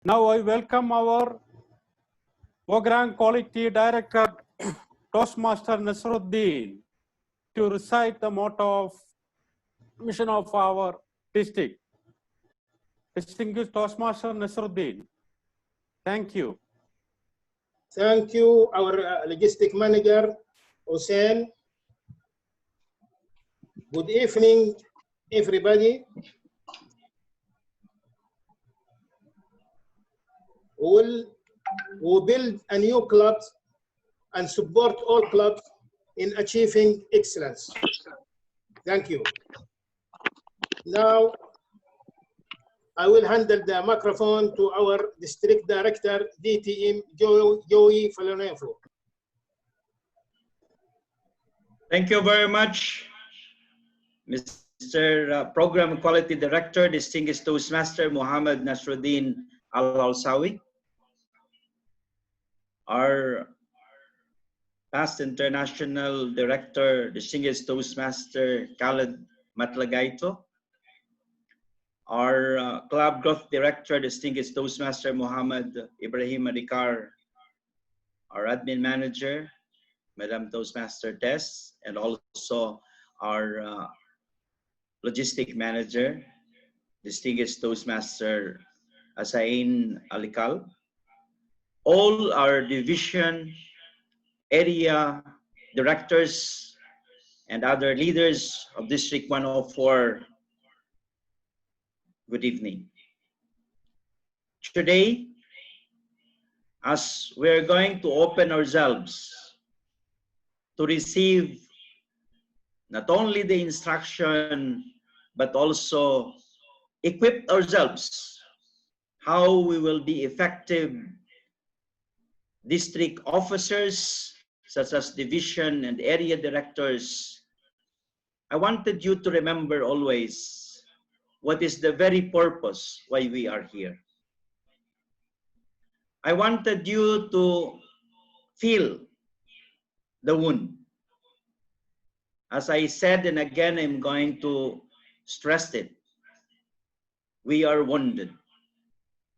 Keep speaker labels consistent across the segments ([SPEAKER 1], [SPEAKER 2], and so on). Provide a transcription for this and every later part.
[SPEAKER 1] Now I welcome our Program Quality Director, Toastmaster Nasruddin, to recite the motto of mission of our district. Distinguished Toastmaster Nasruddin. Thank you.
[SPEAKER 2] Thank you, our logistic manager, Hussein. Good evening, everybody. We will build a new club and support all clubs in achieving excellence. Thank you. Now, I will handle the microphone to our District Director, DTM, Joey Falonefu.
[SPEAKER 3] Thank you very much, Mr. Program Quality Director, Distinguished Toastmaster Muhammad Nasruddin Al-Alsawi. Our past International Director, Distinguished Toastmaster Khaled Matlagaito. Our Club Growth Director, Distinguished Toastmaster Muhammad Ibrahim Adikar. Our Admin Manager, Madam Toastmaster Tess, and also our Logistic Manager, Distinguished Toastmaster Asain Alikal. All our division, area directors, and other leaders of District 104, good evening. Today, as we're going to open ourselves to receive not only the instruction, but also equip ourselves how we will be effective district officers, such as division and area directors. I wanted you to remember always what is the very purpose why we are here. I wanted you to feel the wound. As I said, and again, I'm going to stress it. We are wounded.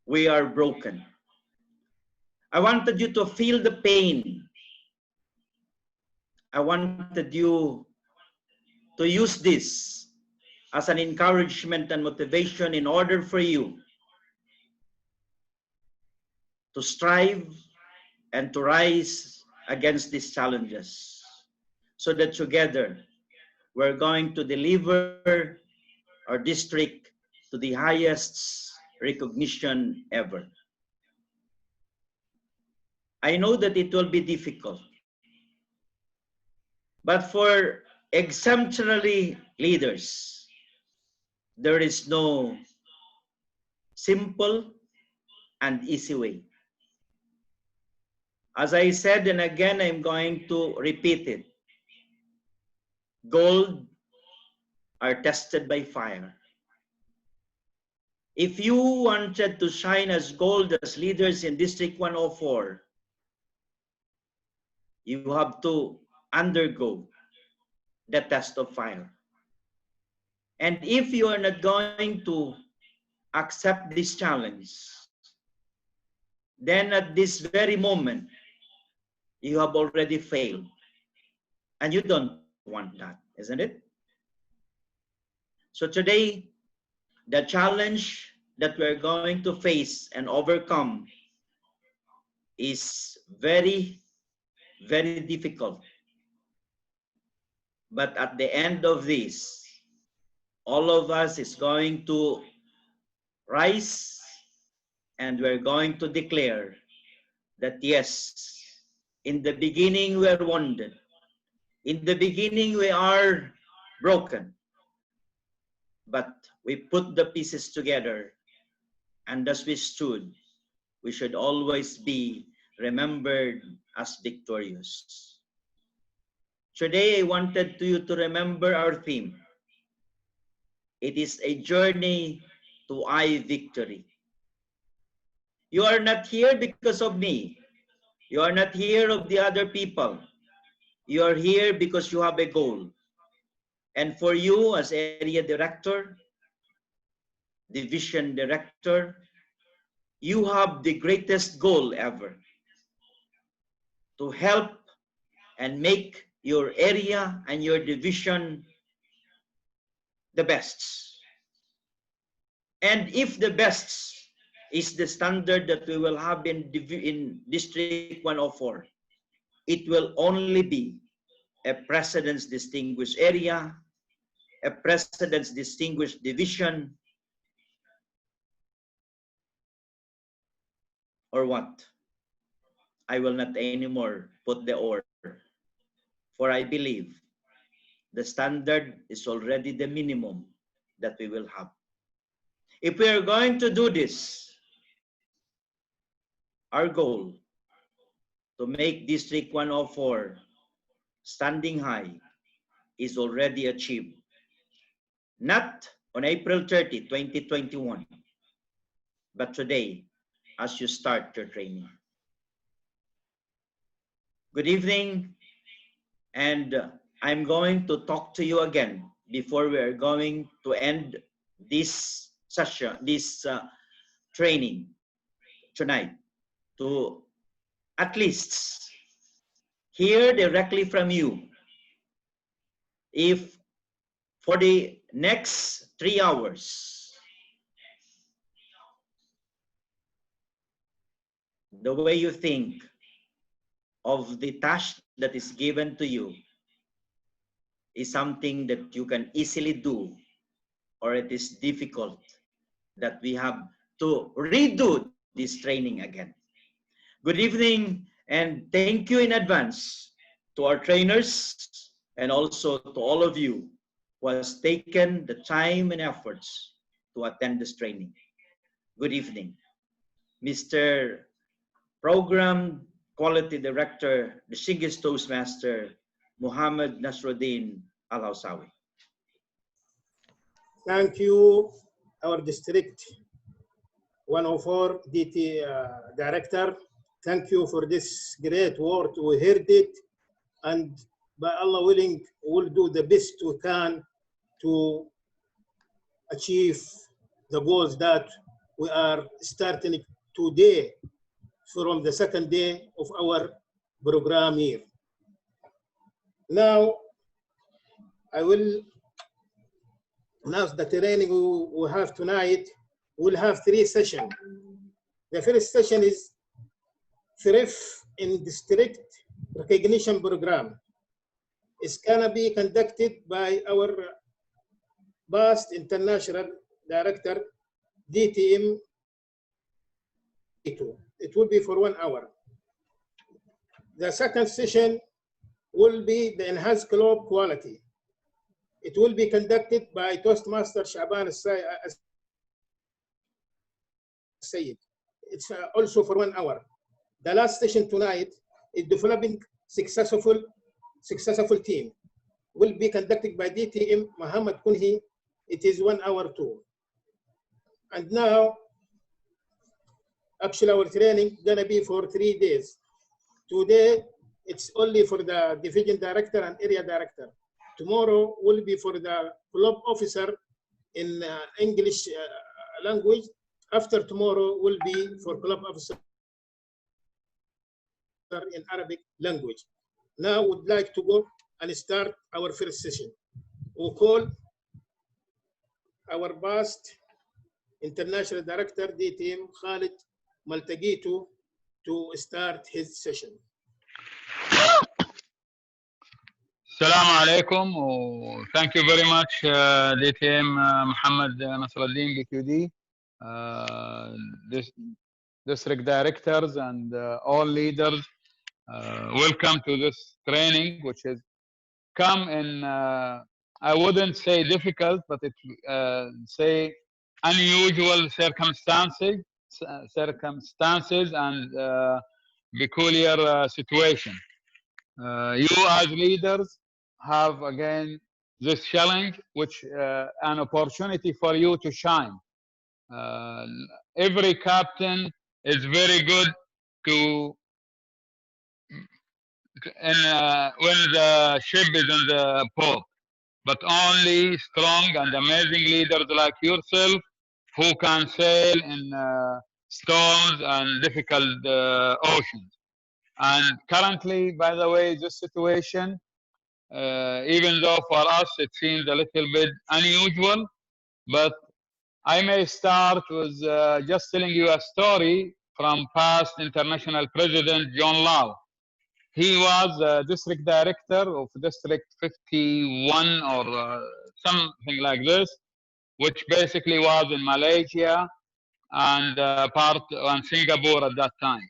[SPEAKER 3] We are broken. I wanted you to feel the pain. I wanted you to use this as an encouragement and motivation in order for you to strive and to rise against these challenges, so that together we're going to deliver our district to the highest recognition ever. I know that it will be difficult, but for exemplary leaders, there is no simple and easy way. As I said, and again, I'm going to repeat it. Gold are tested by fire. If you wanted to shine as gold as leaders in District 104, you have to undergo the test of fire. And if you are not going to accept this challenge, then at this very moment, you have already failed. And you don't want that, isn't it? So today, the challenge that we're going to face and overcome is very, very difficult. But at the end of this, all of us is going to rise and we're going to declare that yes, in the beginning we are wounded. In the beginning we are broken. But we put the pieces together, and as we stood, we should always be remembered as victorious. Today, I wanted you to remember our theme. It is a journey to victory. You are not here because of me. You are not here of the other people. You are here because you have a goal. And for you as area director, division director, you have the greatest goal ever, to help and make your area and your division the best. And if the best is the standard that we will have in District 104, it will only be a President's Distinguished Area, a President's Distinguished Division, or what? I will not anymore put the or, for I believe the standard is already the minimum that we will have. If we are going to do this, our goal to make District 104 standing high is already achieved. Not on April 30, 2021, but today as you start your training. Good evening, and I'm going to talk to you again before we are going to end this session, this training tonight, to at least hear directly from you if for the next 3 hours, the way you think of the task that is given to you is something that you can easily do, or it is difficult that we have to redo this training again. Good evening, and thank you in advance to our trainers and also to all of you who has taken the time and efforts to attend this training. Good evening. Mr. Program Quality Director, Distinguished Toastmaster, Muhammad Nasruddin Al-Hawsawi.
[SPEAKER 2] Thank you, our District 104 DT Director. Thank you for this great word. We heard it, and by Allah willing, we'll do the best we can to achieve the goals that we are starting today from the second day of our program here. Now, I will announce the training we have tonight. We'll have 3 sessions. The first session is thrift in district recognition program. It's gonna be conducted by our past international director, DTM. It will be for 1 hour. The second session will be the enhanced club quality. It will be conducted by Toastmaster Shaban Sayed. It's also for 1 hour. The last session tonight is developing successful team. Will be conducted by DTM Muhammad Kunhi. It is 1 hour too. And now, actually our training gonna be for 3 days. Today, it's only for the division director and area director. Tomorrow will be for the club officer in English language. After tomorrow will be for club officer in Arabic language. Now would like to go and start our first session. We'll call our past international director DTM Khalid Maltagitu to start his session.
[SPEAKER 4] Assalamu alaikum. Thank you very much, DTM Muhammad Nasruddin BQD, district directors and all leaders. Welcome to this training, which has come in, I wouldn't say difficult, but it say unusual circumstances and peculiar situation. You as leaders have again this challenge, which an opportunity for you to shine. Every captain is very good to when the ship is in the port, but only strong and amazing leaders like yourself who can sail in storms and difficult oceans. And currently, by the way, this situation, even though for us it seems a little bit unusual, but I may start with just telling you a story from past international president John Lau. He was district director of District 51 or something like this, which basically was in Malaysia and part on Singapore at that time.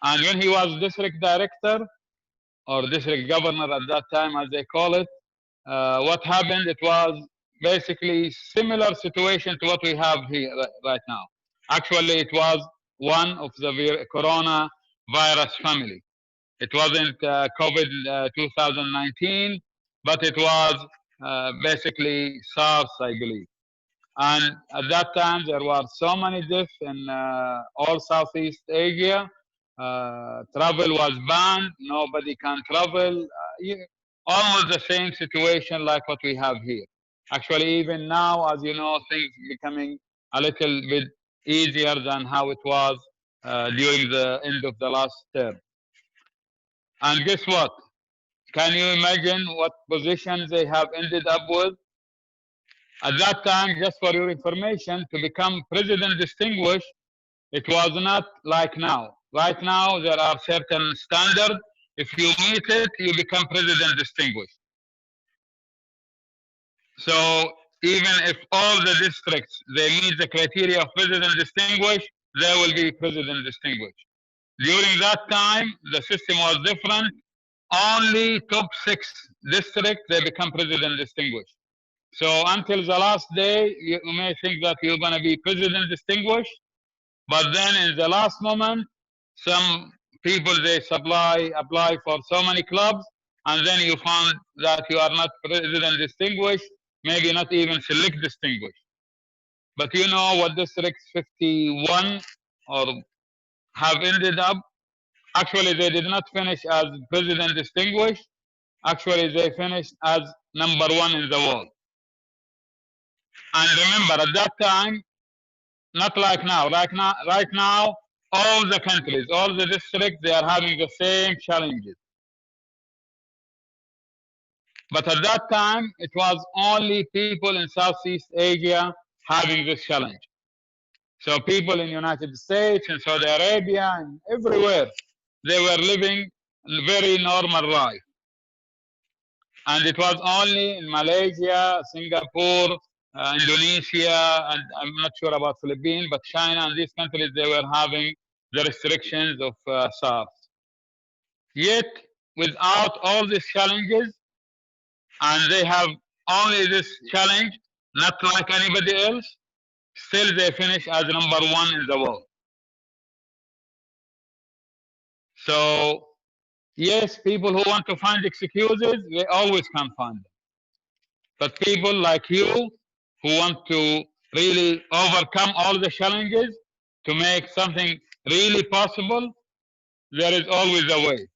[SPEAKER 4] And when he was district director or district governor at that time, as they call it, what happened? It was basically similar situation to what we have here right now. Actually, it was one of the coronavirus family. It wasn't COVID 2019, but it was basically SARS, I believe. And at that time, there were so many deaths in all Southeast Asia. Travel was banned. Nobody can travel. Almost the same situation like what we have here. Actually, even now, as you know, things becoming a little bit easier than how it was during the end of the last term. And guess what? Can you imagine what positions they have ended up with? At that time, just for your information, to become president distinguished, it was not like now. Right now, there are certain standards. If you meet it, you become president distinguished. So even if all the districts, they meet the criteria of president distinguished, they will be president distinguished. During that time, the system was different. Only top 6 districts, they become president distinguished. So until the last day, you may think that you're going to be president distinguished, but then in the last moment, some people, they apply for so many clubs, and then you found that you are not president distinguished, maybe not even select distinguished. But you know what District 51 or have ended up? Actually, they did not finish as president distinguished. Actually, they finished as number 1 in the world. And remember, at that time, not like now. Right now, all the countries, all the districts, they are having the same challenges. But at that time, it was only people in Southeast Asia having this challenge. So people in the United States and Saudi Arabia and everywhere, they were living a very normal life. And it was only in Malaysia, Singapore, Indonesia, and I'm not sure about Philippines, but China and these countries, they were having the restrictions of SARS. Yet, without all these challenges, and they have only this challenge, not like anybody else, still they finish as number 1 in the world. So, yes, people who want to find excuses, they always can find them. But people like you who want to really overcome all the challenges to make something really possible, there is always a way.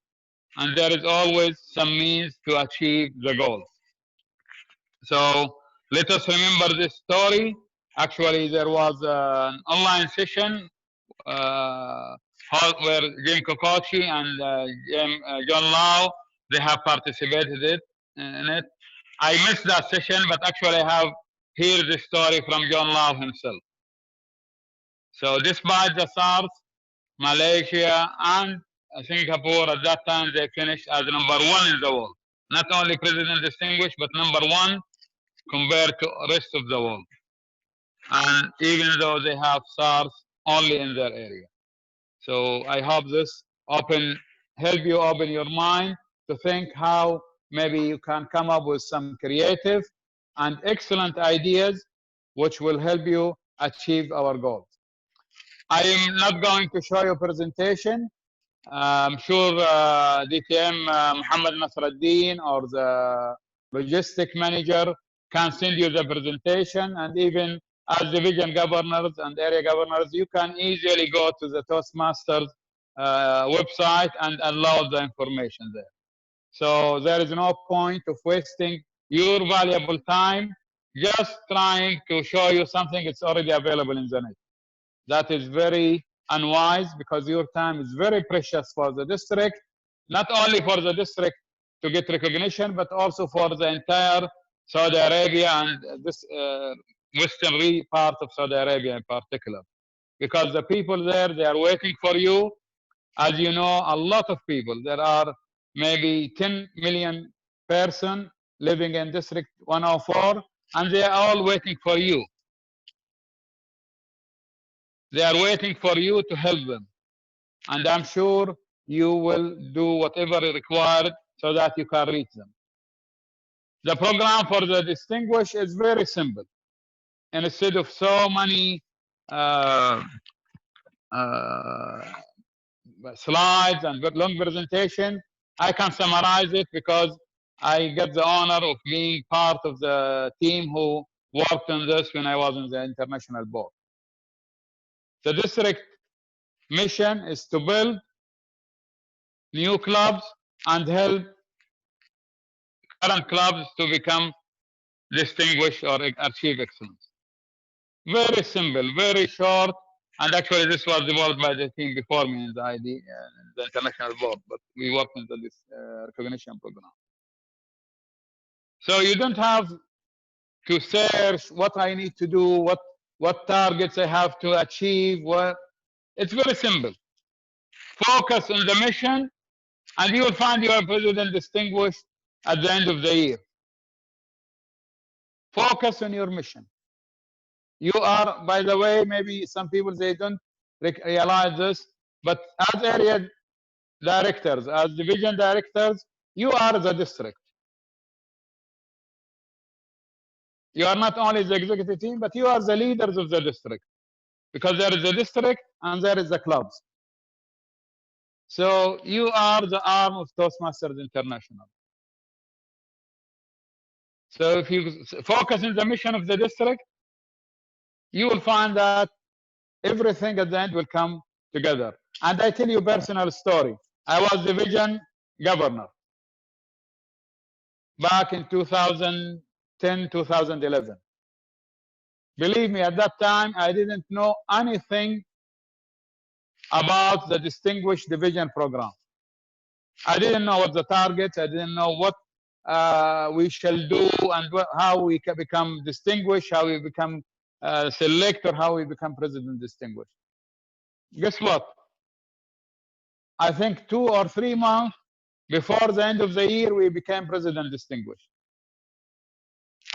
[SPEAKER 4] And there is always some means to achieve the goal. So let us remember this story. Actually, there was an online session where Jim Kokochi and John Lau, they have participated in it. I missed that session, but actually I have heard the story from John Lau himself. So despite the SARS, Malaysia and Singapore at that time, they finished as number 1 in the world. Not only president distinguished, but number 1 compared to the rest of the world. And even though they have SARS only in their area. So I hope this help you open your mind to think how maybe you can come up with some creative and excellent ideas which will help you achieve our goals. I am not going to show you a presentation. I'm sure DTM Muhammad Nasruddin or the logistic manager can send you the presentation, and even as division governors and area governors, you can easily go to the Toastmasters website and download the information there. So there is no point of wasting your valuable time just trying to show you something that's already available in the net. That is very unwise because your time is very precious for the district, not only for the district to get recognition, but also for the entire Saudi Arabia and this western part of Saudi Arabia in particular. Because the people there, they are waiting for you. As you know, a lot of people, there are maybe 10 million person living in District 104, and they are all waiting for you. They are waiting for you to help them. And I'm sure you will do whatever is required so that you can reach them. The program for the distinguished is very simple. And instead of so many slides and long presentation, I can summarize it because I get the honor of being part of the team who worked on this when I was in the international board. The district mission is to build new clubs and help current clubs to become distinguished or achieve excellence. Very simple, very short, and actually this was developed by the team before me in the ID, the international board, but we worked on this recognition program. So you don't have to search what I need to do, what targets I have to achieve. It's very simple. Focus on the mission, and you will find your president distinguished at the end of the year. Focus on your mission. You are, by the way, maybe some people, they don't realize this, but as area directors, as division directors, you are the district. You are not only the executive team, but you are the leaders of the district, because there is a district and there is the clubs. So you are the arm of Toastmasters International. So if you focus on the mission of the district, you will find that everything at the end will come together. And I tell you a personal story. I was division governor back in 2010, 2011. Believe me, at that time, I didn't know anything about the distinguished division program. I didn't know what the targets, I didn't know what we shall do and how we can become distinguished, how we become select, or how we become president distinguished. Guess what? I think 2 or 3 months before the end of the year, we became president distinguished.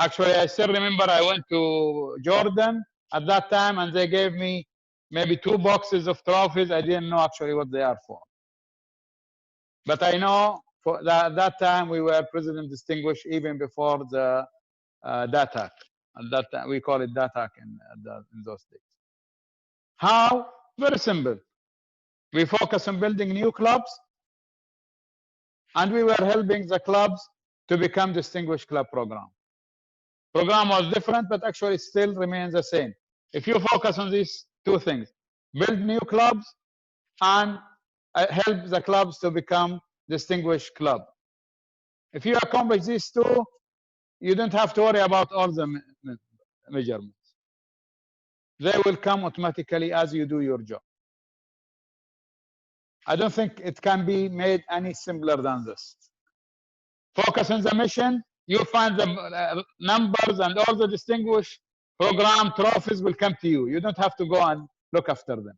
[SPEAKER 4] Actually, I still remember I went to Jordan at that time, and they gave me maybe 2 boxes of trophies. I didn't know actually what they are for. But I know for that time we were president distinguished even before the DATAC. At that time, we call it DATAC in those days. How? Very simple. We focus on building new clubs, and we were helping the clubs to become distinguished club program. Program was different, but actually still remains the same. If you focus on these 2 things, build new clubs and help the clubs to become distinguished club. If you accomplish these 2, you don't have to worry about all the measurements. They will come automatically as you do your job. I don't think it can be made any simpler than this. Focus on the mission, you'll find the numbers, and all the distinguished program trophies will come to you. You don't have to go and look after them.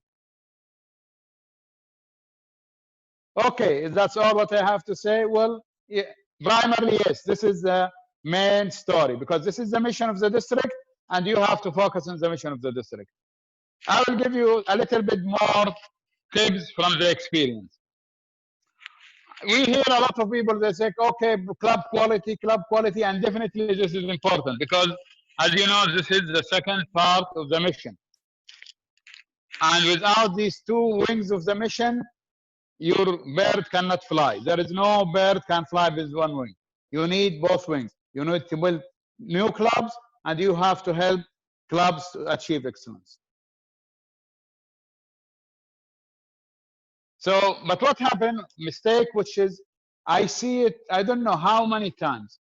[SPEAKER 4] Okay, that's all what I have to say. Well, yeah, primarily, yes, this is the main story, because this is the mission of the district, and you have to focus on the mission of the district. I will give you a little bit more tips from the experience. We hear a lot of people, they say, okay, club quality, and definitely this is important, because as you know, this is the second part of the mission. And without these 2 wings of the mission, your bird cannot fly. There is no bird can fly with 1 wing. You need both wings. You need to build new clubs, and you have to help clubs to achieve excellence. So, but what happened, mistake, which is, I see it, I don't know how many times.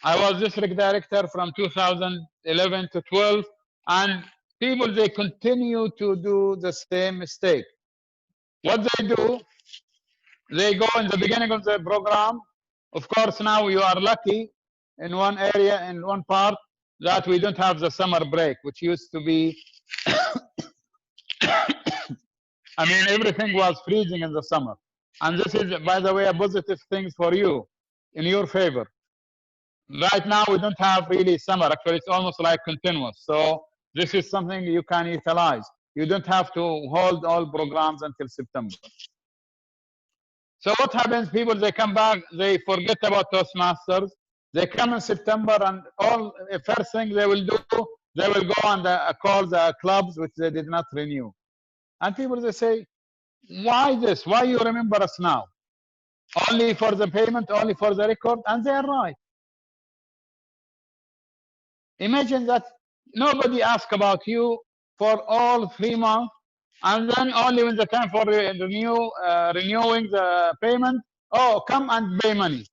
[SPEAKER 4] I was district director from 2011 to 12, and people, they continue to do the same mistake. What they do, they go in the beginning of the program. Of course, now you are lucky in one area, in one part, that we don't have the summer break, which used to be, I mean, everything was freezing in the summer. And this is, by the way, a positive thing for you, in your favor. Right now, we don't have really summer. Actually, it's almost like continuous. So this is something you can utilize. You don't have to hold all programs until September. So what happens? People, they come back, they forget about Toastmasters. They come in September, and all first thing they will do, they will go and call the clubs which they did not renew. And people, they say, why this? Why you remember us now? Only for the payment, only for the record? And they are right. Imagine that nobody asked about you for all 3 months, and then only when the time for renewing the payment, oh, come and pay money.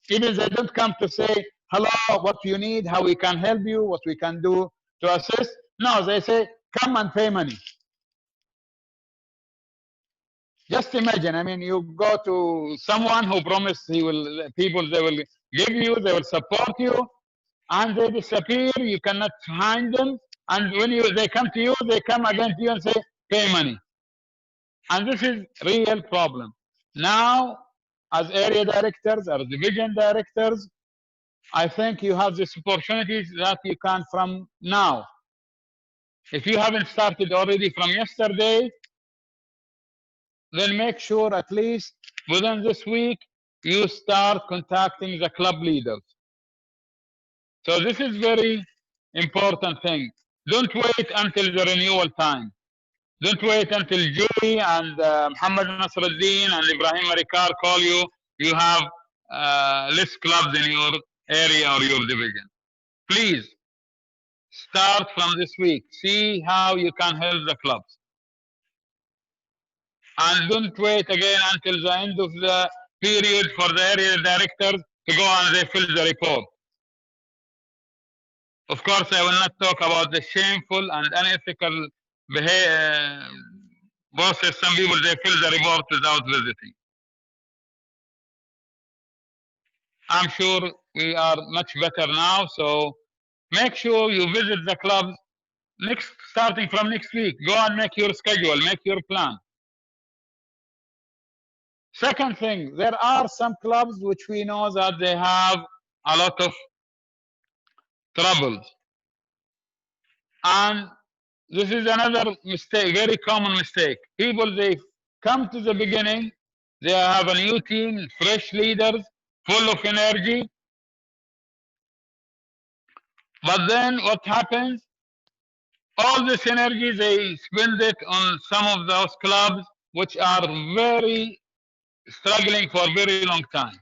[SPEAKER 4] Even they don't come to say, hello, what you need, how we can help you, what we can do to assist. No, they say, come and pay money. Just imagine, I mean, you go to someone who promised he will, people, they will give you, they will support you, and they disappear, you cannot find them, and when they come to you, they come again to you and say, pay money. And this is real problem. Now, as area directors or division directors, I think you have this opportunity that you can from now. If you haven't started already from yesterday, then make sure at least within this week, you start contacting the club leaders. So this is very important thing. Don't wait until the renewal time. Don't wait until Joey and Muhammad Nasruddin and Ibrahim Marikar call you. You have less clubs in your area or your division. Please start from this week. See how you can help the clubs. And don't wait again until the end of the period for the area directors to go and they fill the report. Of course, I will not talk about the shameful and unethical behavior process. Some people, they fill the report without visiting. I'm sure we are much better now, so make sure you visit the clubs starting from next week. Go and make your schedule, make your plan. Second thing, there are some clubs which we know that they have a lot of troubles. And this is another mistake, very common mistake. People, they come to the beginning, they have a new team, fresh leaders, full of energy. But then what happens? All this energy, they spend it on some of those clubs which are very struggling for a very long time.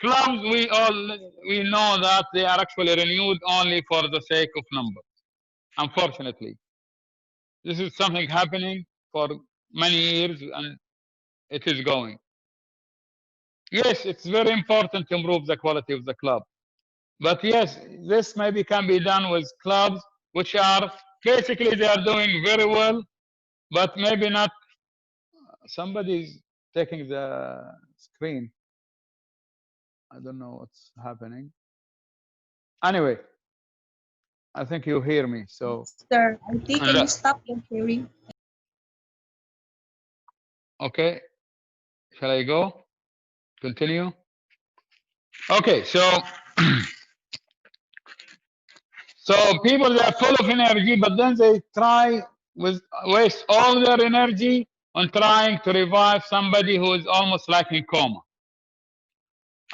[SPEAKER 4] Clubs, we know that they are actually renewed only for the sake of numbers. Unfortunately, this is something happening for many years, and it is going. Yes, it's very important to improve the quality of the club. But yes, this maybe can be done with clubs which are basically they are doing very well, but maybe not. Somebody's taking the screen. I don't know what's happening. Anyway, I think you hear me. So,
[SPEAKER 5] Sir, I think can you stop your hearing?
[SPEAKER 4] Okay, shall I go? Continue? Okay, so so people, they are full of energy, but then they waste all their energy on trying to revive somebody who is almost like in coma.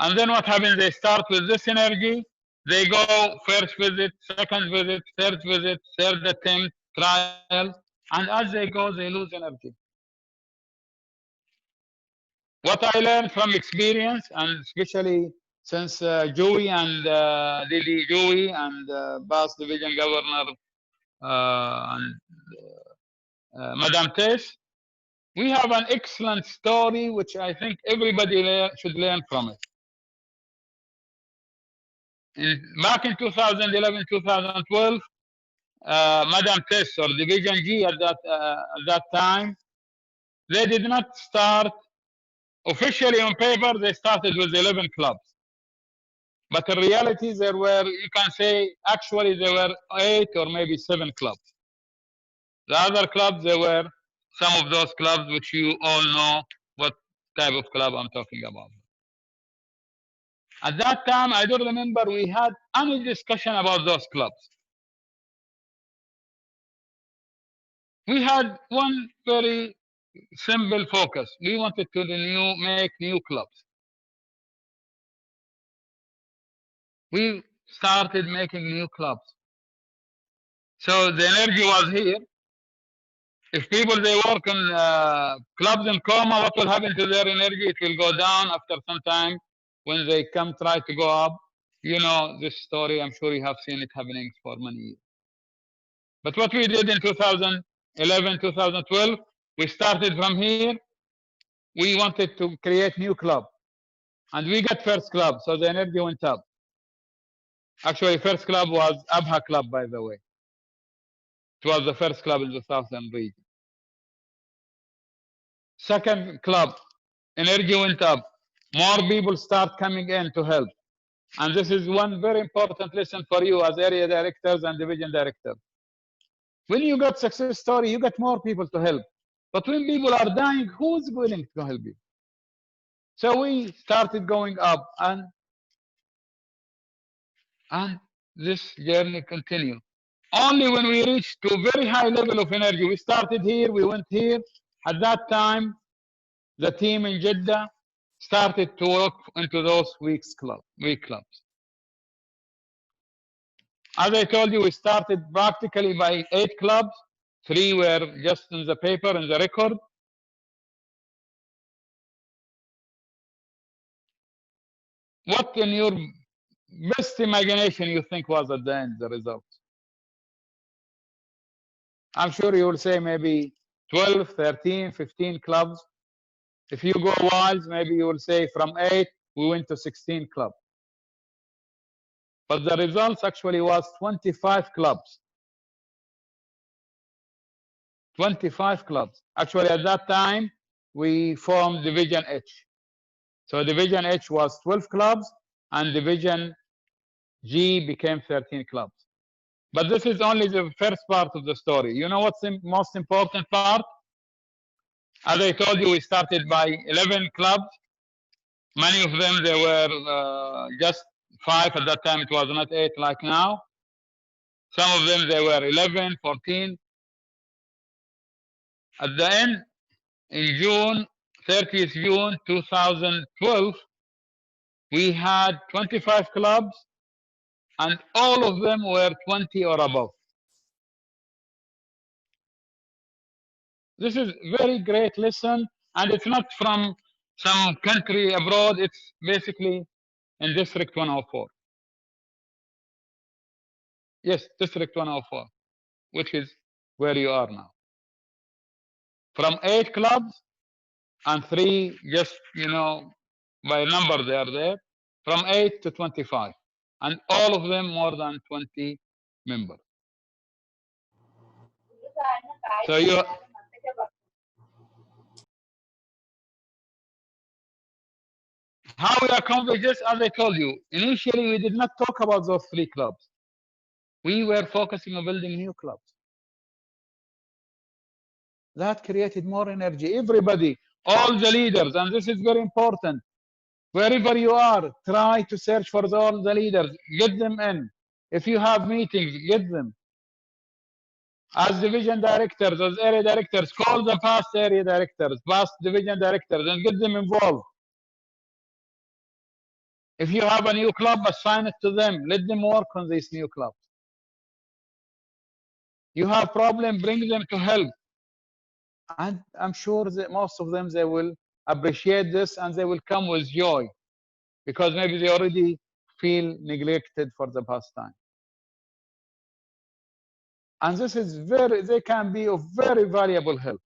[SPEAKER 4] And then what happens? They start with this energy. They go first visit, second visit, third visit, third attempt, trial, and as they go, they lose energy. What I learned from experience, and especially since Joey and Lily Joey and past division governor and Madam Tess, we have an excellent story which I think everybody should learn from it. Back in 2011, 2012, Madam Tess or Division G at that time, they did not start officially on paper. They started with 11 clubs, but in reality, there were, you can say, actually there were 8 or maybe 7 clubs. The other clubs, there were some of those clubs which you all know what type of club I'm talking about. At that time, I don't remember we had any discussion about those clubs. We had one very simple focus. We wanted to make new clubs. We started making new clubs. So the energy was here. If people, they work on clubs in coma, what will happen to their energy? It will go down after some time. When they come try to go up, you know this story. I'm sure you have seen it happening for many years. But what we did in 2011, 2012, we started from here. We wanted to create new club. And we got first club, so the energy went up. Actually, first club was Abha Club, by the way. It was the first club in the southern region. Second club, energy went up. More people start coming in to help. And this is one very important lesson for you as area directors and division directors. When you got success story, you get more people to help. But when people are dying, who's willing to help you? So we started going up, and this journey continued. Only when we reached to a very high level of energy, we started here, we went here. At that time, the team in Jeddah started to work into those weak clubs. As I told you, we started practically by 8 clubs. 3 were just in the paper, in the record. What in your best imagination you think was at the end the result? I'm sure you will say maybe 12, 13, 15 clubs. If you go wise, maybe you will say from 8, we went to 16 clubs. But the results actually was 25 clubs. 25 clubs. Actually, at that time, we formed Division H. So Division H was 12 clubs, and Division G became 13 clubs. But this is only the first part of the story. You know what's the most important part? As I told you, we started by 11 clubs. Many of them, they were just 5. At that time, it was not 8 like now. Some of them, they were 11, 14. At the end, in June, 30th June 2012, we had 25 clubs, and all of them were 20 or above. This is very great lesson, and it's not from some country abroad. It's basically in District 104. Yes, District 104, which is where you are now. From 8 clubs and 3, just, you know, by number they are there, from 8 to 25, and all of them more than 20 members. So how we accomplished this, as I told you, initially we did not talk about those 3 clubs. We were focusing on building new clubs. That created more energy. Everybody, all the leaders, and this is very important. Wherever you are, try to search for all the leaders. Get them in. If you have meetings, get them. As division directors, as area directors, call the past area directors, past division directors, and get them involved. If you have a new club, assign it to them. Let them work on these new clubs. You have problem, bring them to help. And I'm sure that most of them, they will appreciate this, and they will come with joy, because maybe they already feel neglected for the past time. And this is they can be of very valuable help,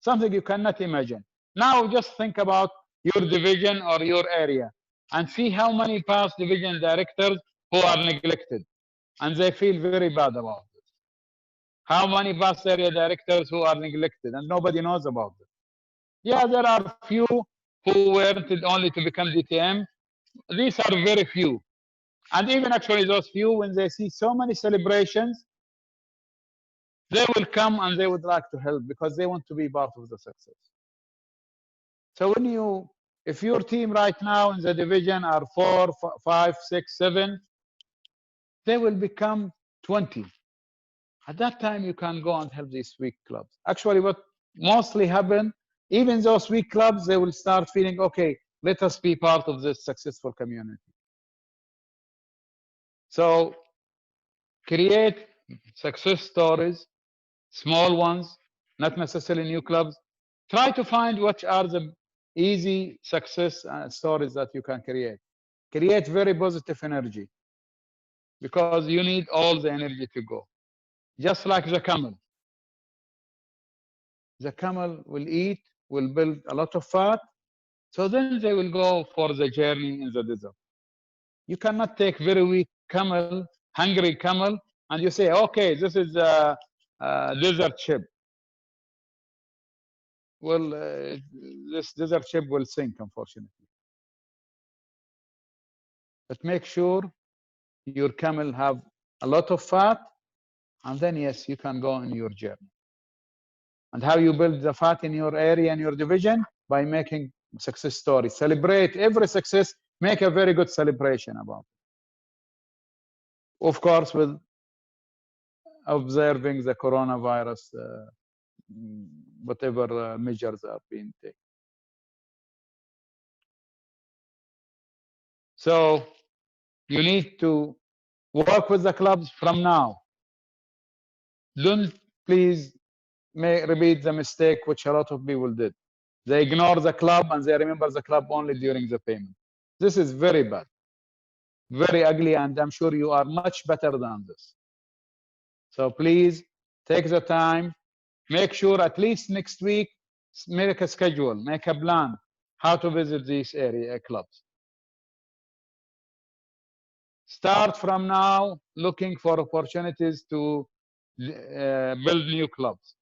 [SPEAKER 4] something you cannot imagine. Now just think about your division or your area and see how many past division directors who are neglected, and they feel very bad about it. How many past area directors who are neglected and nobody knows about them? Yeah, there are few who wanted only to become DTM. These are very few. And even actually those few, when they see so many celebrations, they will come and they would like to help because they want to be part of the success. So when you, if your team right now in the division are 4, 5, 6, 7, they will become 20. At that time, you can go and help these weak clubs. Actually, what mostly happen, even those weak clubs, they will start feeling, okay, let us be part of this successful community. So create success stories, small ones, not necessarily new clubs. Try to find what are the easy success stories that you can create. Create very positive energy because you need all the energy to go. Just like the camel. The camel will eat, will build a lot of fat, so then they will go for the journey in the desert. You cannot take very weak camel, hungry camel, and you say, okay, this is a desert ship. Well, this desert ship will sink, unfortunately. But make sure your camel have a lot of fat, and then yes, you can go on your journey. And how you build the fat in your area and your division? By making success stories. Celebrate every success. Make a very good celebration about it. Of course, with observing the coronavirus, whatever measures are being taken. So you need to work with the clubs from now. Don't please repeat the mistake which a lot of people did. They ignore the club and they remember the club only during the payment. This is very bad, very ugly, and I'm sure you are much better than this. So please take the time, make sure at least next week, make a schedule, make a plan how to visit these area clubs. Start from now looking for opportunities to build new clubs.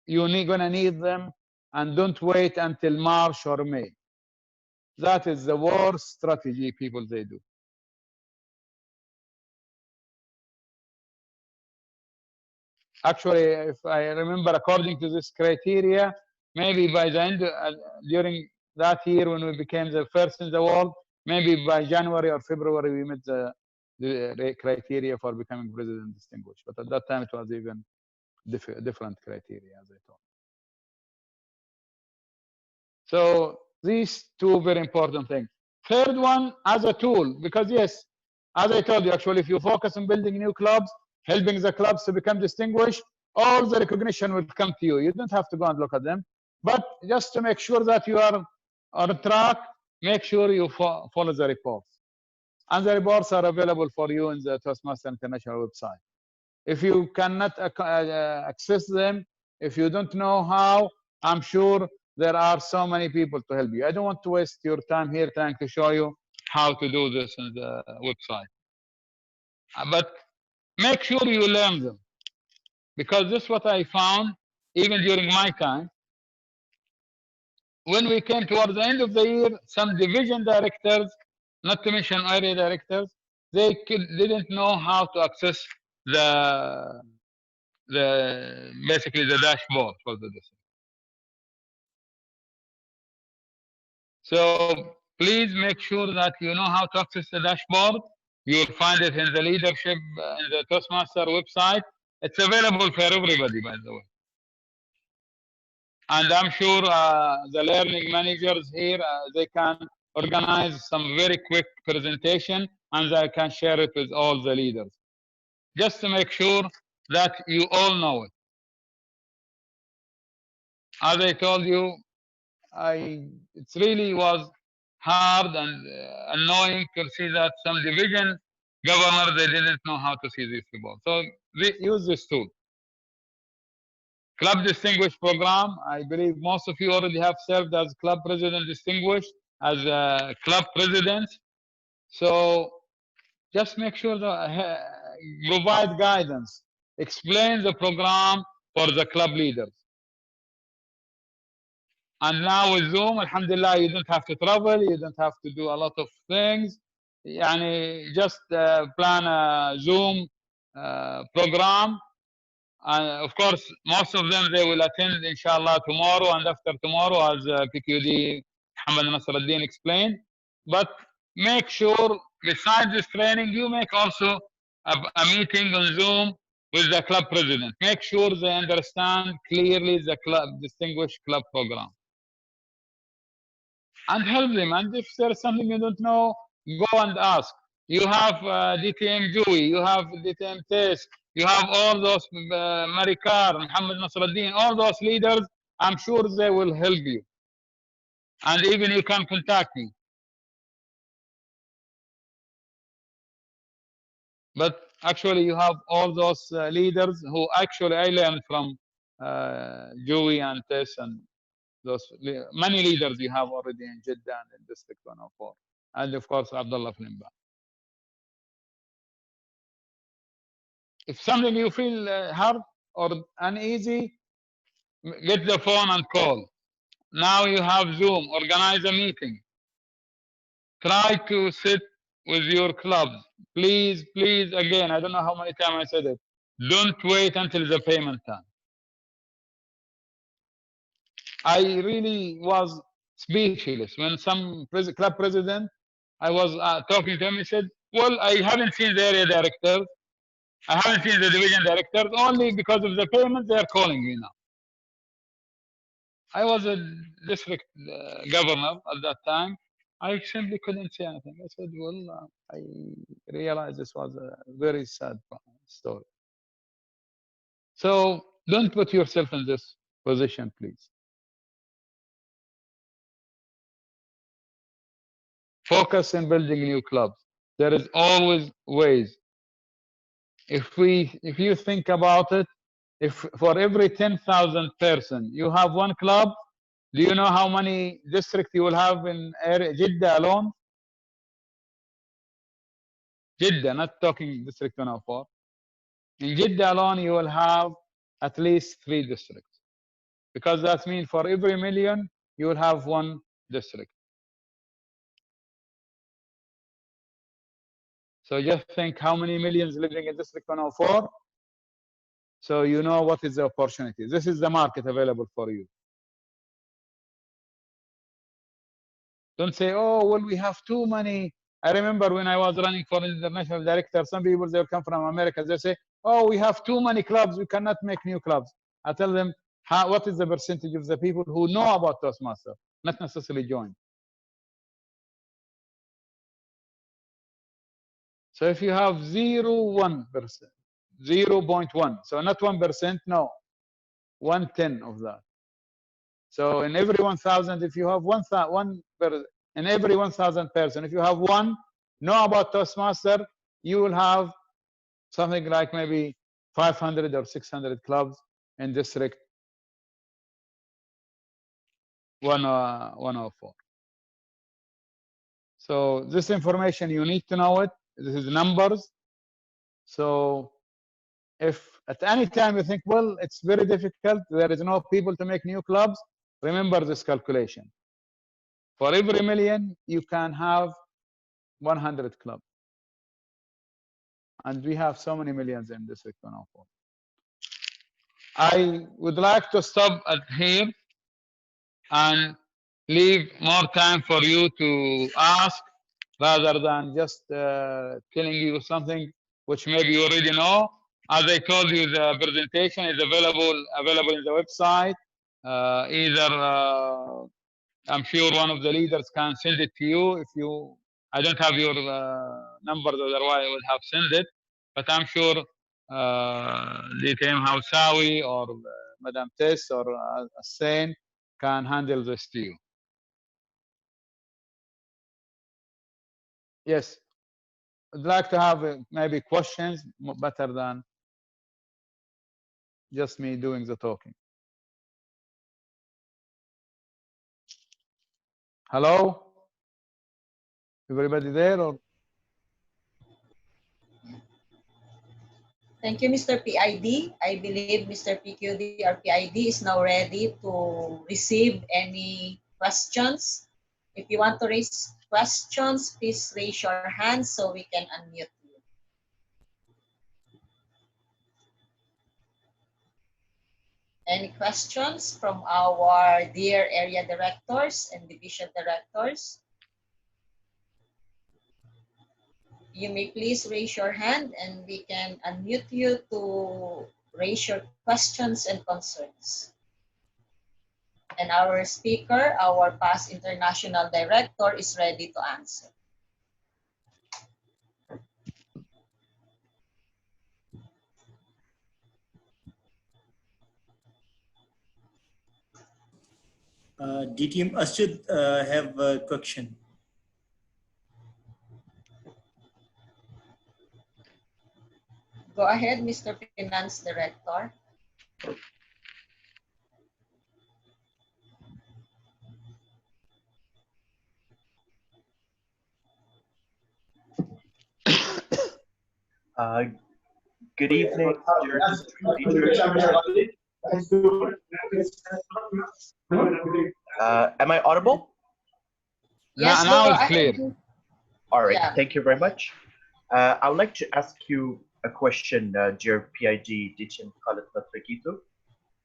[SPEAKER 4] You're gonna need them, and don't wait until March or May. That is the worst strategy people they do. Actually, if I remember, according to this criteria, maybe by the end, during that year when we became the first in the world, maybe by January or February, we met the criteria for becoming president distinguished. But at that time, it was even different criteria, as I told. So these two very important things. Third one, as a tool, because yes, as I told you, actually, if you focus on building new clubs, helping the clubs to become distinguished, all the recognition will come to you. You don't have to go and look at them. But just to make sure that you are on track, make sure you follow the reports. And the reports are available for you in the Toastmaster International website. If you cannot access them, if you don't know how, I'm sure there are so many people to help you. I don't want to waste your time here trying to show you how to do this on the website. But make sure you learn them. Because this is what I found, even during my time. When we came towards the end of the year, some division directors, not to mention area directors, they didn't know how to access basically the dashboard for the district. So please make sure that you know how to access the dashboard. You'll find it in the leadership, in the Toastmaster website. It's available for everybody, by the way. And I'm sure the learning managers here, they can organize some very quick presentation and they can share it with all the leaders. Just to make sure that you all know it. As I told you, it really was hard and annoying to see that some division governors, they didn't know how to see these people. So use this tool. Club Distinguished program, I believe most of you already have served as Club President Distinguished, as Club President. So just make sure that provide guidance. explain the program for the club leaders. And now with Zoom, alhamdulillah, you don't have to travel, you don't have to do a lot of things. Yani just plan a Zoom program. And of course, most of them, they will attend, inshallah, tomorrow and after tomorrow, as PQD Muhammad Nasruddin explained. But make sure, besides this training, you make also a meeting on Zoom with the club president. Make sure they understand clearly the club, distinguished club program. And help them. And if there's something you don't know, go and ask. You have DTM Dewey, you have DTM Test, you have all those Marikar, Muhammad Nasruddin, all those leaders. I'm sure they will help you. And even you can contact me. But actually, you have all those leaders who actually I learned from Dewey and Tess and those many leaders you have already in Jeddah and in District 104. And of course, Abdullah Flimba. If something you feel hard or uneasy, get the phone and call. Now you have Zoom, organize a meeting. Try to sit with your clubs. Please, please, again, I don't know how many times I said it. Don't wait until the payment time. I really was speechless when some club president, I was talking to him, he said, well, I haven't seen the area directors. I haven't seen the division directors. Only because of the payment, they are calling me now. I was a district governor at that time. I simply couldn't say anything. I said, well, I realized this was a very sad story. So don't put yourself in this position, please. Focus on building new clubs. There is always ways. If you think about it, if for every 10,000 person you have one club, do you know how many districts you will have in Jeddah alone? Jeddah, not talking District 104. In Jeddah alone, you will have at least 3 districts. Because that means for every million, you will have 1 district. So just think how many millions living in District 104. So you know what is the opportunity. This is the market available for you. Don't say, oh, well, we have too many. I remember when I was running for international director, some people, they come from America. They say, oh, we have too many clubs. We cannot make new clubs. I tell them, what is the percentage of the people who know about Toastmaster, not necessarily join? So if you have 0.1%, 0.1, so not 1%, no, 1/10 of that. So in every 1,000, if you have in every 1,000 person, if you have 1 know about Toastmaster, you will have something like maybe 500 or 600 clubs in District 104. So this information, you need to know it. This is numbers. So if at any time you think, well, it's very difficult, there is no people to make new clubs, remember this calculation. For every million, you can have 100 clubs. And we have so many millions in District 104. I would like to stop at here and leave more time for you to ask rather than just telling you something which maybe you already know. As I told you, the presentation is available in the website. I'm sure one of the leaders can send it to you. If you, I don't have your numbers, otherwise I would have sent it. But I'm sure DTM Hausawi or Madam Tess or Hussein can handle this to you. Yes, I'd like to have maybe questions better than just me doing the talking. Hello? Everybody there? Or
[SPEAKER 5] Thank you, Mr. PID. I believe Mr. PQD or PID is now ready to receive any questions. If you want to raise questions, please raise your hand so we can unmute you. Any questions from our dear area directors and division directors? You may please raise your hand and we can unmute you to raise your questions and concerns. And our speaker, our past international director, is ready to answer.
[SPEAKER 6] DTM Ashid have a question.
[SPEAKER 5] Go ahead, Mr. Finance Director.
[SPEAKER 7] Good evening, dear district leaders. Am I audible?
[SPEAKER 5] Yes,
[SPEAKER 4] now
[SPEAKER 5] go
[SPEAKER 4] it's
[SPEAKER 5] ahead.
[SPEAKER 4] clear.
[SPEAKER 7] All right,
[SPEAKER 5] Yeah.
[SPEAKER 7] thank you very much. I would like to ask you a question, dear PIG Dichin Khalid Natrakitu.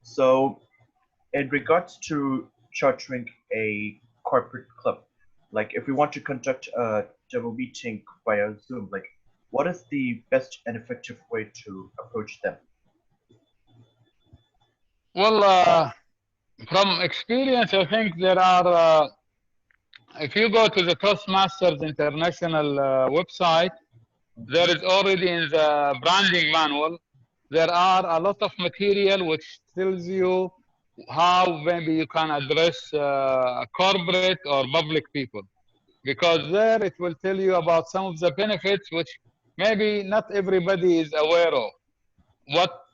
[SPEAKER 7] So, in regards to chartering a corporate club, like if we want to conduct a demo meeting via Zoom, like what is the best and effective way to approach them?
[SPEAKER 4] Well, from experience, I think there are, if you go to the Toastmasters International website, there is already in the branding manual, there are a lot of material which tells you how maybe you can address corporate or public people. Because there it will tell you about some of the benefits which maybe not everybody is aware of. What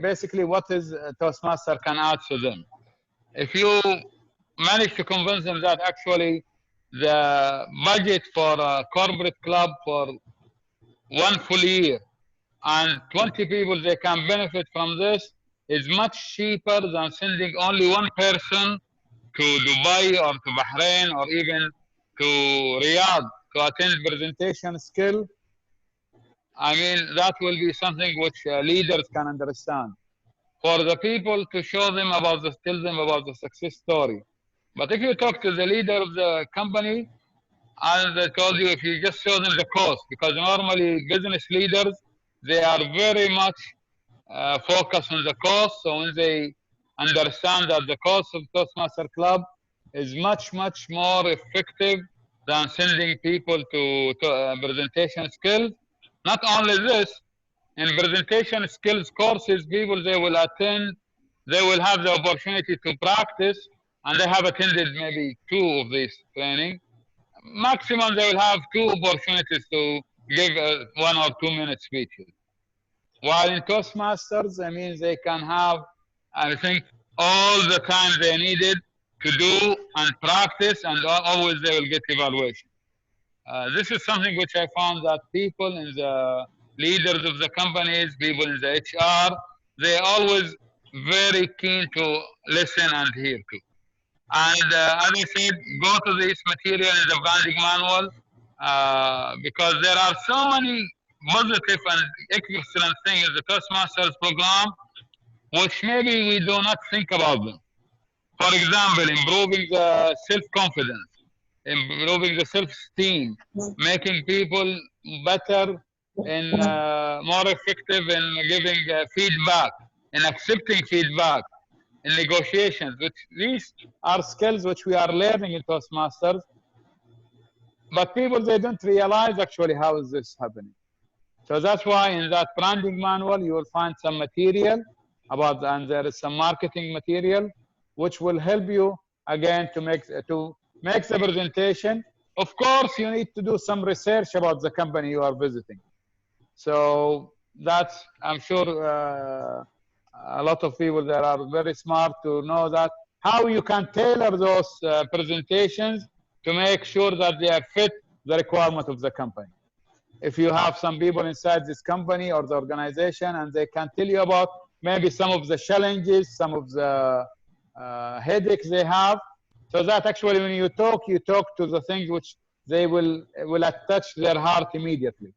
[SPEAKER 4] basically what is Toastmaster can add to them. If you manage to convince them that actually the budget for a corporate club for one full year and 20 people they can benefit from this is much cheaper than sending only one person to Dubai or to Bahrain or even to Riyadh to attend presentation skill. I mean, that will be something which leaders can understand. For the people to show them about the, tell them about the success story. But if you talk to the leader of the company, and they told you if you just show them the cost, because normally business leaders, they are very much focused on the cost. So when they understand that the cost of Toastmaster Club is much, much more effective than sending people to presentation skills. Not only this, in presentation skills courses, people they will attend, they will have the opportunity to practice, and they have attended maybe 2 of these training. Maximum, they will have 2 opportunities to give 1 or 2 minute speeches. While in Toastmasters, I mean, they can have, I think, all the time they needed to do and practice, and always they will get evaluation. This is something which I found that people in the leaders of the companies, people in the HR, they're always very keen to listen and hear to. And as I said, go to this material in the branding manual because there are so many positive and excellent things in the Toastmasters program, which maybe we do not think about them. For example, improving the self-confidence, improving the self-esteem, making people better and more effective in giving feedback and accepting feedback in negotiations, which these are skills which we are learning in Toastmasters. But people, they don't realize actually how is this happening. So that's why in that branding manual, you will find some material about, and there is some marketing material, which will help you again to make the presentation. Of course, you need to do some research about the company you are visiting. So that's, I'm sure a lot of people that are very smart to know that how you can tailor those presentations to make sure that they fit the requirement of the company. if you have some people inside this company or the organization, and they can tell you about maybe some of the challenges, some of the headaches they have, so that actually when you talk to the things which they will attach their heart immediately.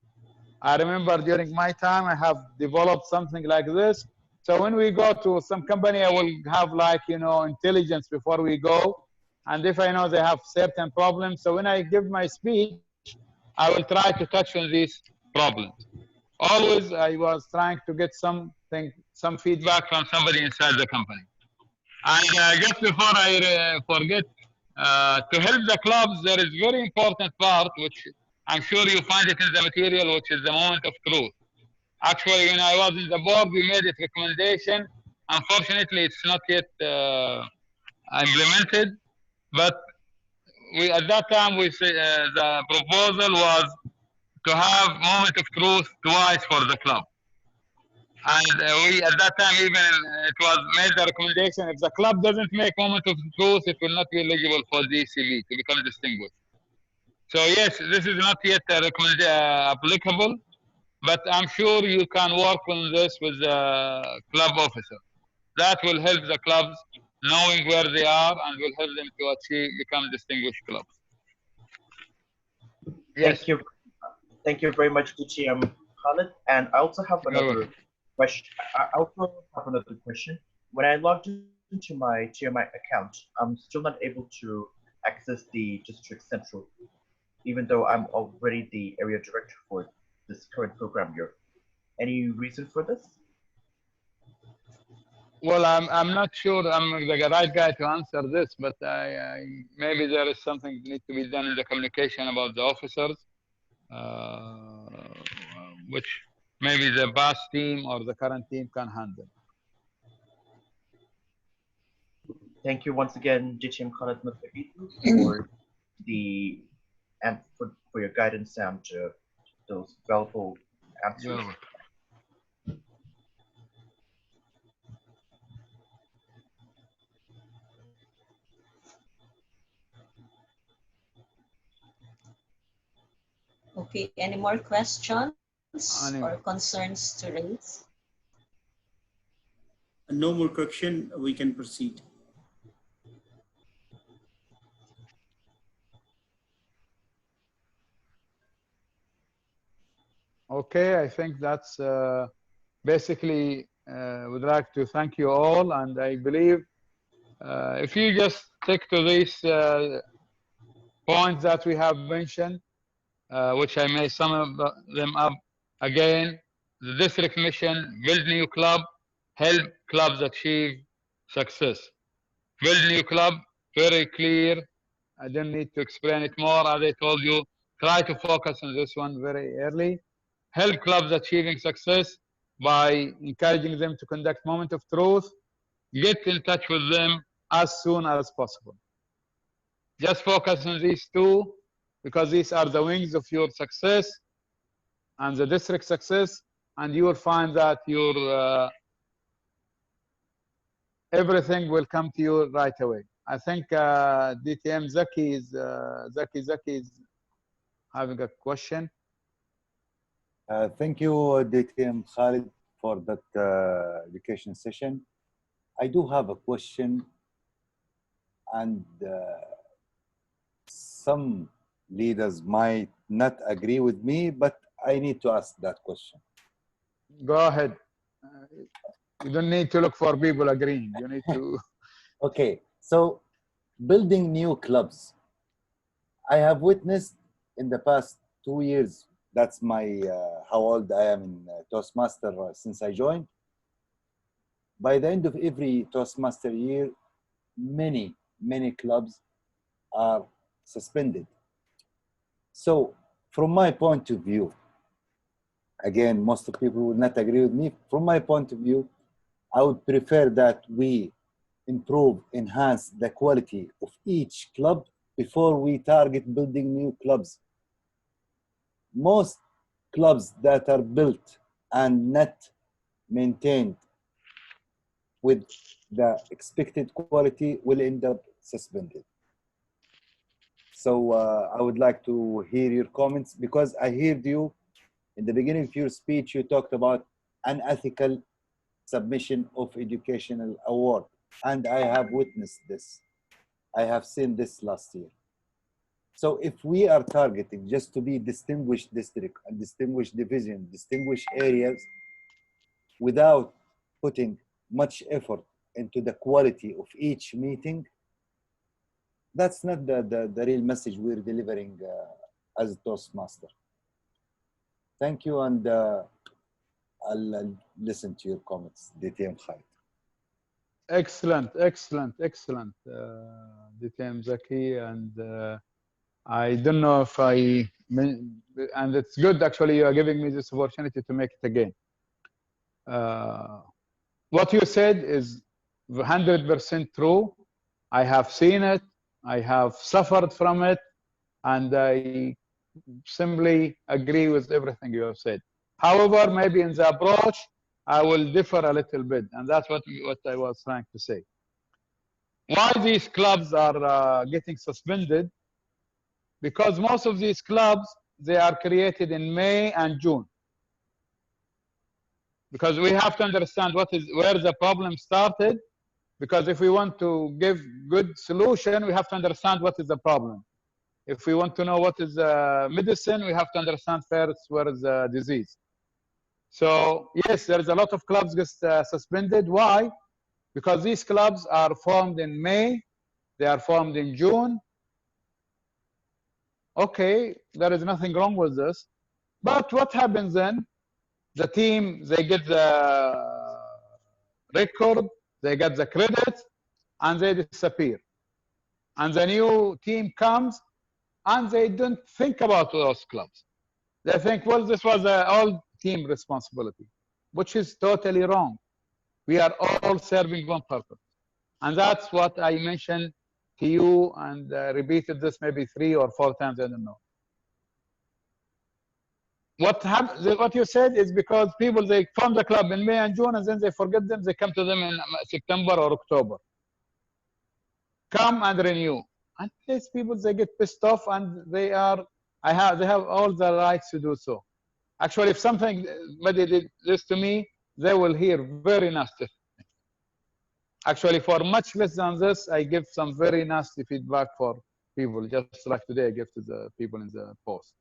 [SPEAKER 4] I remember during my time, I have developed something like this. So when we go to some company, I will have like, intelligence before we go. And if I know they have certain problems, so when I give my speech, I will try to touch on these problems. Always, I was trying to get some feedback from somebody inside the company. And just before I forget, to help the clubs, there is very important part, which I'm sure you find it in the material, which is the moment of truth. Actually, when I was in the board, we made it recommendation. Unfortunately, it's not yet implemented, but at that time, the proposal was to have moment of truth twice for the club. And we, at that time, even it was made the recommendation, if the club doesn't make moment of truth, it will not be eligible for DCB to become distinguished. So yes, this is not yet applicable, but I'm sure you can work on this with the club officer. That will help the clubs knowing where they are and will help them to become distinguished clubs. Yes.
[SPEAKER 7] Thank you very much, DTM Khalid. And I also have another question. When I logged into my TMI account, I'm still not able to access the District Central, even though I'm already the area director for this current program year. Any reason for this?
[SPEAKER 4] Well, I'm not sure I'm the right guy to answer this, but maybe there is something that needs to be done in the communication about the officers, which maybe the past team or the current team can handle.
[SPEAKER 7] Thank you once again, DTM Khalid for for your guidance and those valuable answers.
[SPEAKER 5] Okay, any more questions or concerns to raise?
[SPEAKER 6] No more question, we can proceed.
[SPEAKER 4] Okay, I think that's basically would like to thank you all, and I believe if you just stick to these points that we have mentioned, which I may sum them up again: the district mission, build new club, help clubs achieve success. Build new club, very clear. I don't need to explain it more. As I told you, try to focus on this one very early. Help clubs achieving success by encouraging them to conduct moment of truth. Get in touch with them as soon as possible. Just focus on these two, because these are the wings of your success and the district success, and you will find that your everything will come to you right away. I think DTM Zaki is having a question.
[SPEAKER 8] Thank you, DTM Khalid, for that education session. I do have a question, and some leaders might not agree with me, but I need to ask that question.
[SPEAKER 4] Go ahead. You don't need to look for people agreeing. You need to.
[SPEAKER 8] Okay, so building new clubs. I have witnessed in the past 2 years, that's my how old I am in Toastmaster since I joined. By the end of every Toastmaster year, many clubs are suspended. So from my point of view, again, most of people will not agree with me. From my point of view, I would prefer that we improve, enhance the quality of each club before we target building new clubs. Most clubs that are built and not maintained with the expected quality will end up suspended. So I would like to hear your comments, because I heard you In the beginning of your speech, you talked about unethical submission of educational award. And I have witnessed this. I have seen this last year. So if we are targeting just to be distinguished district and distinguished division, distinguished areas, without putting much effort into the quality of each meeting, that's not the real message we're delivering as a Toastmaster. Thank you, and I'll listen to your comments. DTM Khalid.
[SPEAKER 4] Excellent, excellent, excellent, DTM Zaki. And I don't know if and it's good actually you are giving me this opportunity to make it again. What you said is 100% true. I have seen it, I have suffered from it, and I simply agree with everything you have said. However, maybe in the approach, I will differ a little bit, and that's what I was trying to say. Why these clubs are getting suspended? Because most of these clubs, they are created in May and June. Because we have to understand where the problem started. Because if we want to give good solution, we have to understand what is the problem. If we want to know what is medicine, we have to understand first where is the disease. So yes, there is a lot of clubs get suspended. Why? Because these clubs are formed in May, they are formed in June. Okay, there is nothing wrong with this. But what happens then? The team, they get the record, they get the credit, and they disappear. And the new team comes, and they don't think about those clubs. They think, well, this was an old team responsibility, which is totally wrong. We are all serving one purpose. And that's what I mentioned to you and repeated this maybe 3 or 4 times, I don't know. What you said is because people, they form the club in May and June, and then they forget them, they come to them in September or October. Come and renew. And these people, they get pissed off, and they have all the rights to do so. Actually, if somebody did this to me, they will hear very nasty. Actually, for much less than this, I give some very nasty feedback for people, just like today I give to the people in the post.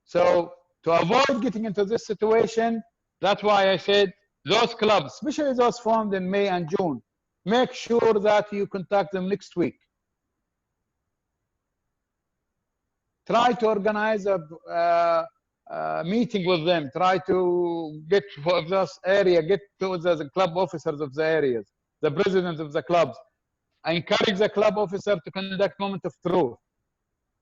[SPEAKER 4] So to avoid getting into this situation, that's why I said those clubs, especially those formed in May and June, make sure that you contact them next week. Try to organize a meeting with them. Try to get for this area, get to the club officers of the areas, the presidents of the clubs. Encourage the club officer to conduct moment of truth.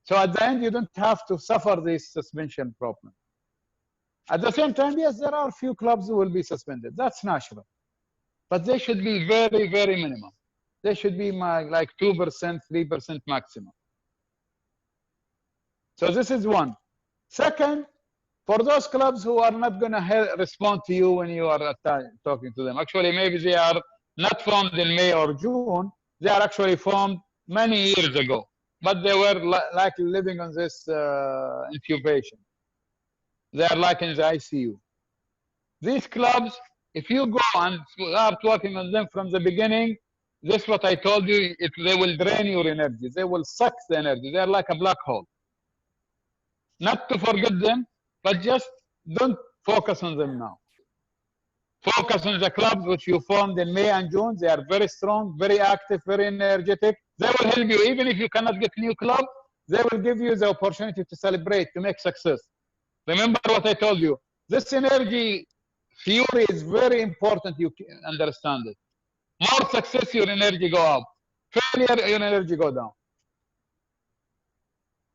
[SPEAKER 4] So at the end, you don't have to suffer this suspension problem. At the same time, yes, there are a few clubs who will be suspended. That's natural. But they should be very, very minimum. They should be like 2%, 3% maximum. So this is one. Second, for those clubs who are not going to respond to you when you are talking to them, actually maybe they are not formed in May or June, they are actually formed many years ago, but they were like living on this incubation. They are like in the ICU. These clubs, if you go and start working on them from the beginning, this is what I told you, they will drain your energy. They will suck the energy. They are like a black hole. Not to forget them, but just don't focus on them now. Focus on the clubs which you formed in May and June. They are very strong, very active, very energetic. They will help you. Even if you cannot get new club, they will give you the opportunity to celebrate, to make success. Remember what I told you. This energy theory is very important. You understand it. More success, your energy go up. Failure, your energy go down.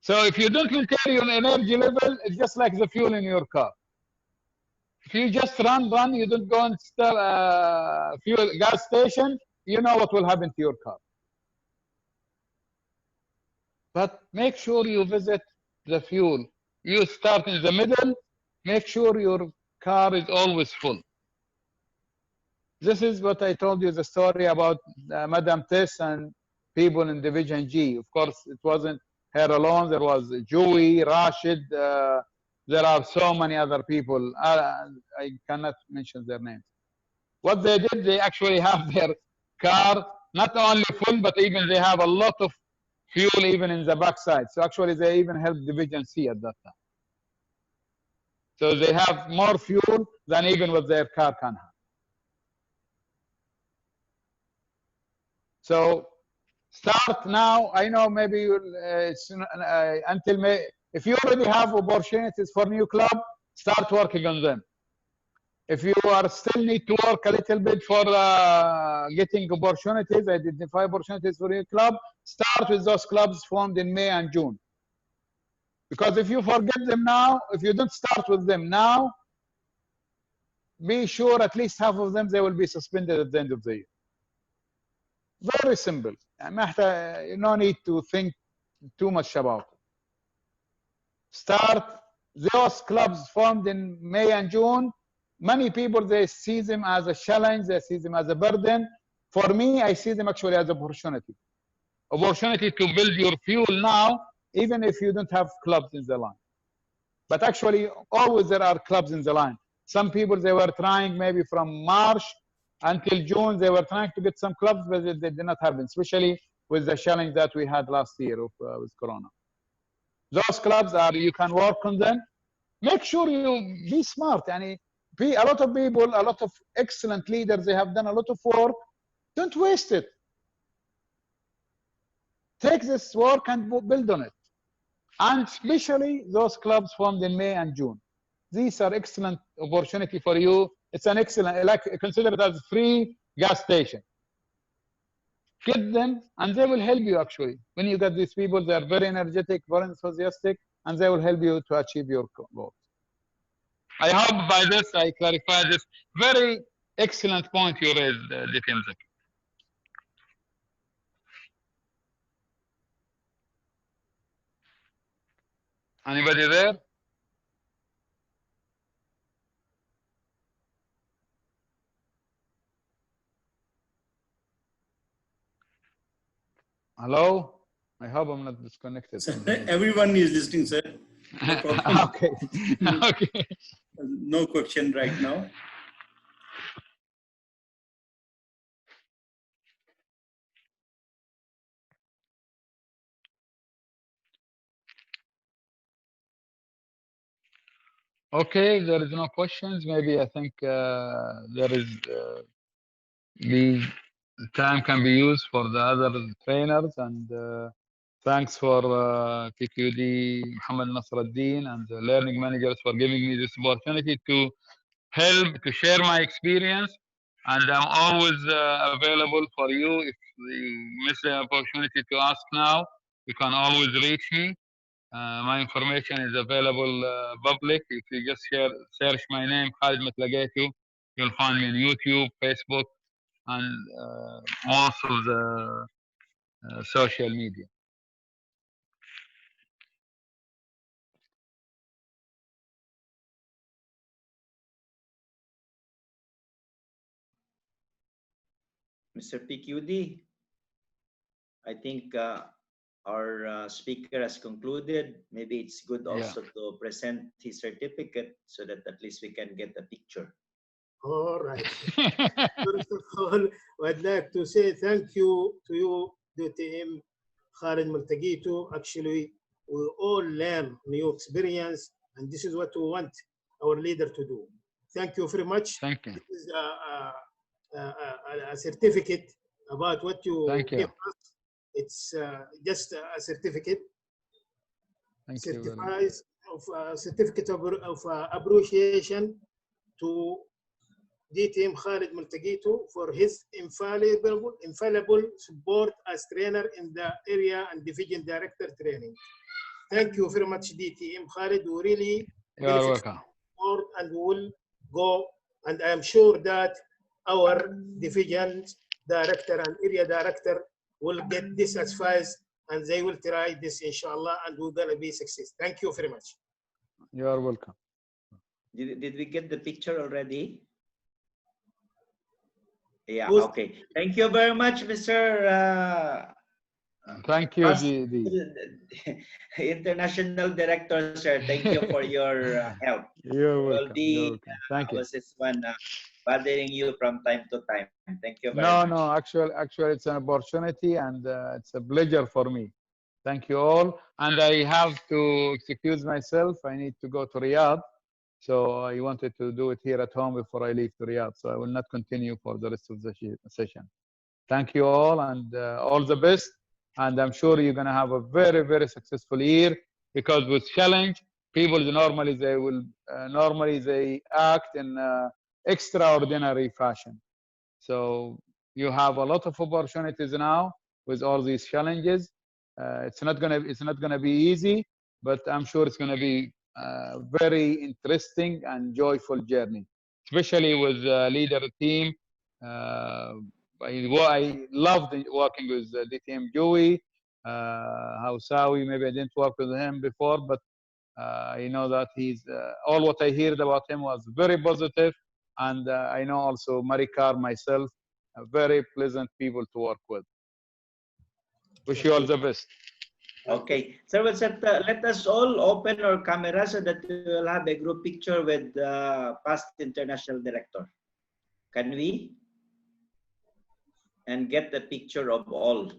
[SPEAKER 4] So if you don't maintain your energy level, it's just like the fuel in your car. If you just run, you don't go and start a fuel gas station, you know what will happen to your car. But make sure you visit the fuel. You start in the middle, make sure your car is always full. This is what I told you, the story about Madame Tess and people in Division G. Of course, it wasn't her alone. There was Joey, Rashid, there are so many other people. I cannot mention their names. What they did, they actually have their car not only full, but even they have a lot of fuel even in the backside. So actually, they even helped Division C at that time. So they have more fuel than even what their car can have. So start now. I know maybe it's until May. If you already have opportunities for new club, start working on them. If you are still need to work a little bit for getting opportunities, identify opportunities for your club, start with those clubs formed in May and June. Because if you forget them now, if you don't start with them now, be sure at least half of them, they will be suspended at the end of the year. Very simple. No need to think too much about it. Start those clubs formed in May and June. Many people, they see them as a challenge, they see them as a burden. For me, I see them actually as an opportunity. Opportunity to build your fuel now, even if you don't have clubs in the line. But actually, always there are clubs in the line. Some people, they were trying maybe from March until June, they were trying to get some clubs, but they did not happen, especially with the challenge that we had last year with Corona. Those clubs are, you can work on them. Make sure you be smart. A lot of people, a lot of excellent leaders, they have done a lot of work. Don't waste it. Take this work and build on it. And especially those clubs formed in May and June. These are excellent opportunity for you. It's an excellent, like consider it as free gas station. Get them and they will help you actually. When you get these people, they are very energetic, very enthusiastic, and they will help you to achieve your goals. I hope by this I clarify this very excellent point you raised, Ditin Zaki. Anybody there? Hello? I hope I'm not disconnected.
[SPEAKER 6] Everyone is listening, sir. No problem.
[SPEAKER 4] Okay. Okay.
[SPEAKER 6] No question right now.
[SPEAKER 4] Okay, there is no questions. Maybe I think there is the time can be used for the other trainers, and thanks for PQD Muhammad Nasruddin and the learning managers for giving me this opportunity to help to share my experience, and I'm always available for you. If you miss the opportunity to ask now, you can always reach me. My information is available public. If you just search my name, Khalid Matlaqaitu, you'll find me on YouTube, Facebook, and most of the social media.
[SPEAKER 3] Mr. PQD, I think our speaker has concluded. Maybe it's good also to present his certificate so that at least we can get a picture.
[SPEAKER 2] All right. First of all, I'd like to say thank you to you, the team, Khalid Multaqitu. Actually, we all learn new experience, and this is what we want our leader to do. Thank you very much.
[SPEAKER 4] Thank you.
[SPEAKER 2] This is a certificate about what you give us. It's just a certificate.
[SPEAKER 4] Thank
[SPEAKER 2] Certifies of certificate of appreciation to DTM Khalid Multaqitu for his infallible support as trainer in the area and division director training. Thank you very much, DTM Khalid. We really
[SPEAKER 4] You're welcome.
[SPEAKER 2] And we will go, and I am sure that our division director and area director will get this as fast, and they will try this, inshallah, and we're going to be success. Thank you very much.
[SPEAKER 4] You are welcome.
[SPEAKER 3] Did we get the picture already? Yeah,
[SPEAKER 2] Who's,
[SPEAKER 3] okay. Thank you very much, Mr.
[SPEAKER 4] Thank you,
[SPEAKER 3] Past
[SPEAKER 4] GD.
[SPEAKER 3] International Director, sir, thank you for your help.
[SPEAKER 4] You're
[SPEAKER 3] Will
[SPEAKER 4] welcome. You're
[SPEAKER 3] be
[SPEAKER 4] welcome. Thank you.
[SPEAKER 3] was this one bothering you from time to time. Thank you very
[SPEAKER 4] No,
[SPEAKER 3] much.
[SPEAKER 4] no, actually, it's an opportunity and it's a pleasure for me. Thank you all. And I have to excuse myself. I need to go to Riyadh. So I wanted to do it here at home before I leave to Riyadh. So I will not continue for the rest of the session. Thank you all and all the best. And I'm sure you're going to have a very, very successful year because with challenge, people normally they act in extraordinary fashion. So you have a lot of opportunities now with all these challenges. It's not gonna be easy, but I'm sure it's gonna be a very interesting and joyful journey, especially with leader team. I loved working with DTM Joey, Hausawi. Maybe I didn't work with him before, but I know that he's all what I heard about him was very positive, and I know also Marikar myself, very pleasant people to work with. Wish you all the best.
[SPEAKER 3] Okay, so let us all open our camera so that we will have a group picture with past international director. Can we? And get the picture of all.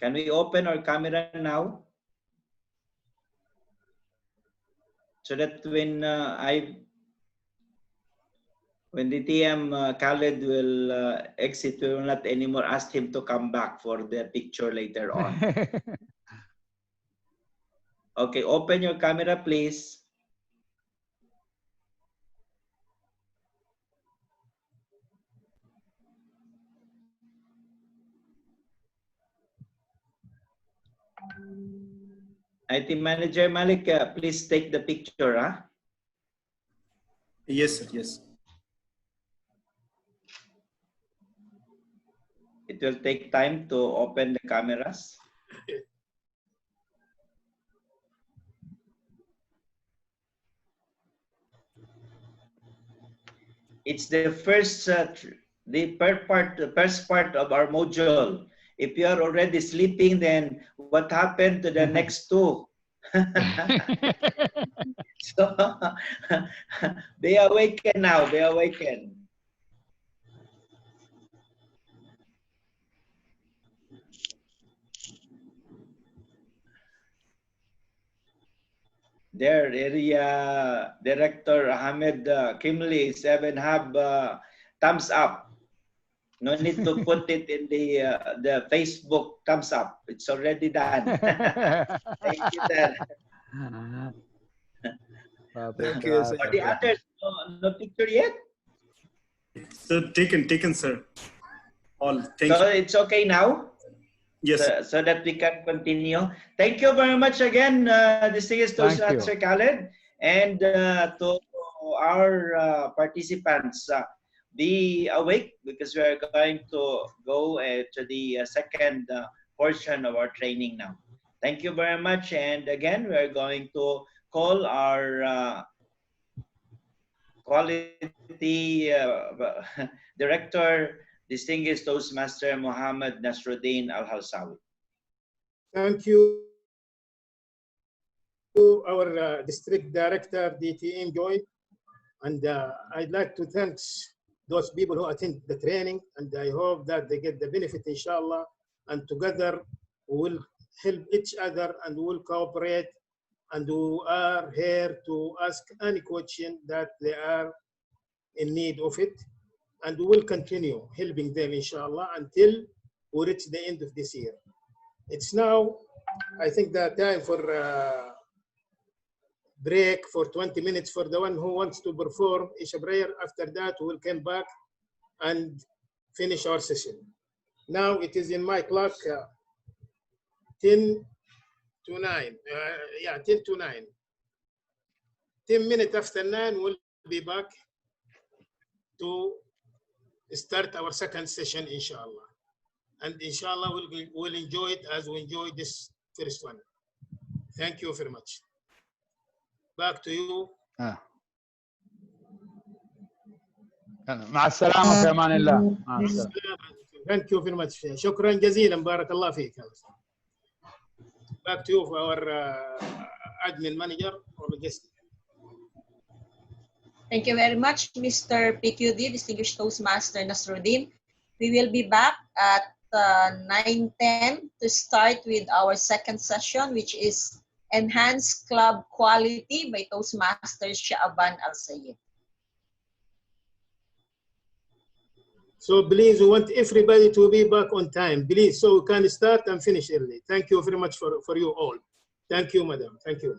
[SPEAKER 3] Can we open our camera now? So that when the TM Khaled will exit, we will not anymore ask him to come back for the picture later on. Okay, open your camera, please. IT Manager Malik, please take the picture, huh?
[SPEAKER 6] Yes, sir. Yes.
[SPEAKER 3] It will take time to open the cameras. It's the first part of our module. If you are already sleeping, then what happened to the next two? So they awaken now. They awaken. There, area director Ahmed Kimli 7 have thumbs up. No need to put it in the Facebook thumbs up. It's already done. Thank you, sir.
[SPEAKER 6] Thank you, sir.
[SPEAKER 3] For the others, no picture yet?
[SPEAKER 6] So taken, sir. All. Thank
[SPEAKER 3] So
[SPEAKER 6] you.
[SPEAKER 3] it's okay now?
[SPEAKER 6] Yes.
[SPEAKER 3] So that we can continue. Thank you very much again, distinguished Sir Khaled, and to our participants. Be awake because we are going to go to the second portion of our training now. Thank you very much. And again, we are going to call our quality director, distinguished Toastmaster Mohammed Nasruddin Al-Hausawi.
[SPEAKER 2] Thank you to our district director, DTM Joy. And I'd like to thank those people who attend the training, and I hope that they get the benefit, inshallah, and together we will help each other and we will cooperate, and we are here to ask any question that they are in need of it, and we will continue helping them, inshallah, until we reach the end of this year. It's now, I think, the time for break for 20 minutes for the one who wants to perform Isha prayer. After that, we will come back and finish our session. Now it is in my clock 10 to 9. 10 to 9. 10 minutes after 9, we'll be back to start our second session, inshallah. And inshallah, we'll enjoy it as we enjoyed this first one. Thank you very much. Back to you.
[SPEAKER 4] مع السلامة في أمان الله. مع السلامة.
[SPEAKER 2] Thank you very much. شكرا جزيلا. بارك الله فيك. Back to you for our admin manager or guest.
[SPEAKER 5] Thank you very much, Mr. PQD, Distinguished Toastmaster Nasruddin. We will be back at 9:10 to start with our second session, which is Enhanced Club Quality by Toastmaster Shaaban Al-Sayed.
[SPEAKER 2] So please, we want everybody to be back on time, please, so we can start and finish early. Thank you very much for you all. Thank you, madam. Thank you.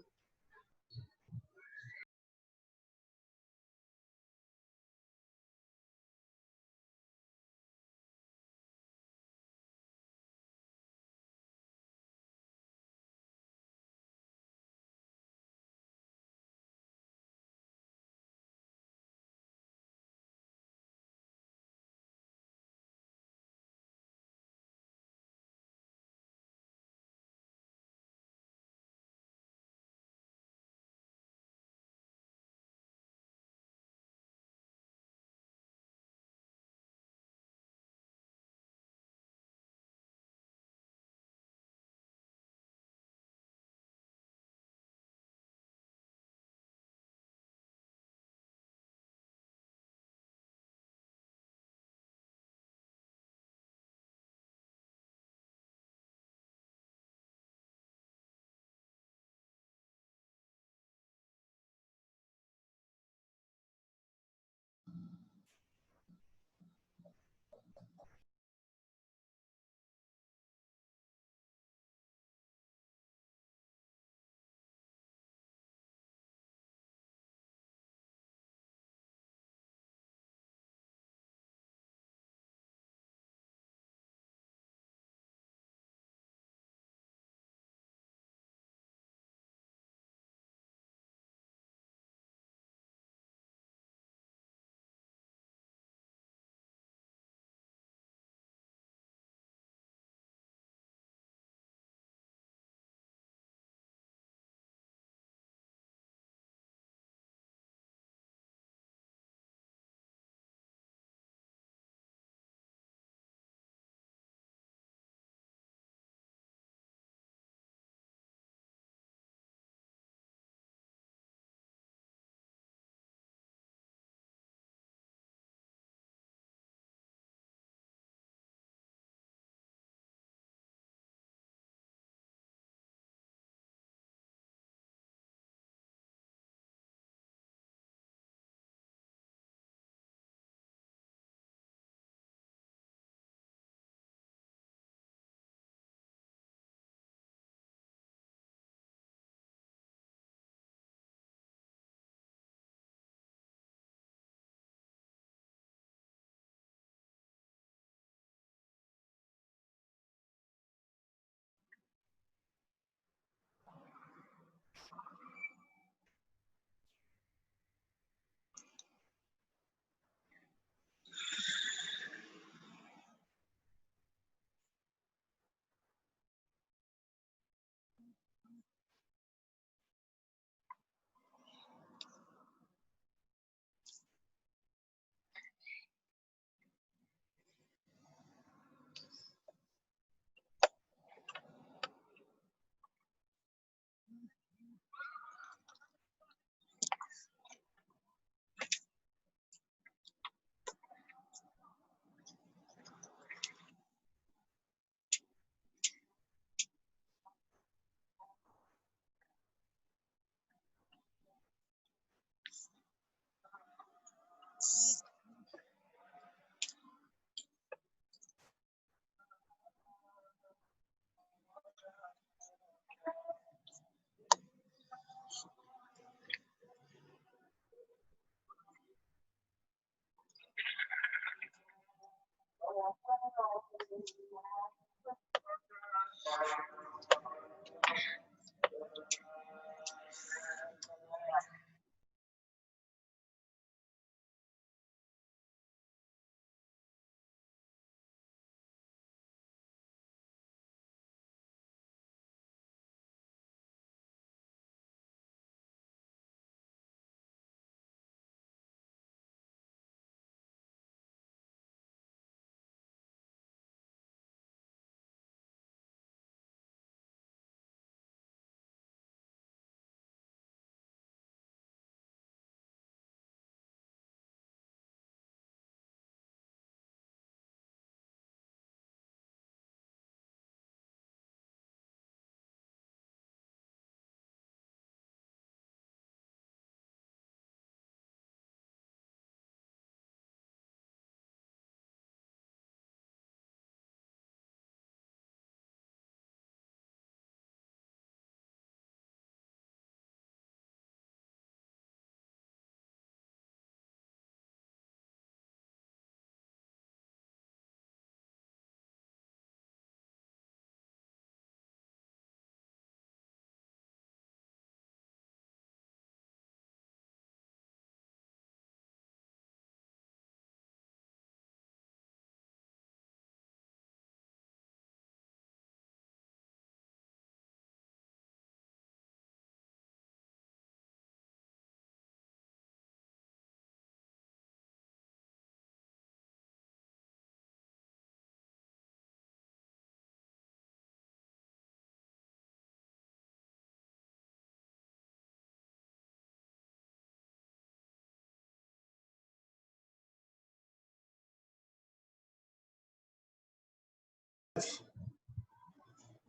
[SPEAKER 2] start?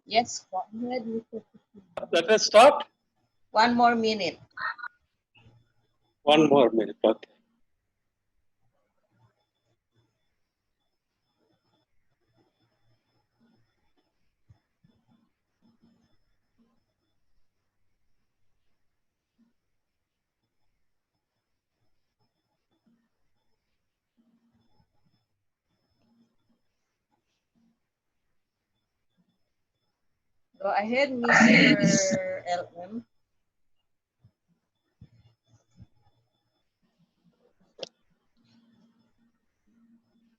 [SPEAKER 5] Yes, go ahead, Mr.
[SPEAKER 1] Let us start.
[SPEAKER 5] 1 more minute.
[SPEAKER 1] 1 more minute. Okay.
[SPEAKER 5] Go ahead, Mr. LM.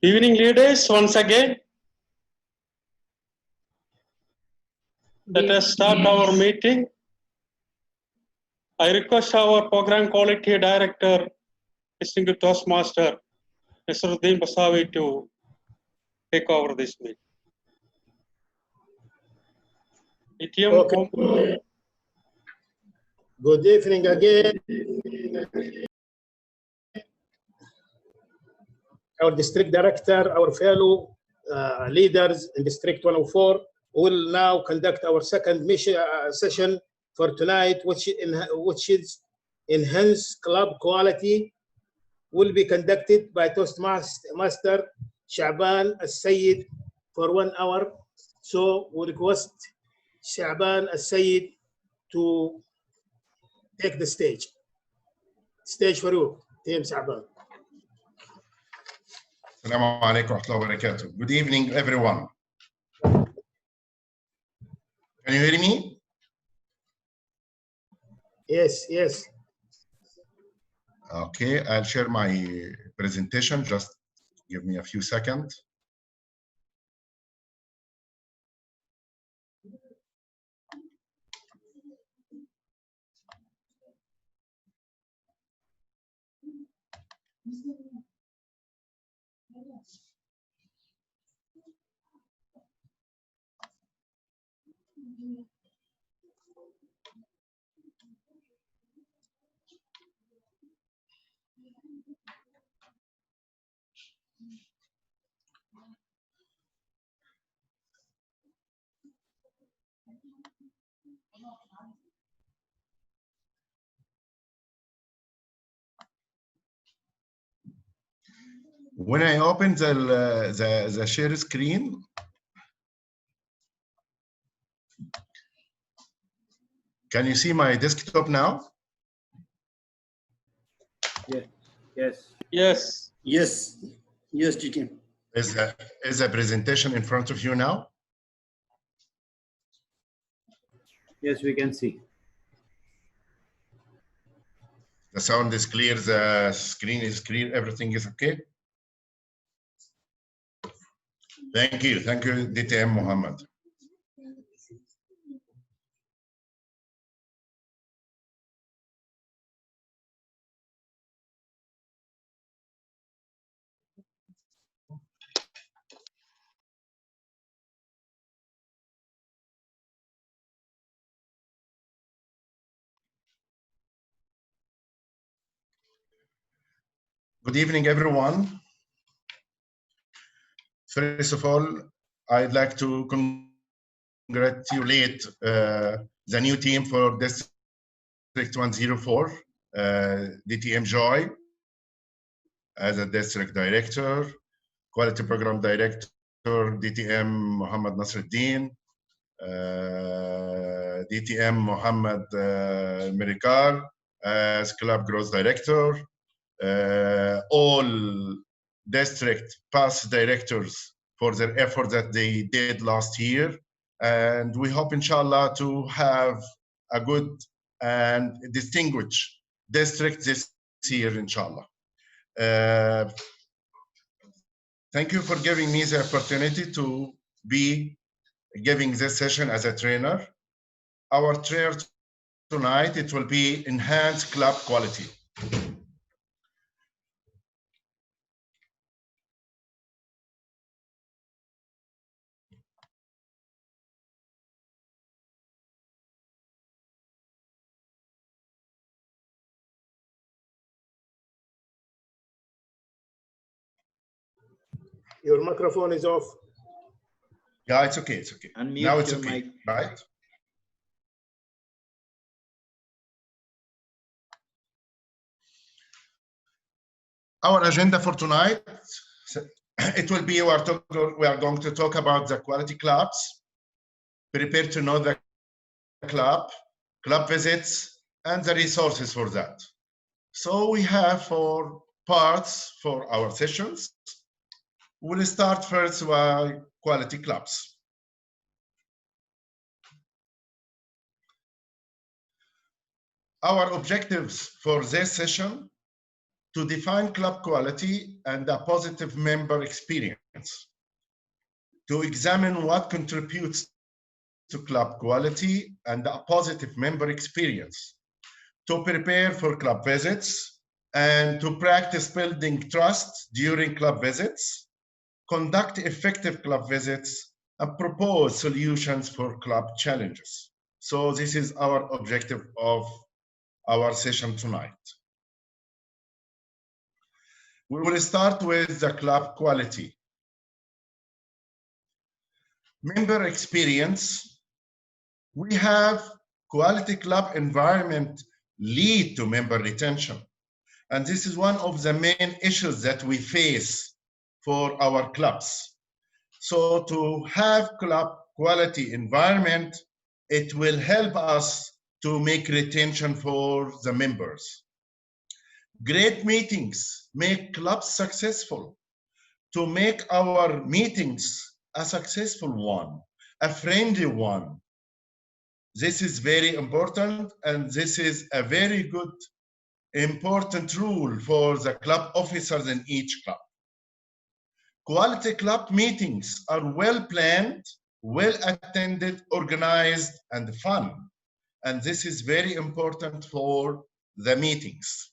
[SPEAKER 1] Evening leaders, once again, let us start our meeting. I request our program quality director, distinguished Toastmaster, Nasruddin Basawi, to take over this meeting.
[SPEAKER 2] Okay. Good evening again. Our district director, our fellow leaders in District 104 will now conduct our second session for tonight, which is Enhance Club Quality, will be conducted by Toastmaster Shaban Al-Sayed for 1 hour. So we request Shaban Al-Sayed to take the stage. Stage for you, Team Shaban.
[SPEAKER 9] Assalamu alaikum wa rahmatullahi wa barakatuh. Good evening, everyone. Can you hear me?
[SPEAKER 2] Yes, yes.
[SPEAKER 9] Okay, I'll share my presentation. Just give me a few seconds. When I open the share screen, can you see my desktop now?
[SPEAKER 6] Yes. Yes.
[SPEAKER 1] Yes.
[SPEAKER 6] Yes. Yes, GT.
[SPEAKER 9] Is the presentation in front of you now?
[SPEAKER 6] Yes, we can see.
[SPEAKER 9] The sound is clear, the screen is clear, everything is okay? Thank you, DTM Mohammed. Good evening, everyone. First of all, I'd like to congratulate the new team for District 104, DTM Joy, as a District Director, Quality Program Director, DTM Mohammed Nasruddin, DTM Mohammed Mirikar, as Club Growth Director, all district past directors for their effort that they did last year. And we hope, inshallah, to have a good and distinguished district this year, inshallah. Thank you for giving me the opportunity to be giving this session as a trainer. Our trainer tonight, it will be Enhanced Club Quality.
[SPEAKER 2] Your microphone is off.
[SPEAKER 9] Yeah, it's okay. It's okay.
[SPEAKER 3] Unmute
[SPEAKER 9] Now it's
[SPEAKER 3] your
[SPEAKER 9] okay,
[SPEAKER 3] mic.
[SPEAKER 9] right? Our agenda for tonight, it will be we are going to talk about the quality clubs, prepare to know the club visits, and the resources for that. So we have 4 parts for our sessions. We'll start first by quality clubs. Our objectives for this session: to define club quality and a positive member experience, to examine what contributes to club quality and a positive member experience, to prepare for club visits, and to practice building trust during club visits, conduct effective club visits, and propose solutions for club challenges. So this is our objective of our session tonight. We will start with the club quality. Member experience. We have quality club environment lead to member retention. And this is one of the main issues that we face for our clubs. So to have club quality environment, it will help us to make retention for the members. Great meetings make clubs successful. To make our meetings a successful one, a friendly one. This is very important, and this is a very good, important rule for the club officers in each club. Quality club meetings are well planned, well attended, organized, and fun. And this is very important for the meetings.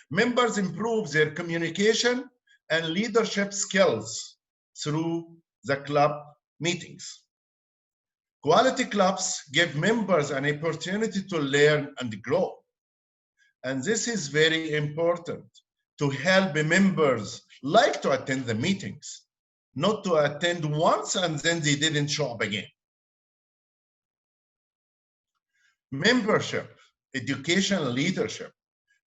[SPEAKER 9] Members improve their communication and leadership skills through the club meetings. Quality clubs give members an opportunity to learn and grow. And this is very important to help members like to attend the meetings, not to attend once and then they didn't show up again. Membership, education, leadership.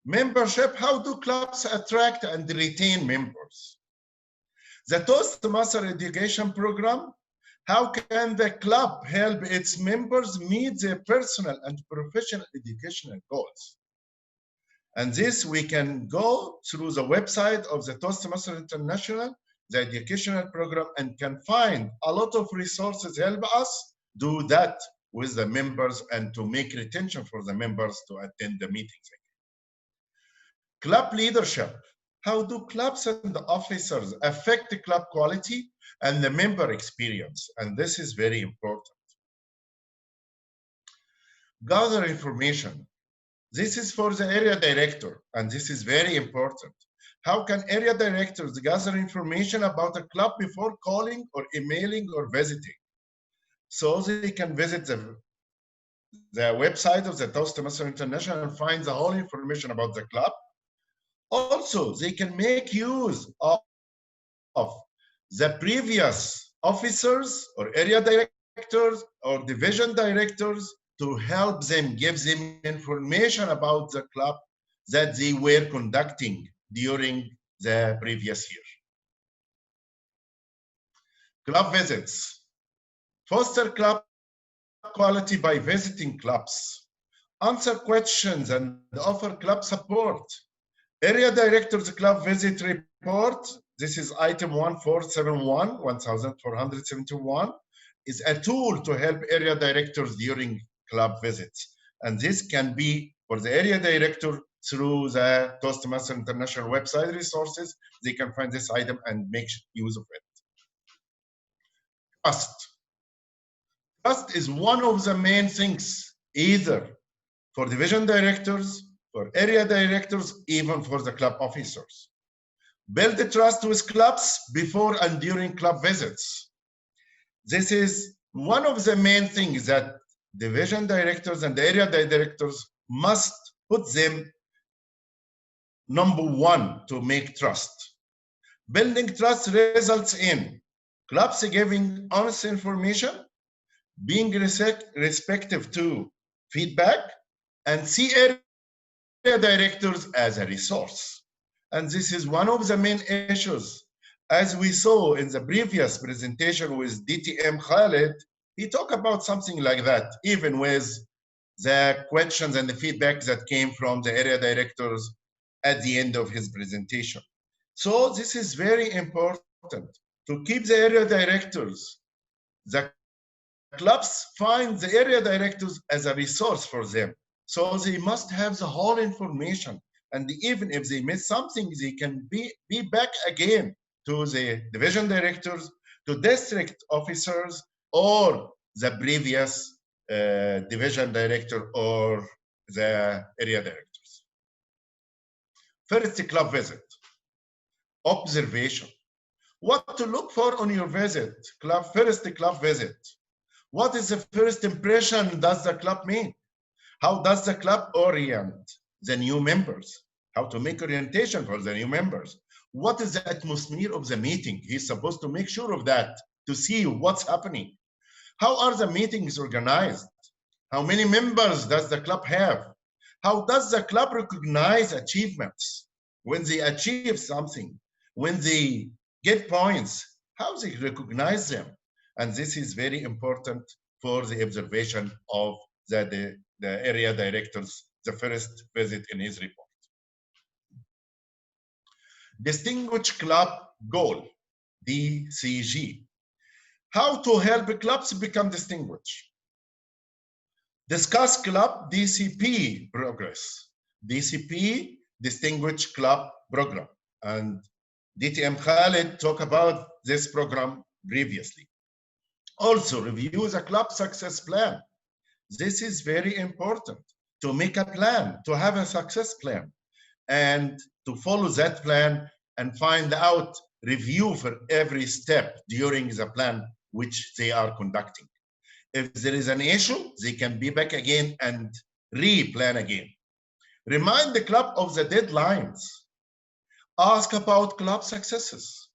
[SPEAKER 9] Membership, how do clubs attract and retain members? The Toastmaster education program, how can the club help its members meet their personal and professional educational goals? And this we can go through the website of the Toastmaster International, the educational program, and can find a lot of resources help us do that with the members and to make retention for the members to attend the meetings. Club leadership. How do clubs and officers affect the club quality and the member experience? And this is very important. Gather information. This is for the area director, and this is very important. How can area directors gather information about a club before calling or emailing or visiting? So they can visit the website of the Toastmaster International and find the whole information about the club. Also, they can make use of the previous officers or area directors or division directors to help them, give them information about the club that they were conducting during the previous year. Club visits. Foster club quality by visiting clubs. Answer questions and offer club support. Area Directors Club Visit Report, this is item 1471, is a tool to help area directors during club visits. And this can be for the area director through the Toastmaster International website resources. They can find this item and make use of it. Trust. Trust is one of the main things, either for division directors, for area directors, even for the club officers. Build the trust with clubs before and during club visits. This is one of the main things that division directors and area directors must put them number one to make trust. Building trust results in Clubs giving honest information, being respectful to feedback, and see area directors as a resource. And this is one of the main issues. As we saw in the previous presentation with DTM Khalid, he talked about something like that, even with the questions and the feedback that came from the area directors at the end of his presentation. So this is very important to keep the area directors. The clubs find the area directors as a resource for them. So they must have the whole information. And even if they miss something, they can be back again to the division directors, to district officers, or the previous division director or the area directors. First club visit, observation. What to look for on your visit, first club visit. What is the first impression does the club make? How does the club orient the new members? How to make orientation for the new members? What is the atmosphere of the meeting? He's supposed to make sure of that to see what's happening. How are the meetings organized? How many members does the club have? How does the club recognize achievements? When they achieve something, when they get points, how they recognize them? And this is very important for the observation of the area directors, the first visit in his report. Distinguished club goal, DCG. How to help clubs become distinguished. Discuss club DCP progress. DCP, Distinguished Club Program. And DTM Khalid talked about this program previously. Also, review the club success plan. This is very important, to make a plan, to have a success plan, and to follow that plan and find out, review for every step during the plan which they are conducting. If there is an issue, they can be back again and re-plan again. Remind the club of the deadlines. Ask about club successes.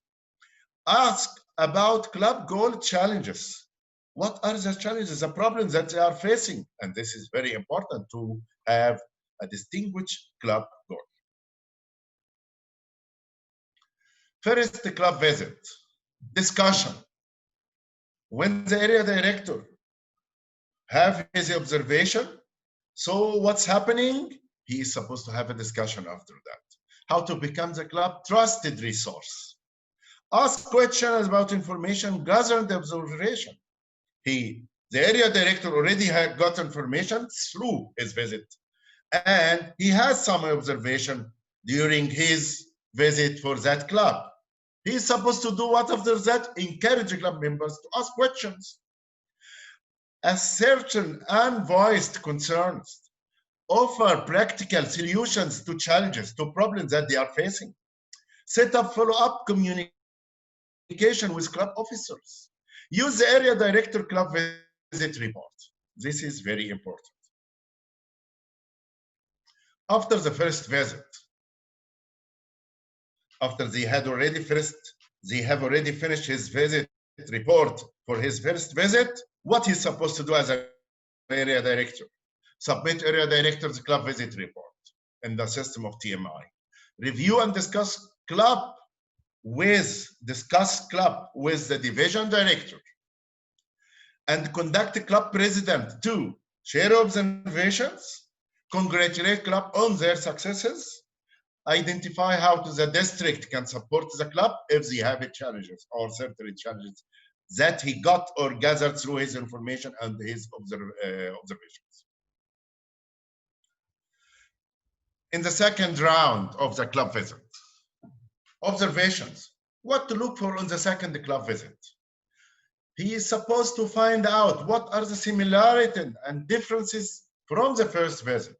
[SPEAKER 9] Ask about club goal challenges. What are the challenges, the problems that they are facing? And this is very important to have a distinguished club goal. First, the club visit. Discussion. When the area director have his observation, so what's happening? He is supposed to have a discussion after that. How to become the club trusted resource. Ask questions about information, gather the observation. The area director already had got information through his visit, and he has some observation during his visit for that club. He is supposed to do what after that? Encourage club members to ask questions. Ascertain unvoiced concerns. Offer practical solutions to challenges, to problems that they are facing. Set up follow-up communication with club officers. Use the area director club visit report. This is very important. After the first visit, after they have already finished his visit report for his first visit, what he's supposed to do as an area director? Submit area director's club visit report in the system of TMI. Review and discuss club with the division director, and conduct the club president to share observations, congratulate club on their successes, identify how the district can support the club if they have challenges or certain challenges that he got or gathered through his information and his observations. In the second round of the club visit, observations. What to look for on the second club visit? He is supposed to find out what are the similarities and differences from the first visit.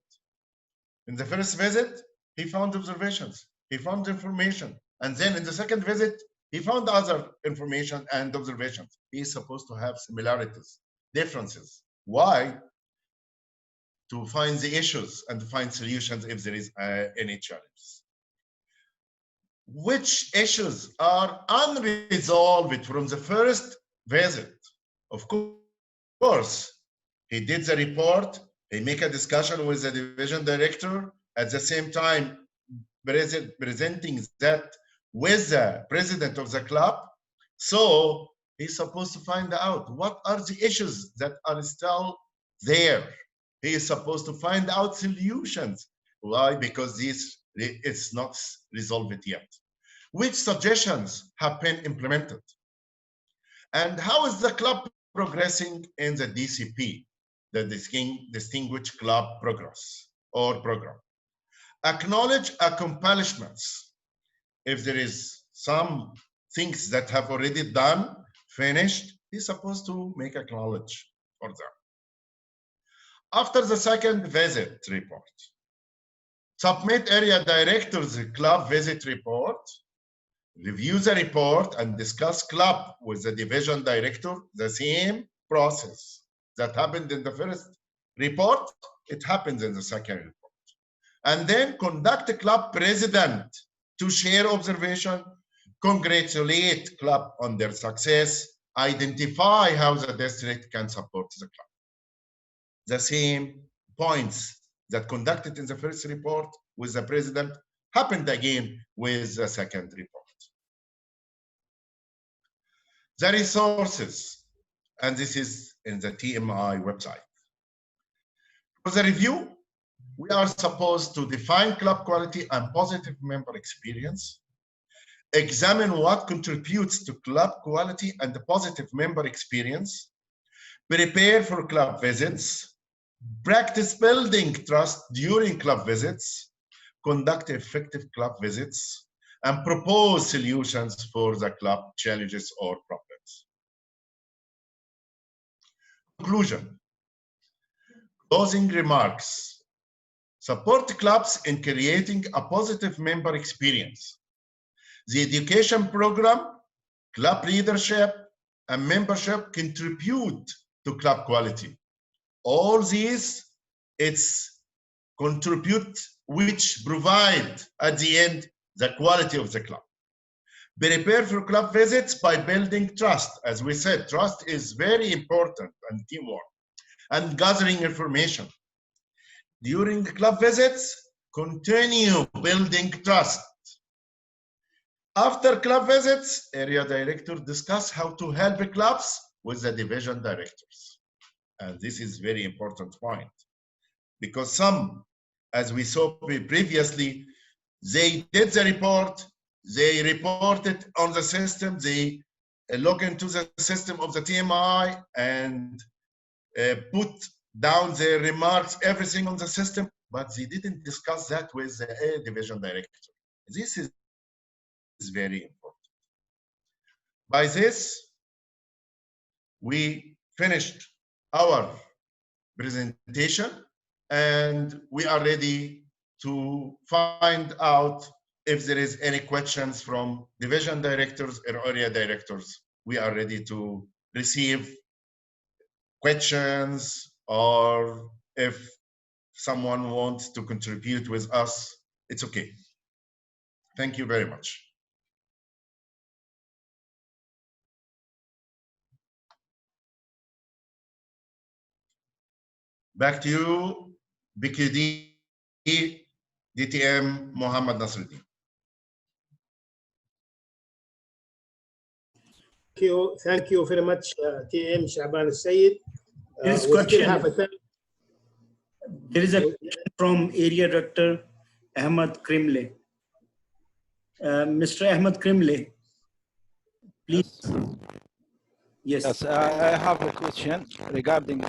[SPEAKER 9] In the first visit, he found observations, he found information, and then in the second visit, he found other information and observations. He is supposed to have similarities, differences. Why? To find the issues and to find solutions if there is any challenges. which issues are unresolved from the first visit. Of course, he did the report, he make a discussion with the division director, at the same time presenting that with the president of the club. So he's supposed to find out what are the issues that are still there. He is supposed to find out solutions. Why? Because this it's not resolved yet. Which suggestions have been implemented? And how is the club progressing in the DCP, the Distinguished Club Progress or Program? Acknowledge accomplishments. If there is some things that have already done, finished, he's supposed to make acknowledge for them. After the second visit report, submit area director's club visit report, review the report and discuss club with the division director. The same process that happened in the first report, it happens in the second report. And then conduct a club president to share observation, congratulate club on their success, identify how the district can support the club. The same points that conducted in the first report with the president happened again with the second report. The resources, and this is in the TMI website. For the review, we are supposed to define club quality and positive member experience, examine what contributes to club quality and the positive member experience, prepare for club visits, practice building trust during club visits, conduct effective club visits, and propose solutions for the club challenges or problems. Conclusion. Closing remarks. Support clubs in creating a positive member experience. The education program, club leadership, and membership contribute to club quality. All these, it's contribute, which provide at the end the quality of the club. Prepare for club visits by building trust. As we said, trust is very important and teamwork, and gathering information. During the club visits, continue building trust. After club visits, area director discuss how to help clubs with the division directors. And this is very important point, because some, as we saw previously, they did the report, they reported on the system, they log into the system of the TMI and put down their remarks, everything on the system, but they didn't discuss that with the division director. This is very important. By this, we finished our presentation and we are ready to find out if there is any questions from division directors or area directors. We are ready to receive questions, or if someone wants to contribute with us, it's okay. Thank you very much. Back to you, BQD DTM Mohammed Nasruddin.
[SPEAKER 2] Thank you very much, TM Shaban Sayed.
[SPEAKER 6] This
[SPEAKER 2] We still
[SPEAKER 6] question-
[SPEAKER 2] have a time.
[SPEAKER 6] There is a question from Area Director Ahmed Krimle. Mr. Ahmed Krimle, please. Yes.
[SPEAKER 10] I have a question regarding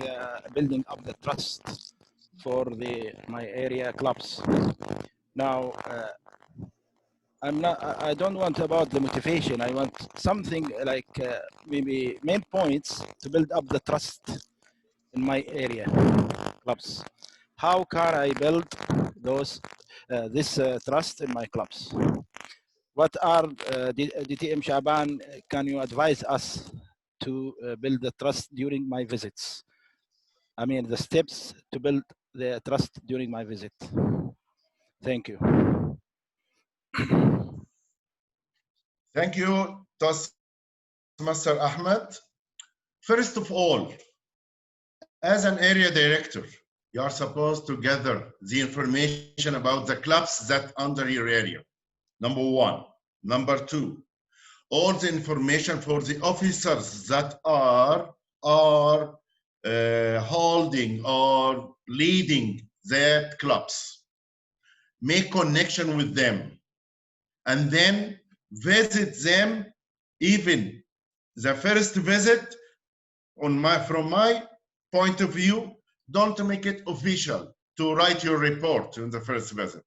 [SPEAKER 10] building up the trust for my area clubs. Now, I don't want about the motivation. I want something like maybe main points to build up the trust in my area clubs. How can I build this trust in my clubs? What are DTM Shaban? Can you advise us to build the trust during my visits? I mean, the steps to build the trust during my visit. Thank you.
[SPEAKER 9] Thank you, Toastmaster Ahmed. First of all, as an area director, you are supposed to gather the information about the clubs that under your area. Number one. Number two, all the information for the officers that are holding or leading that clubs. Make connection with them and then visit them. Even the first visit, from my point of view, don't make it official to write your report in the first visit.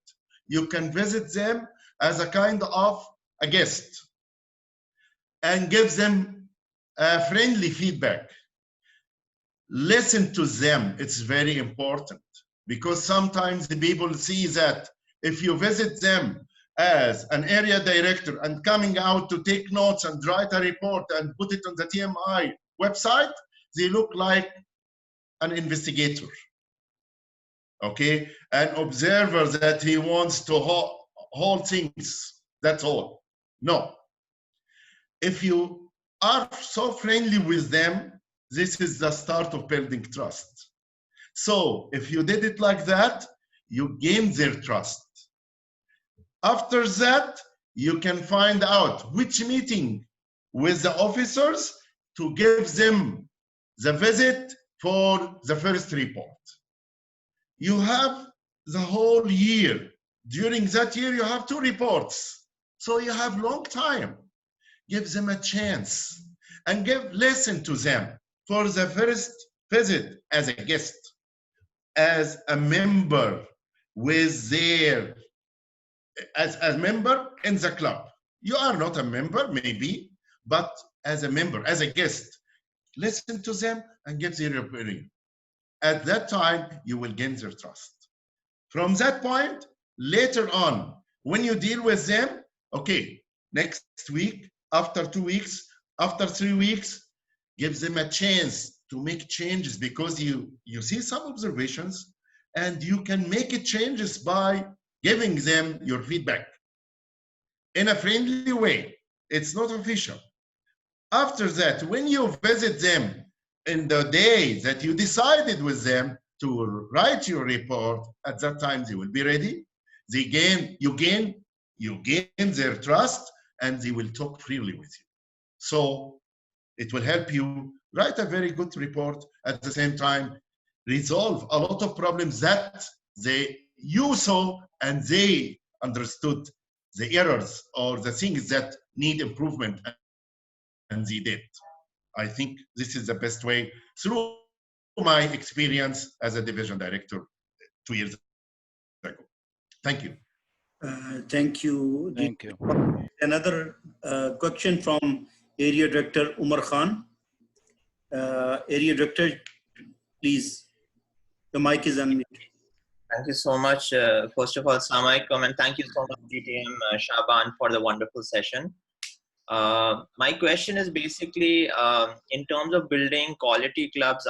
[SPEAKER 9] You can visit them as a kind of a guest and give them a friendly feedback. Listen to them. It's very important, because sometimes the people see that if you visit them as an area director and coming out to take notes and write a report and put it on the TMI website, they look like an investigator, okay, an observer that he wants to hold things. That's all. No. If you are so friendly with them, this is the start of building trust. So if you did it like that, you gain their trust. After that, you can find out which meeting with the officers to give them the visit for the first report. You have the whole year. During that year, you have 2 reports. So you have long time. Give them a chance and listen to them for the first visit as a guest, as a member with their, as a member in the club. You are not a member, maybe, but as a member, as a guest, listen to them and give their opinion. At that time, you will gain their trust. From that point, later on, when you deal with them, okay, next week, after 2 weeks, after 3 weeks, give them a chance to make changes, because you see some observations and you can make it changes by giving them your feedback in a friendly way. It's not official. After that, when you visit them in the day that you decided with them to write your report, at that time they will be ready. You gain their trust, and they will talk freely with you. So it will help you write a very good report, at the same time resolve a lot of problems that you saw and they understood the errors or the things that need improvement, and they did. I think this is the best way, through my experience as a division director 2 years ago. Thank you.
[SPEAKER 6] Thank you.
[SPEAKER 10] Thank you.
[SPEAKER 6] Another question from Area Director Umar Khan. Area Director, please. The mic is unmuted.
[SPEAKER 11] Thank you so much. First of all, Assalamu alaikum, and thank you so much, GTM Shaban, for the wonderful session. My question is basically in terms of building quality clubs.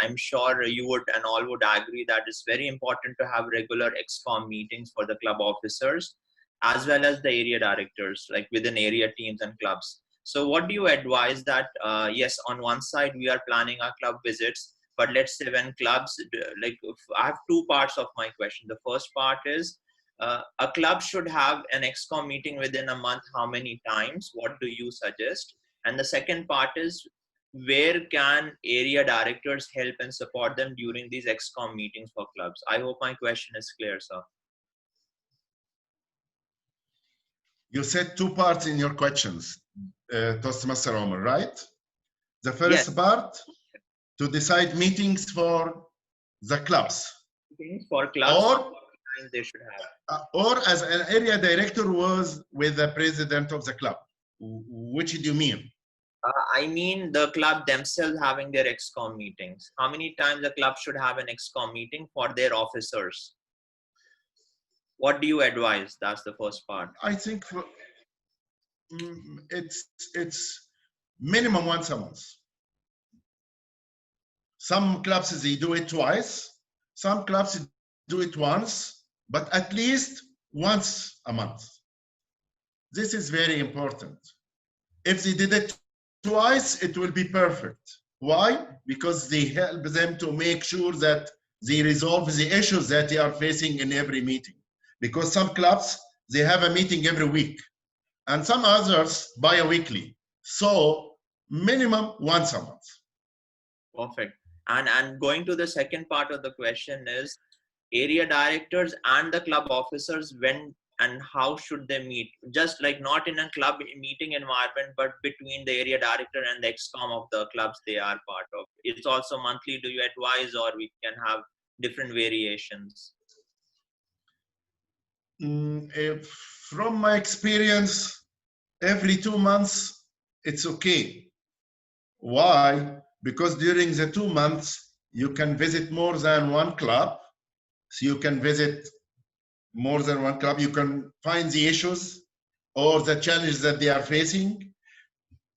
[SPEAKER 11] I'm sure you would and all would agree that it's very important to have regular ExCom meetings for the club officers as well as the area directors, like within area teams and clubs. So what do you advise that, yes, on one side we are planning our club visits, but let's say when clubs, like I have 2 parts of my question. The first part is, a club should have an ExCom meeting within a month. How many times? What do you suggest? And the second part is, where can area directors help and support them during these ExCom meetings for clubs? I hope my question is clear, sir.
[SPEAKER 9] You said 2 parts in your questions, Toastmaster Omar, right? The first
[SPEAKER 11] Yes.
[SPEAKER 9] part, to decide meetings for the clubs.
[SPEAKER 11] Meetings for clubs,
[SPEAKER 9] Or,
[SPEAKER 11] how many times they should have.
[SPEAKER 9] or as an area director was with the president of the club. Which do you mean?
[SPEAKER 11] I mean the club themselves having their ExCom meetings. How many times the club should have an ExCom meeting for their officers? What do you advise? That's the first part.
[SPEAKER 9] I think it's minimum once a month. Some clubs, they do it twice. Some clubs do it once, but at least once a month. This is very important. If they did it twice, it will be perfect. Why? Because they help them to make sure that they resolve the issues that they are facing in every meeting. Because some clubs, they have a meeting every week, and some others bi-weekly. So minimum once a month.
[SPEAKER 11] Perfect. And going to the second part of the question is, area directors and the club officers, when and how should they meet? Just like not in a club meeting environment, but between the area director and the excom of the clubs they are part of. It's also monthly. Do you advise, or we can have different variations?
[SPEAKER 9] From my experience, every 2 months, it's okay. Why? Because during the 2 months, you can visit more than one club. So you can visit more than one club. You can find the issues or the challenges that they are facing.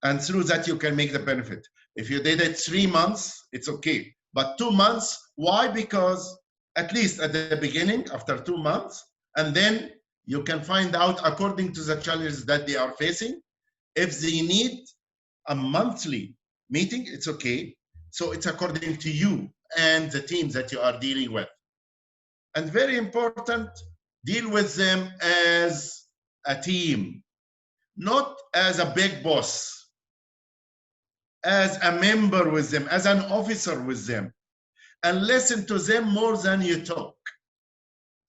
[SPEAKER 9] And through that, you can make the benefit. If you did it 3 months, it's okay. But 2 months, why? Because at least at the beginning, after 2 months, and then you can find out according to the challenges that they are facing. If they need a monthly meeting, it's okay. So it's according to you and the teams that you are dealing with. And very important, deal with them as a team, not as a big boss, as a member with them, as an officer with them, and listen to them more than you talk.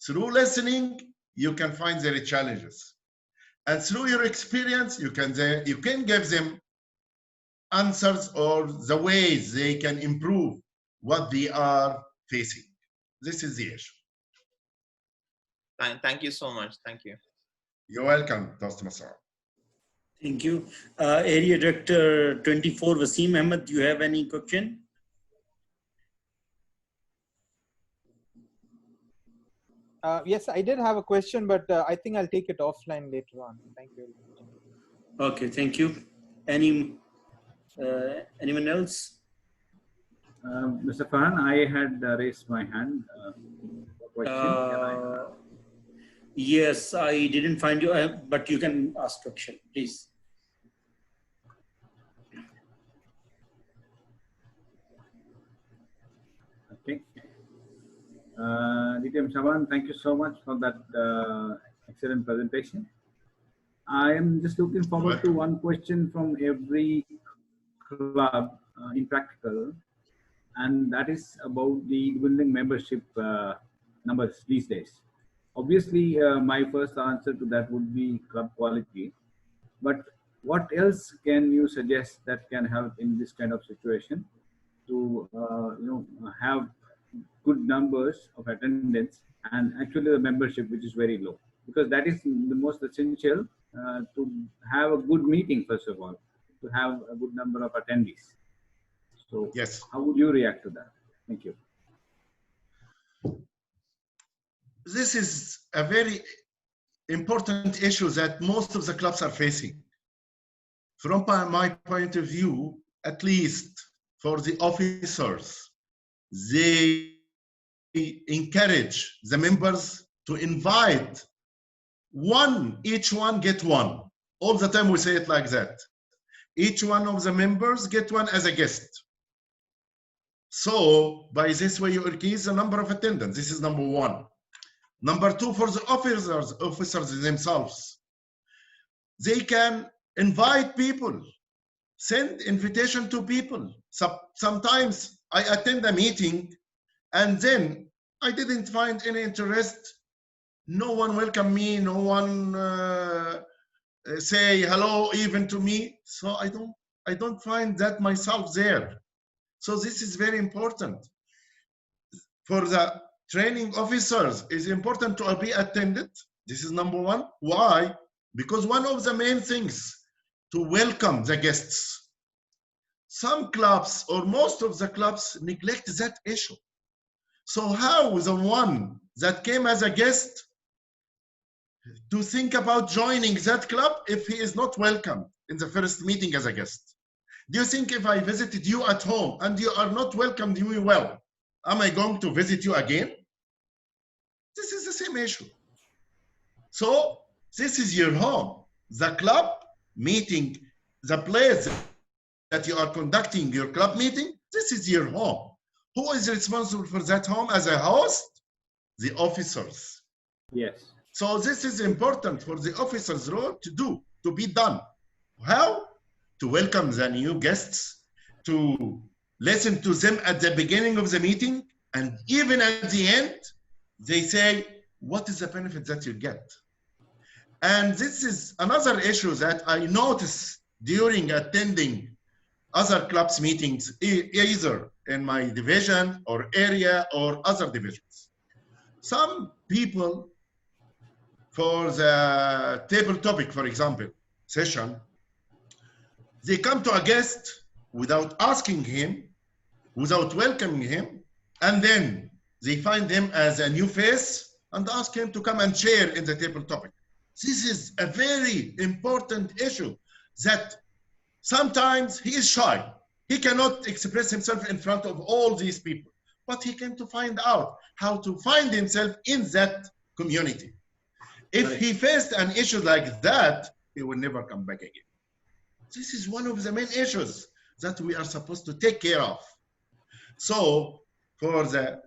[SPEAKER 9] Through listening, you can find their challenges. And through your experience, you can give them answers or the ways they can improve what they are facing. This is the issue.
[SPEAKER 11] Thank you so much. Thank you.
[SPEAKER 9] You're welcome, Dr. Masar.
[SPEAKER 6] Thank you. Area Director 24, Wasim Ahmed, do you have any question?
[SPEAKER 12] Yes, I did have a question, but I think I'll take it offline later on. Thank you.
[SPEAKER 6] Okay, thank you. Anyone else?
[SPEAKER 13] Mr. Farhan, I had raised my hand. Question.
[SPEAKER 6] Yes, I didn't find you, but you can ask question, please.
[SPEAKER 13] Okay. DTM Shaban, thank you so much for that excellent presentation. I am just looking forward to one question from every club in practical, and that is about the dwindling membership numbers these days. Obviously, my first answer to that would be club quality, but what else can you suggest that can help in this kind of situation to have good numbers of attendance and actually the membership, which is very low, because that is the most essential to have a good meeting, first of all, to have a good number of attendees. So
[SPEAKER 9] yes,
[SPEAKER 13] how would you react to that? Thank you.
[SPEAKER 9] This is a very important issue that most of the clubs are facing. From my point of view, at least for the officers, they encourage the members to invite each one get one. All the time we say it like that. Each one of the members get one as a guest. So by this way you increase the number of attendants. This is number one. Number two, for the officers themselves, they can invite people, send invitation to people. Sometimes I attend a meeting and then I didn't find any interest. No one welcome me, no one say hello even to me. So I don't find that myself there. So this is very important. For the training officers, it's important to be attended. This is number one. Why? Because one of the main things to welcome the guests. Some clubs or most of the clubs neglect that issue. So how the one that came as a guest to think about joining that club if he is not welcome in the first meeting as a guest? Do you think if I visited you at home and you are not welcomed me well, am I going to visit you again? This is the same issue. So this is your home. the club meeting, the place that you are conducting your club meeting, this is your home. Who is responsible for that home as a host? The officers.
[SPEAKER 13] Yes.
[SPEAKER 9] So this is important for the officers' role to be done. How? To welcome the new guests, to listen to them at the beginning of the meeting, and even at the end, they say, what is the benefit that you get? And this is another issue that I noticed during attending other clubs meetings, either in my division or area or other divisions. Some people, for the table topic, for example, session, they come to a guest without asking him, without welcoming him, and then they find him as a new face and ask him to come and share in the table topic. This is a very important issue that sometimes he is shy. He cannot express himself in front of all these people, but he came to find out how to find himself in that community. If he faced an issue like that, he will never come back again. This is one of the main issues that we are supposed to take care of. So for the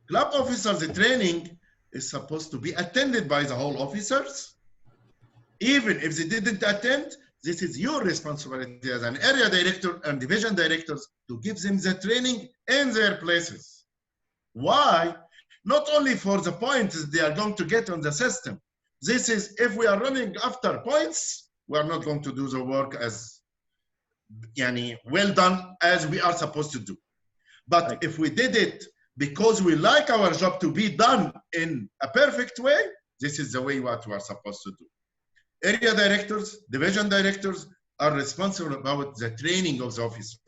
[SPEAKER 9] club officers, the training is supposed to be attended by the whole officers. Even if they didn't attend, this is your responsibility as an area director and division directors to give them the training in their places. Why? Not only for the points they are going to get on the system. This is, if we are running after points, we are not going to do the work as well done as we are supposed to do. But if we did it because we like our job to be done in a perfect way, this is the way what we are supposed to do. Area directors, division directors are responsible about the training of the officers,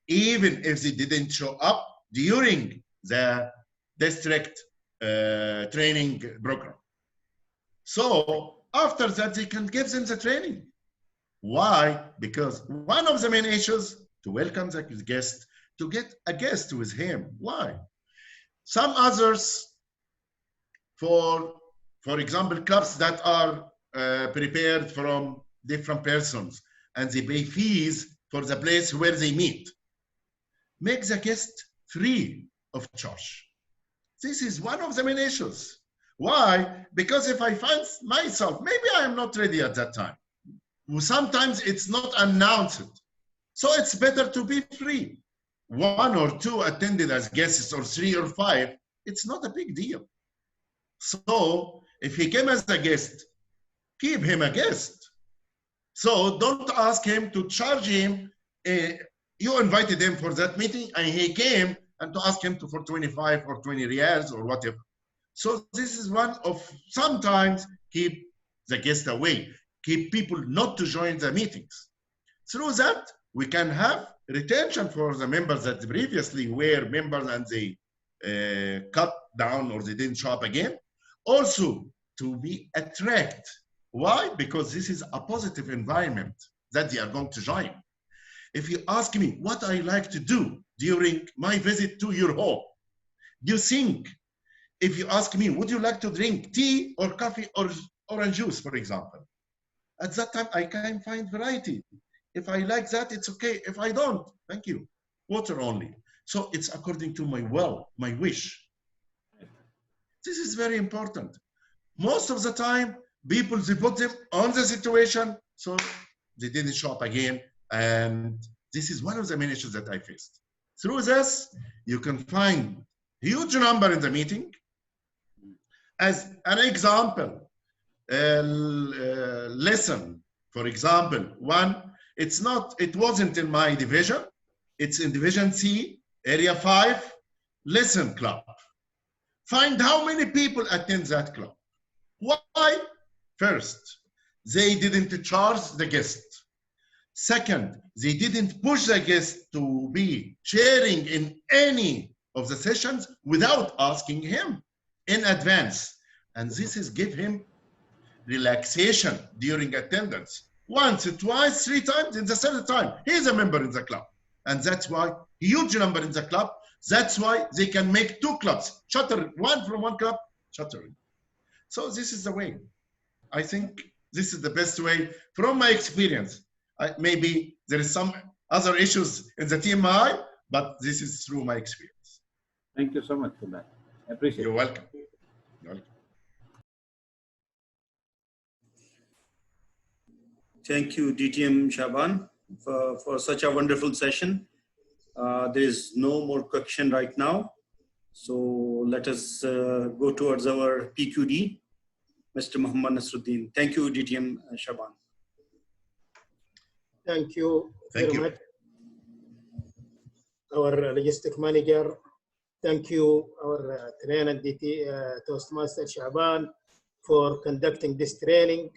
[SPEAKER 9] even if they didn't show up during the district training program. So after that, they can give them the training. Why? Because one of the main issues to welcome the guest, to get a guest with him. Why? Some others, for example, clubs that are prepared from different persons and they pay fees for the place where they meet, make the guest free of charge. This is one of the main issues. Why? Because if I find myself, maybe I am not ready at that time. Sometimes it's not announced. So it's better to be free. 1 or 2 attended as guests or 3 or 5, it's not a big deal. So if he came as a guest, keep him a guest. So don't ask him to charge him. You invited him for that meeting and he came, and to ask him for 25 or 20 riyals or whatever. So this is one of, sometimes keep the guest away, keep people not to join the meetings. Through that, we can have retention for the members that previously were members and they cut down or they didn't show up again. Also, to be attract. Why? Because this is a positive environment that they are going to join. If you ask me what I like to do during my visit to your home, you think, if you ask me, would you like to drink tea or coffee or orange juice, for example? At that time, I can find variety. If I like that, it's okay. If I don't, thank you. Water only. So it's according to my will, my wish. This is very important. Most of the time, people, they put them on the situation, so they didn't show up again. And this is one of the main issues that I faced. Through this, you can find huge number in the meeting. As an example, listen, for example, it wasn't in my division, it's in division C, area 5, listen club. Find how many people attend that club. Why? First, they didn't charge the guest. Second, they didn't push the guest to be sharing in any of the sessions without asking him in advance. And this is give him relaxation during attendance. Once, twice, 3 times, in the 3rd time, he's a member in the club. And that's why, huge number in the club, that's why they can make 2 clubs, charter one from one club, chartering. So this is the way. I think This is the best way from my experience. Maybe there is some other issues in the TMI, but this is through my experience.
[SPEAKER 13] Thank you so much for that. I appreciate
[SPEAKER 9] You're
[SPEAKER 13] it.
[SPEAKER 9] welcome. You're welcome.
[SPEAKER 6] Thank you, DTM Shaban, for such a wonderful session. There is no more question right now. So let us go towards our PQD, Mr. Muhammad Nasruddin. Thank you, DTM Shaban.
[SPEAKER 2] Thank you
[SPEAKER 9] Thank
[SPEAKER 2] very
[SPEAKER 9] you.
[SPEAKER 2] much, our logistic manager. Thank you, our trainer, DT Toastmaster Shaban, for conducting this training.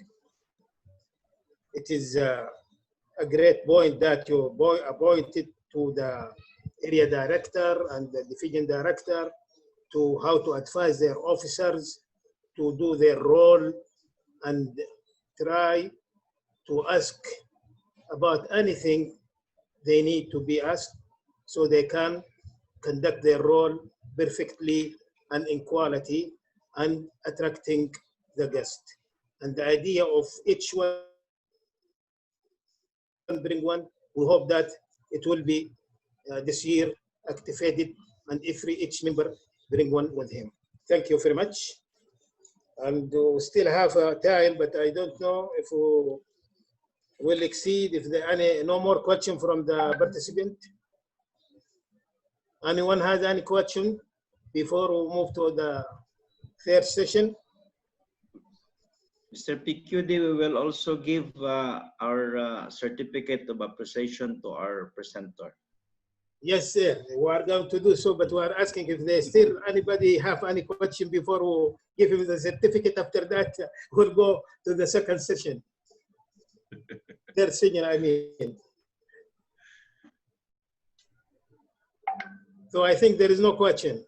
[SPEAKER 2] It is a great point that you appointed to the area director and the division director to how to advise their officers to do their role and try to ask about anything they need to be asked so they can conduct their role perfectly and in quality and attracting the guest. And the idea of each one bring one, we hope that it will be this year activated and each member bring one with him. Thank you very much. And we still have time, but I don't know if we will exceed, if there are no more question from the participant. Anyone has any question before we move to the third session?
[SPEAKER 3] Mr. PQD, we will also give our certificate of appreciation to our presenter.
[SPEAKER 2] Yes, sir. We are going to do so, but we are asking if there still anybody have any question before we give him the certificate. After that, we'll go to the second session. Third session, I mean. So I think there is no question.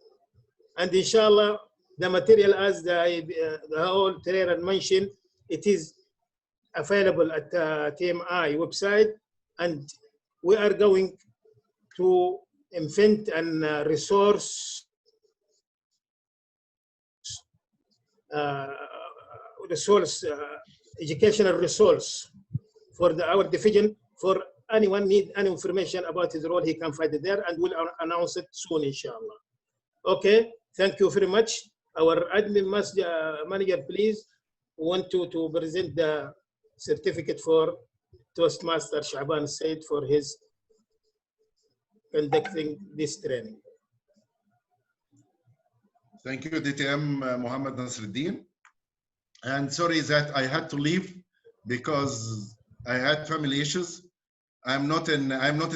[SPEAKER 2] And inshallah, the material as the whole trainer mentioned, it is available at the TMI website, and we are going to invent an resource educational resource for our division. For anyone need any information about his role, he can find it there, and we'll announce it soon, inshallah. Okay, thank you very much. Our admin manager, please, want to present the certificate for Toastmaster Shaban Said for his conducting this training.
[SPEAKER 9] Thank you, DTM Muhammad Nasruddin. And sorry that I had to leave because I had family issues. I'm not in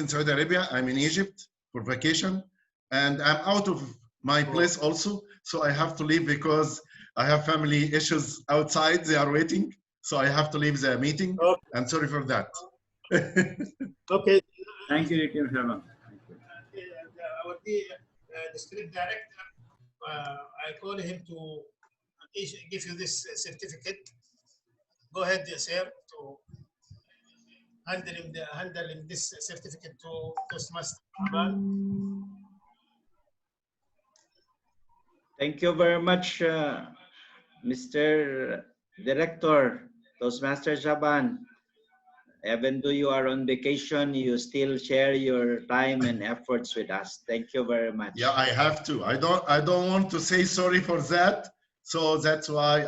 [SPEAKER 9] Saudi Arabia. I'm in Egypt for vacation, and I'm out of my place also. So I have to leave because I have family issues outside. They are waiting. So I have to leave the meeting. Okay. I'm sorry for that.
[SPEAKER 2] Okay.
[SPEAKER 13] Thank you, DTM Shaban.
[SPEAKER 2] Our district director, I call him to give you this certificate. Go ahead, sir, to handling this certificate to Toastmaster.
[SPEAKER 3] Thank you very much, Mr. Director, Toastmaster Shaban. Even though you are on vacation, you still share your time and efforts with us. Thank you very much.
[SPEAKER 9] Yeah, I have to. I don't want to say sorry for that. So that's why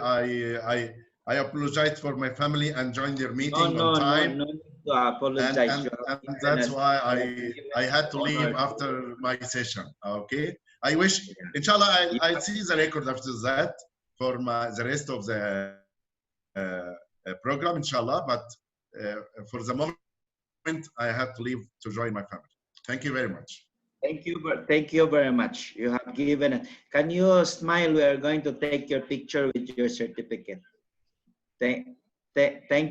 [SPEAKER 9] I apologize for my family and joined your meeting on time.
[SPEAKER 3] No need to apologize.
[SPEAKER 9] And that's why I had to leave after my session. Okay. I wish, inshallah, I'll see the record after that for the rest of the program, inshallah. But for the moment, I have to leave to join my family. Thank you very much.
[SPEAKER 3] Thank you very much. You have given it. Can you smile? We are going to take your picture with your certificate. Thank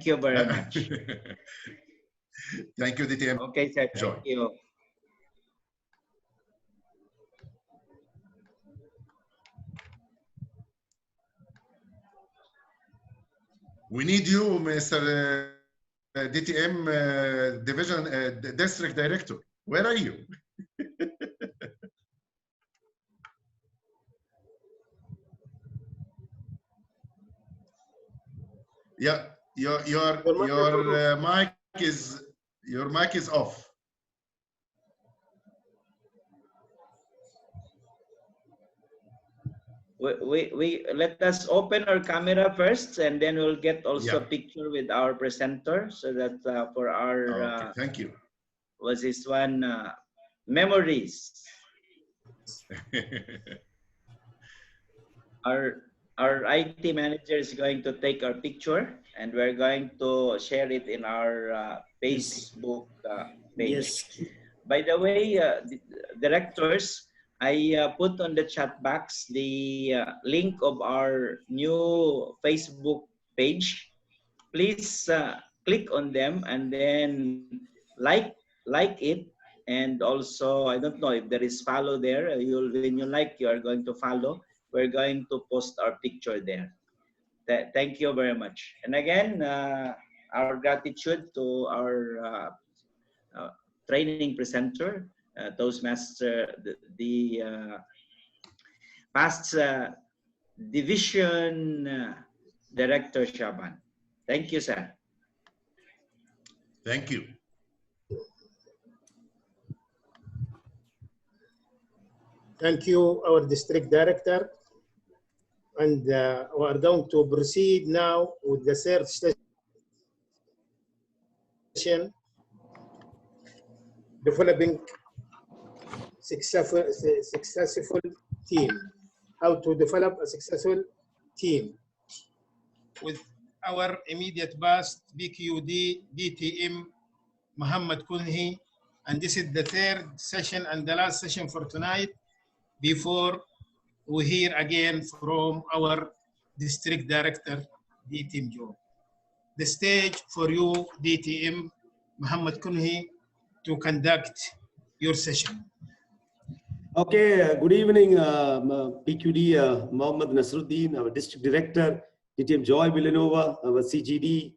[SPEAKER 3] you very much.
[SPEAKER 9] Thank you, DTM.
[SPEAKER 3] Okay, sir. Thank you.
[SPEAKER 9] We need you, Mr. DTM Division District Director. Where are you? Yeah, Your mic is off.
[SPEAKER 3] We let us open our camera first, and then we'll get also
[SPEAKER 9] Yeah.
[SPEAKER 3] picture with our presenter, so that for our
[SPEAKER 9] Okay, thank you.
[SPEAKER 3] was this one memories. Our IT manager is going to take our picture, and we're going to share it in our Facebook page.
[SPEAKER 14] Yes.
[SPEAKER 3] By the way, directors, I put on the chat box the link of our new Facebook page. Please click on them and then like it. And also, I don't know if there is follow there. When you like, you are going to follow. We're going to post our picture there. Thank you very much. And again, our gratitude to our training presenter, Toastmaster, the past division director Shaban. Thank you, sir.
[SPEAKER 9] Thank you.
[SPEAKER 2] Thank you, our district director. And we are going to proceed now with the third session, developing successful team. How to develop a successful team. With our immediate past, BQD, DTM, Muhammad Kunhi, and this is the third session and the last session for tonight before we hear again from our district director, DTM Joe. The stage for you, DTM, Muhammad Kunhi, to conduct your session.
[SPEAKER 14] Okay, good evening, PQD, Mohammed Nasruddin, our district director, DTM Joy Villanova, our CGD,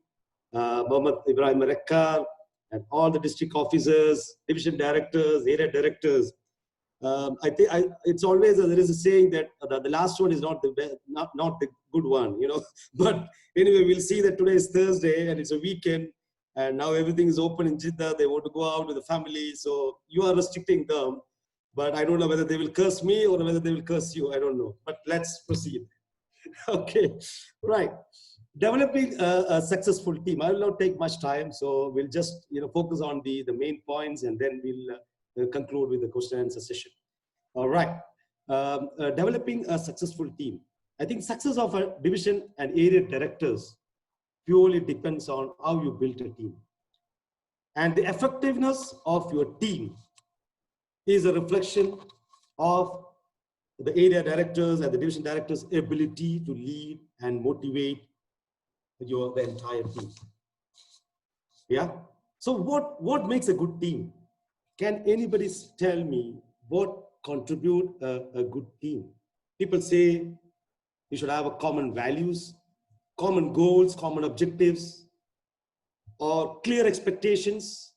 [SPEAKER 14] Mohammed Ibrahim Marekkar, and all the district officers, division directors, area directors. I think it's always there is a saying that the last one is not the best, not the good one, you know. But anyway, we'll see that today is Thursday and it's a weekend, and now everything is open in Jeddah. They want to go out with the family, so you are restricting them. But I don't know whether they will curse me or whether they will curse you. I don't know. But let's proceed. Okay, right. Developing a successful team. I will not take much time, so we'll just focus on the main points, and then we'll conclude with the question and answer session. All right. Developing a successful team. I think success of a division and area directors purely depends on how you build a team, and the effectiveness of your team is a reflection of the area directors and the division directors' ability to lead and motivate the entire team. Yeah. So what makes a good team? Can anybody tell me what contribute a good team? People say you should have a common values, common goals, common objectives, or clear expectations.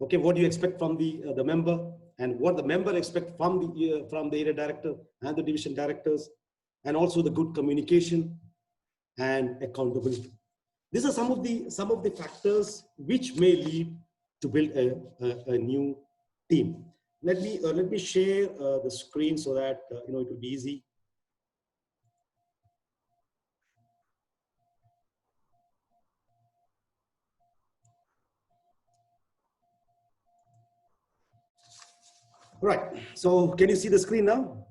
[SPEAKER 14] Okay, what do you expect from the member, and what the member expect from the area director and the division directors, and also the good communication and accountability. These are some of the factors which may lead to build a new team. Let me share the screen so that it will be easy. Right. So can you see the screen now?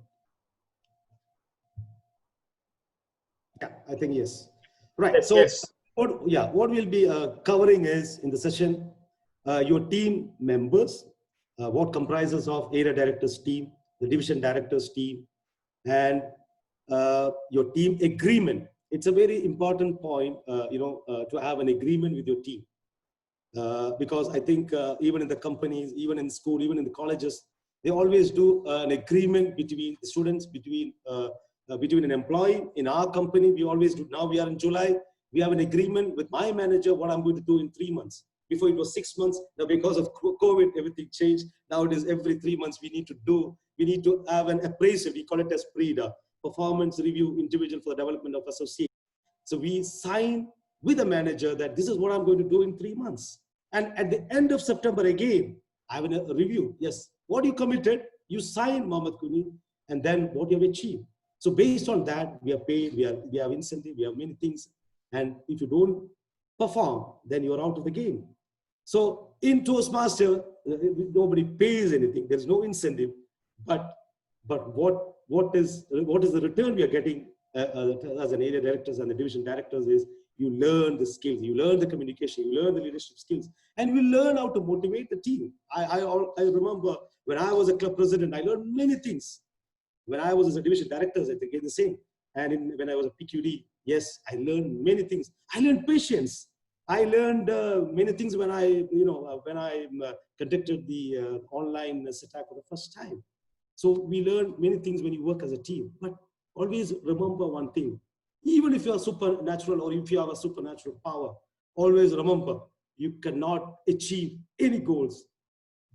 [SPEAKER 14] Yeah, I think yes. Right.
[SPEAKER 2] Yes,
[SPEAKER 14] so
[SPEAKER 2] yes.
[SPEAKER 14] what we'll be covering is in the session your team members, what comprises of area directors team, the division directors team, and your team agreement. It's a very important point, to have an agreement with your team, because I think even in the companies, even in school, even in the colleges, they always do an agreement between the students, between an employee. In our company, we always do. Now we are in July. We have an agreement with my manager what I'm going to do in 3 months. Before it was 6 months. Now because of COVID, everything changed. Now it is every 3 months we need to have an appraisal. We call it as PREDA, performance review individual for the development of associate. So we sign with a manager that this is what I'm going to do in 3 months. And at the end of September again, I have a review. Yes, what you committed, you signed, Mohammed Kuni, and then what you have achieved. So based on that, we are paid, we have incentive, we have many things. And if you don't perform, then you're out of the game. So in Toastmaster, nobody pays anything. There's no incentive. But what is the return we are getting as an area directors and the division directors is you learn the skills, you learn the communication, you learn the leadership skills, and you learn how to motivate the team. I remember when I was a club president, I learned many things. When I was as a division director, I think the same. And when I was a PQD, yes, I learned many things. I learned patience. I learned many things when I conducted the online setup for the first time. So we learn many things when you work as a team. But always remember one thing. Even if you are supernatural or if you have a supernatural power, always remember you cannot achieve any goals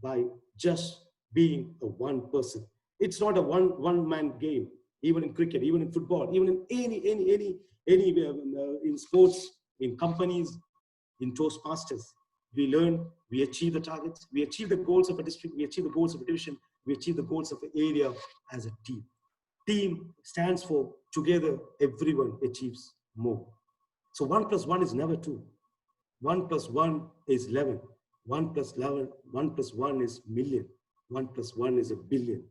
[SPEAKER 14] by just being a one person. It's not a one-man game. Even in cricket, even in football, even in any in sports, in companies, in Toastmasters, we learn, we achieve the targets, we achieve the goals of a district, we achieve the goals of a division, we achieve the goals of an area as a team. Team stands for together, everyone achieves more. So 1 + 1 is never 2. 1 + 1 is 11. 1 + 11, 1 + 1 is million. 1 + 1 is a billion.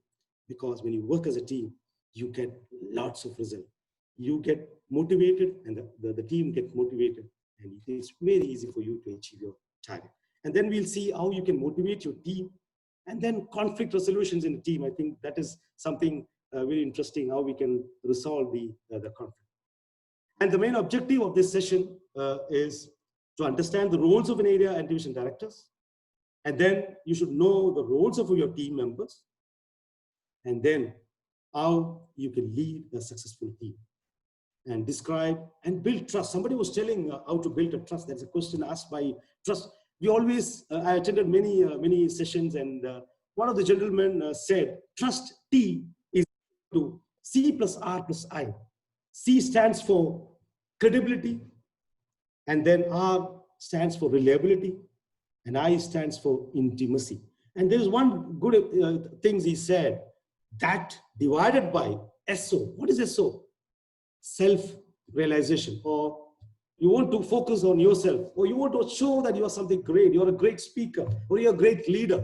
[SPEAKER 14] Because when you work as a team, you get lots of results. You get motivated and the team gets motivated. And it's very easy for you to achieve your target. And then we'll see how you can motivate your team. And then conflict resolutions in the team. I think that is something very interesting, how we can resolve the conflict. And the main objective of this session is to understand the roles of an area and division directors. And then you should know the roles of your team members. And then how you can lead a successful team. And describe and build trust. Somebody was telling how to build a trust. There's a question asked by trust. We always, I attended many sessions, and one of the gentlemen said, trust T is to C + R + I. C stands for credibility, and then R stands for reliability, and I stands for intimacy. And there's one good things he said, that divided by SO. What is SO? Self-realization, or you want to focus on yourself, or you want to show that you are something great, you're a great speaker, or you're a great leader.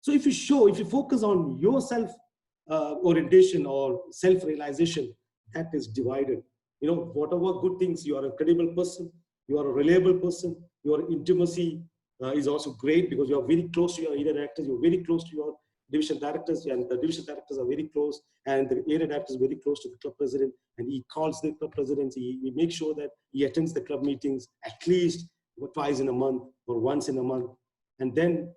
[SPEAKER 14] So if you focus on your self-orientation or self-realization, that is divided. You know, whatever good things, you are a credible person, you are a reliable person, your intimacy is also great because you are very close to your area directors, you're very close to your division directors, and the division directors are very close, and the area director is very close to the club president, and he calls the club president, he makes sure that he attends the club meetings at least twice in a month or once in a month. And then,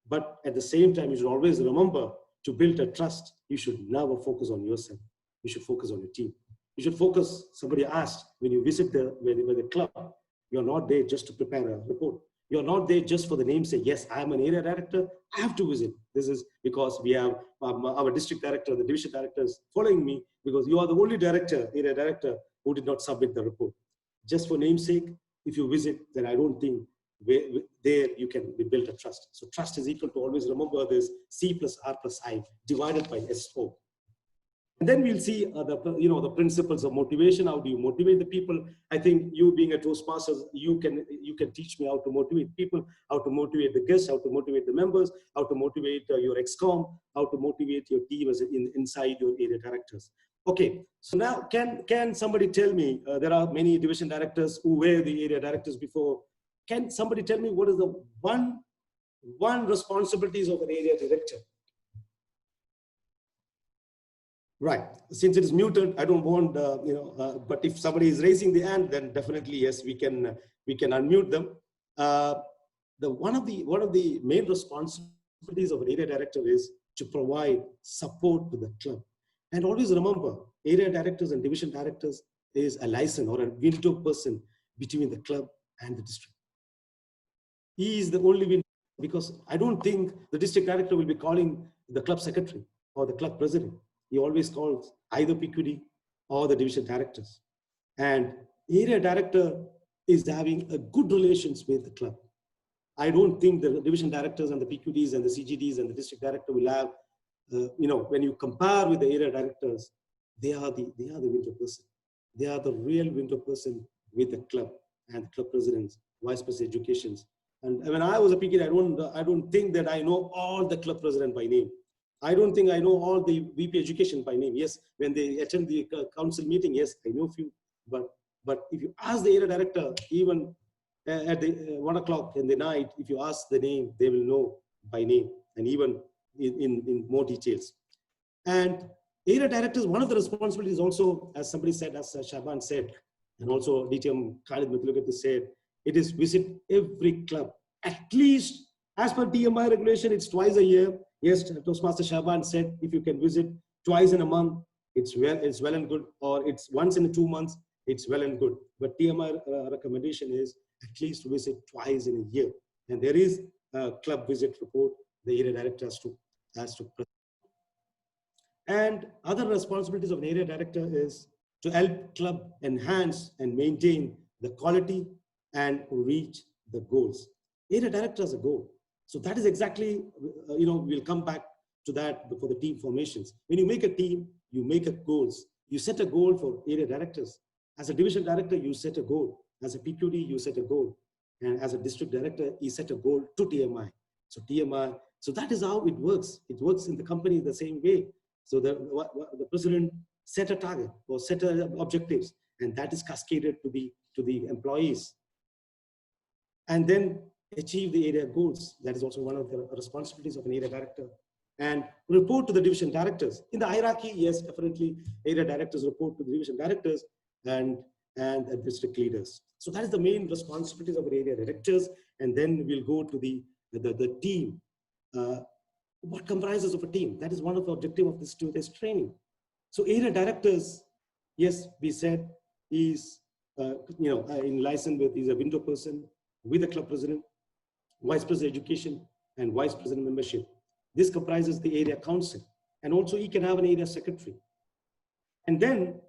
[SPEAKER 14] but at the same time, you should always remember to build a trust, you should never focus on yourself. You should focus on your team. You should focus, somebody asked, when you visit the club, you're not there just to prepare a report. You're not there just for the name, say, yes, I'm an area director, I have to visit. This is because we have our district director, the division directors following me, because you are the only area director, who did not submit the report. Just for namesake, if you visit, then I don't think there you can build a trust. So trust is equal to, always remember this, C + R + I divided by SO. And then we'll see the principles of motivation. How do you motivate the people? I think you being a Toastmaster, you can teach me how to motivate people, how to motivate the guests, how to motivate the members, how to motivate your ExCom, how to motivate your team as inside your area directors. Okay, so now can somebody tell me, there are many division directors who were the area directors before. Can somebody tell me what is the one responsibilities of an area director? Right. Since it is muted, I don't want but if somebody is raising the hand, then definitely yes, we can unmute them. One of the main responsibilities of an area director is to provide support to the club. And always remember, area directors and division directors is a liaison or a window person between the club and the district. He is the only window, because I don't think the district director will be calling the club secretary or the club president. He always calls either PQD or the division directors. And area director is having a good relations with the club. I don't think the division directors and the PQDs and the CGDs and the district director will have, when you compare with the area directors, they are the window person. They are the real window person with the club and club presidents, vice president educations. And when I was a PQD, I don't think that I know all the club president by name. I don't think I know all the VP education by name. Yes, when they attend the council meeting, yes, I know few. But if you ask the area director, even at the 1 o'clock in the night, if you ask the name, they will know by name and even in more details. And area directors, one of the responsibilities also, as somebody said, as Shaban said, and also DTM Khalid Mithlugati said, it is visit every club. At least, as per DMI regulation, it's twice a year. Yes, Toastmaster Shaban said, if you can visit twice in a month, it's well and good, or it's once in 2 months, it's well and good. But TMI recommendation is at least visit twice in a year. And there is a club visit report the area director has to present. And other responsibilities of an area director is to help club enhance and maintain the quality and reach the goals. Area director has a goal. So that is exactly, we'll come back to that for the team formations. When you make a team, you make a goals. You set a goal for area directors. As a division director, you set a goal. As a PQD, you set a goal. And as a district director, you set a goal to TMI. So that is how it works. It works in the company the same way. So the president set a target or set objectives, and that is cascaded to the employees. And then achieve the area goals. That is also one of the responsibilities of an area director. And report to the division directors. In the hierarchy, yes, definitely area directors report to the division directors and district leaders. So that is the main responsibilities of area directors. And then we'll go to the team. What comprises of a team? That is one of the objectives of this training. So area directors, yes, we said is in license with, is a window person with a club president, vice president education, and vice president membership. This comprises the area council, and also he can have an area secretary. And then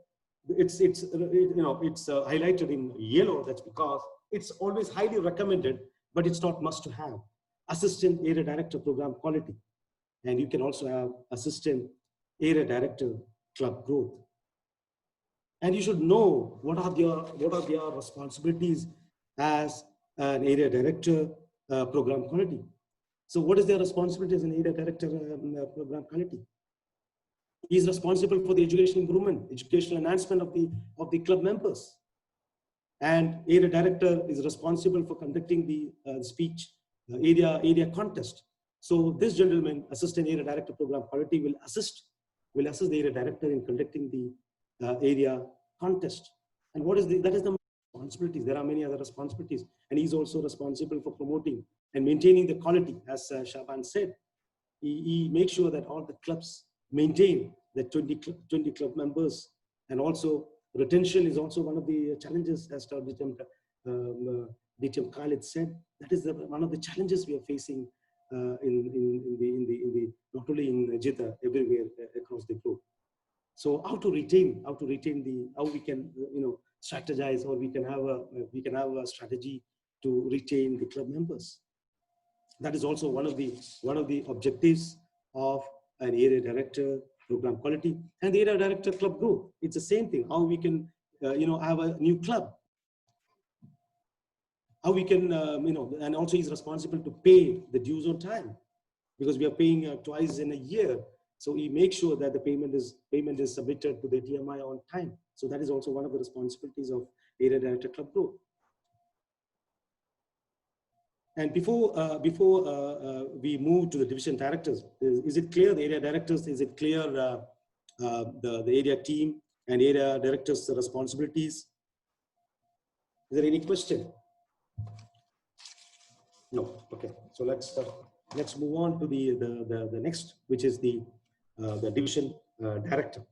[SPEAKER 14] it's highlighted in yellow. That's because it's always highly recommended, but it's not must to have. Assistant area director program quality, and you can also have assistant area director club growth. And you should know what are their responsibilities as an area director program quality. So what is their responsibility as an area director program quality? He is responsible for the education improvement, educational enhancement of the club members. And area director is responsible for conducting the speech area contest. So this gentleman, assistant area director program quality, will assist the area director in conducting the area contest. And that is the responsibilities. There are many other responsibilities, and he's also responsible for promoting and maintaining the quality. As Shaban said, he makes sure that all the clubs maintain the 20 club members, and also retention is also one of the challenges, as DTM Khalid said. That is one of the challenges we are facing not only in Jeddah, everywhere across the globe. So how we can strategize, or we can have a strategy to retain the club members. That is also one of the objectives of an area director program quality and the area director club growth. It's the same thing. How we can have a new club. How we can and also he's responsible to pay the dues on time, because we are paying twice in a year. So he makes sure that the payment is submitted to the TMI on time. So that is also one of the responsibilities of area director club growth. And before we move to the division directors, is it clear, the area directors, is it clear the area team and area directors' responsibilities? Is there any question? No. Okay. So let's move on to the next, which is the division director.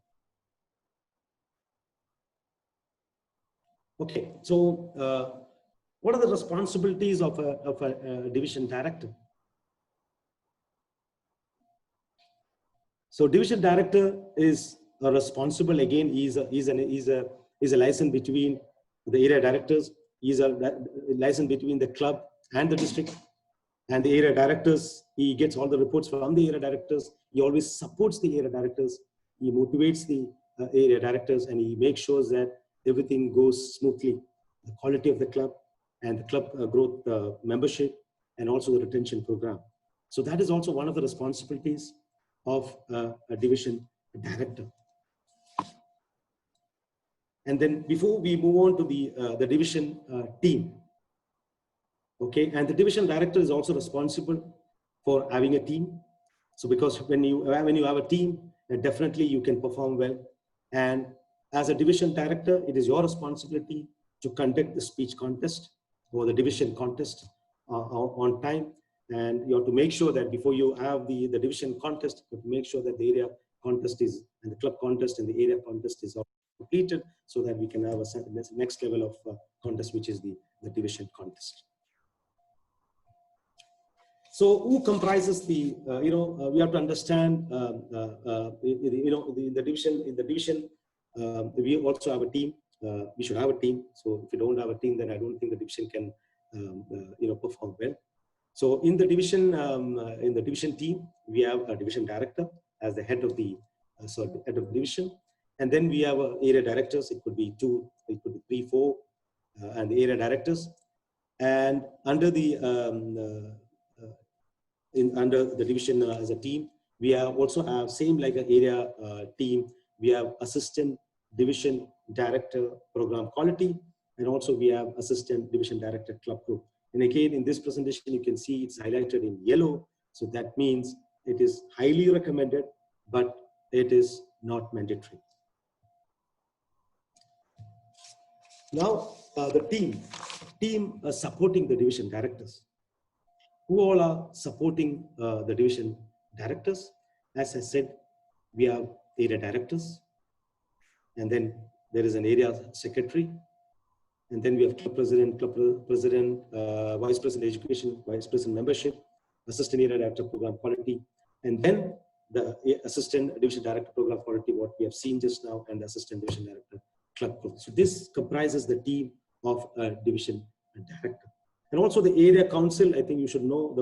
[SPEAKER 14] Okay. So what are the responsibilities of a division director? So division director is responsible. Again, is a liaison between the area directors He's a liaison between the club and the district and the area directors. He gets all the reports from the area directors. He always supports the area directors. He motivates the area directors, and he makes sure that everything goes smoothly. The quality of the club and the club growth membership, and also the retention program. So that is also one of the responsibilities of a division director. And then before we move on to the division team, okay, and the division director is also responsible for having a team. So because when you have a team, definitely you can perform well. And as a division director, it is your responsibility to conduct the speech contest or the division contest on time. And you have to make sure that before you have the division contest, you have to make sure that the area contest is, and the club contest and the area contest is completed, so that we can have a next level of contest, which is the division contest. So who comprises the, we have to understand, in the division, we also have a team. We should have a team. So if you don't have a team, then I don't think the division can, perform well. So in the division team, we have a division director as the head of the head of the division, and then we have area directors. It could be 2, it could be 3, 4, and the area directors. And under the under the division as a team, we also have same like an area team. We have assistant division director program quality, and also we have assistant division director club group. And again, in this presentation, you can see it's highlighted in yellow. So that means it is highly recommended, but it is not mandatory. Now, the team supporting the division directors. Who all are supporting the division directors? As I said, we have area directors, and then there is an area secretary, and then we have club president, vice president education, vice president membership, assistant area director program quality, and then the assistant division director program quality, what we have seen just now, and the assistant division director club group. So this comprises the team of a division director. And also the area council, I think you should know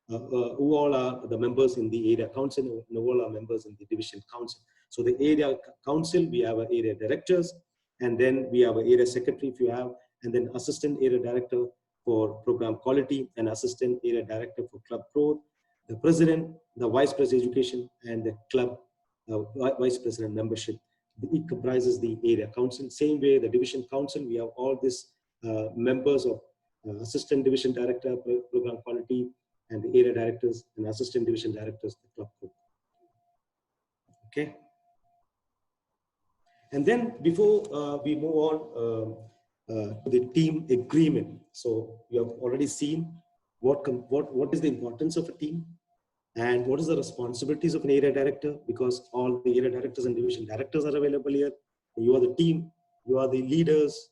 [SPEAKER 14] who all are the members in the area council, who all are members in the division council. So the area council, we have area directors, and then we have an area secretary if you have, and then assistant area director for program quality, and assistant area director for club growth, the president, the vice president education, and the club vice president membership. It comprises the area council. Same way, the division council, we have all these members of assistant division director, program quality, and the area directors and assistant division directors, the club group. Okay. And then before we move on to the team agreement, so you have already seen what is the importance of a team and what is the responsibilities of an area director, because all the area directors and division directors are available here. You are the team, you are the leaders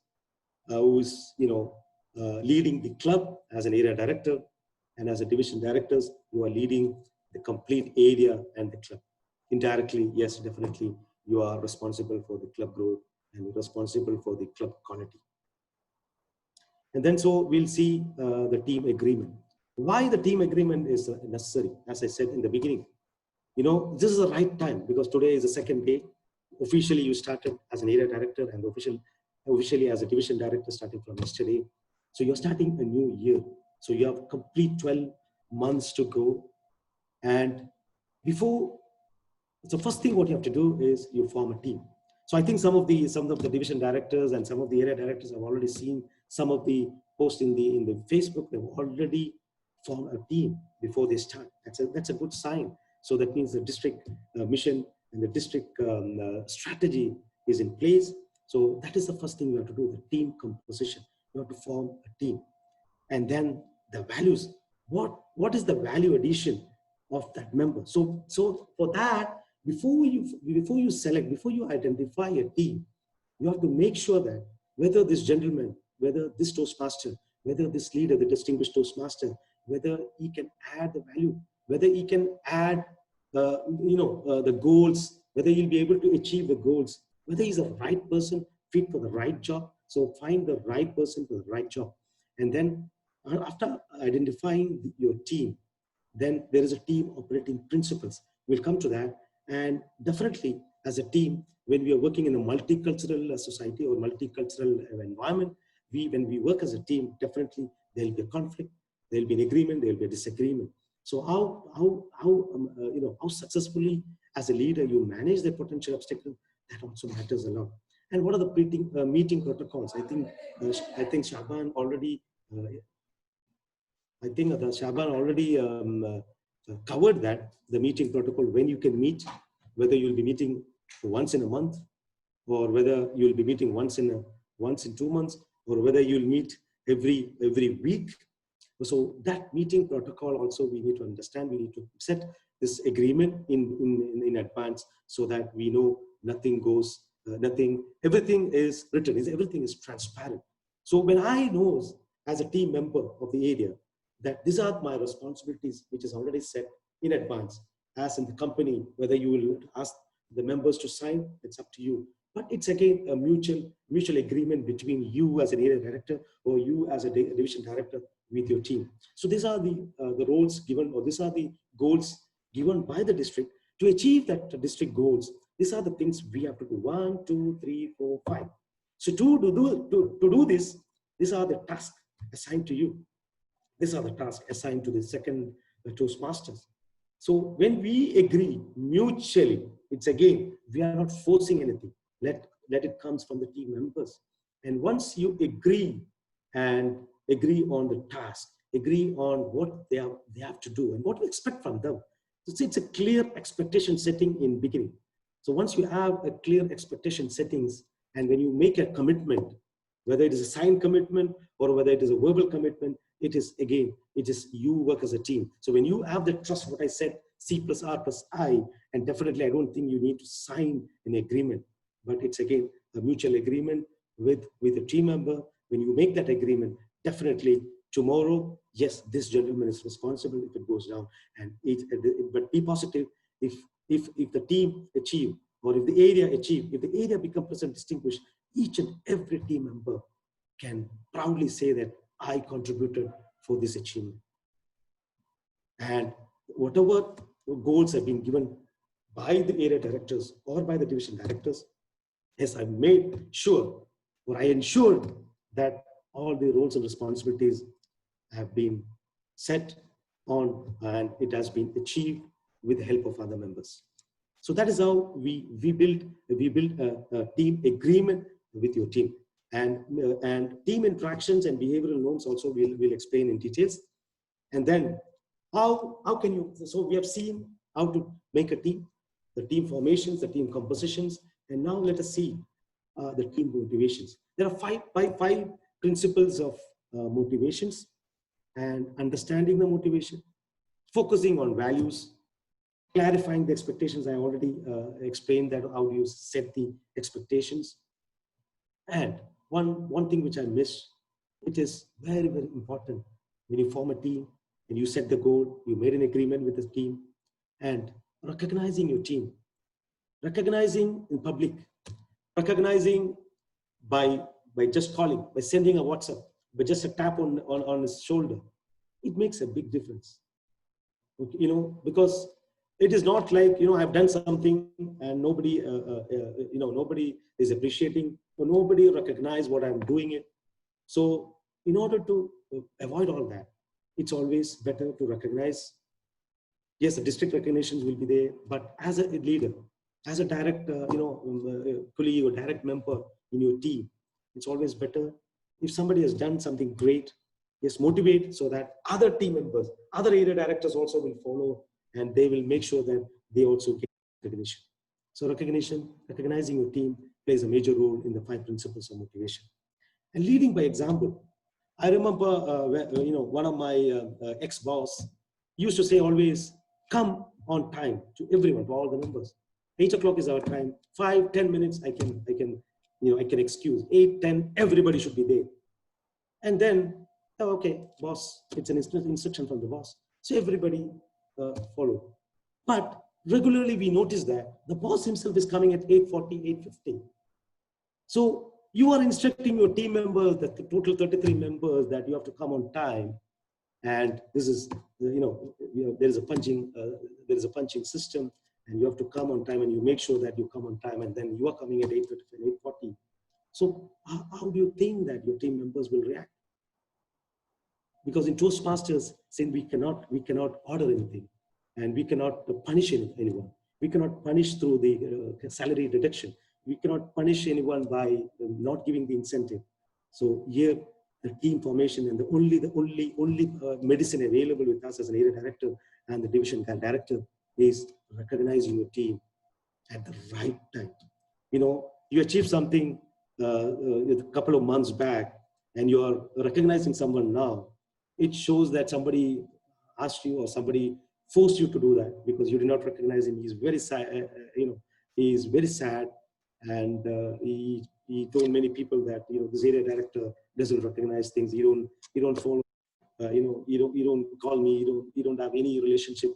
[SPEAKER 14] who is leading the club as an area director, and as a division directors, you are leading the complete area and the club. Indirectly, yes, definitely, you are responsible for the club growth and responsible for the club quality. And then so we'll see the team agreement. Why the team agreement is necessary? As I said in the beginning, this is the right time, because today is the second day. Officially, you started as an area director, and officially as a division director starting from yesterday. So you're starting a new year. So you have complete 12 months to go. And the first thing what you have to do is you form a team. So I think some of the division directors and some of the area directors have already seen some of the posts in the Facebook. They've already formed a team before they start. That's a good sign. So that means the district mission and the district strategy is in place. So that is the first thing you have to do, the team composition. You have to form a team. And then the values. What is the value addition of that member? So for that, before you select, before you identify a team, you have to make sure that whether this gentleman, whether this Toastmaster, whether this leader, the distinguished Toastmaster, whether he can add the value, whether he can add the goals, whether he'll be able to achieve the goals, whether he's the right person fit for the right job. So find the right person for the right job. And then after identifying your team, then there is a team operating principles. We'll come to that. And definitely as a team, when we are working in a multicultural society or multicultural environment, when we work as a team, definitely there'll be a conflict, there'll be an agreement, there'll be a disagreement. So how successfully as a leader you manage the potential obstacle, that also matters a lot. And what are the meeting protocols? I think Shaban already covered that, the meeting protocol, when you can meet, whether you'll be meeting once in a month, or whether you'll be meeting once in 2 months, or whether you'll meet every week. So that meeting protocol also we need to understand. We need to set this agreement in advance so that we know nothing goes, everything is written, everything is transparent. So when I know as a team member of the area that these are my responsibilities, which is already set in advance, as in the company, whether you will ask the members to sign, it's up to you. But it's again a mutual agreement between you as an area director or you as a division director with your team. So these are the roles given, or these are the goals given by the district to achieve that district goals. These are the things we have to do: 1, 2, 3, 4, 5. So to do this, these are the tasks assigned to you. These are the tasks assigned to the second Toastmasters. So when we agree mutually, it's again, we are not forcing anything. Let it comes from the team members. And once you agree on the task, agree on what they have to do and what you expect from them. So it's a clear expectation setting in beginning. So once you have a clear expectation settings, and when you make a commitment, whether it is a signed commitment or whether it is a verbal commitment, it is you work as a team. So when you have the trust, what I said, C plus R plus I, and definitely I don't think you need to sign an agreement, but it's again a mutual agreement with a team member. When you make that agreement, definitely tomorrow, yes, this gentleman is responsible if it goes down. And but be positive if the team achieve, or if the area achieve, if the area becomes distinguished, each and every team member can proudly say that I contributed for this achievement. And whatever goals have been given by the area directors or by the division directors, yes, I made sure, or I ensured that all the roles and responsibilities have been set on, and it has been achieved with the help of other members. So that is how we build a team agreement with your team, and team interactions and behavioral norms also we'll explain in details. And then how can you, so we have seen how to make a team, the team formations, the team compositions, and now let us see the team motivations. There are five principles of motivations, and understanding the motivation, focusing on values, clarifying the expectations. I already explained that, how you set the expectations. And one thing which I missed, it is very, very important when you form a team and you set the goal, you made an agreement with the team, and recognizing your team, recognizing in public, recognizing by just calling, by sending a WhatsApp, by just a tap on his shoulder, it makes a big difference. You know, because it is not like, you know, I've done something and nobody, nobody is appreciating, or nobody recognize what I'm doing it. So in order to avoid all that, it's always better to recognize. Yes, the district recognitions will be there, but as a leader, as a direct, colleague or direct member in your team, it's always better if somebody has done something great, yes, motivate so that other team members, other area directors also will follow, and they will make sure that they also get recognition. So recognizing your team plays a major role in the 5 principles of motivation. And leading by example. I remember, one of my ex-boss used to say always, come on time to everyone, to all the members. 8 o'clock is our time. 5-10 minutes, I can excuse. 8-10, everybody should be there. And then, oh, okay, boss, it's an instruction from the boss. So everybody follow. But regularly we notice that the boss himself is coming at 8:40, 8:50. So You are instructing your team members, the total 33 members, that you have to come on time. And this is, there is a punching system, and you have to come on time, and you make sure that you come on time, and then you are coming at 8:30, 8:40. So how do you think that your team members will react? Because in Toastmasters, since we cannot order anything, and we cannot punish anyone. We cannot punish through the salary deduction. We cannot punish anyone by not giving the incentive. So here, the team formation and the only medicine available with us as an area director and the division director is recognizing your team at the right time. You achieved something a couple of months back, and you are recognizing someone now. It shows that somebody asked you or somebody forced you to do that because you did not recognize him. He's very sad. He is very sad, and he told many people that this area director doesn't recognize things. You don't follow. You don't call me. You don't have any relationship.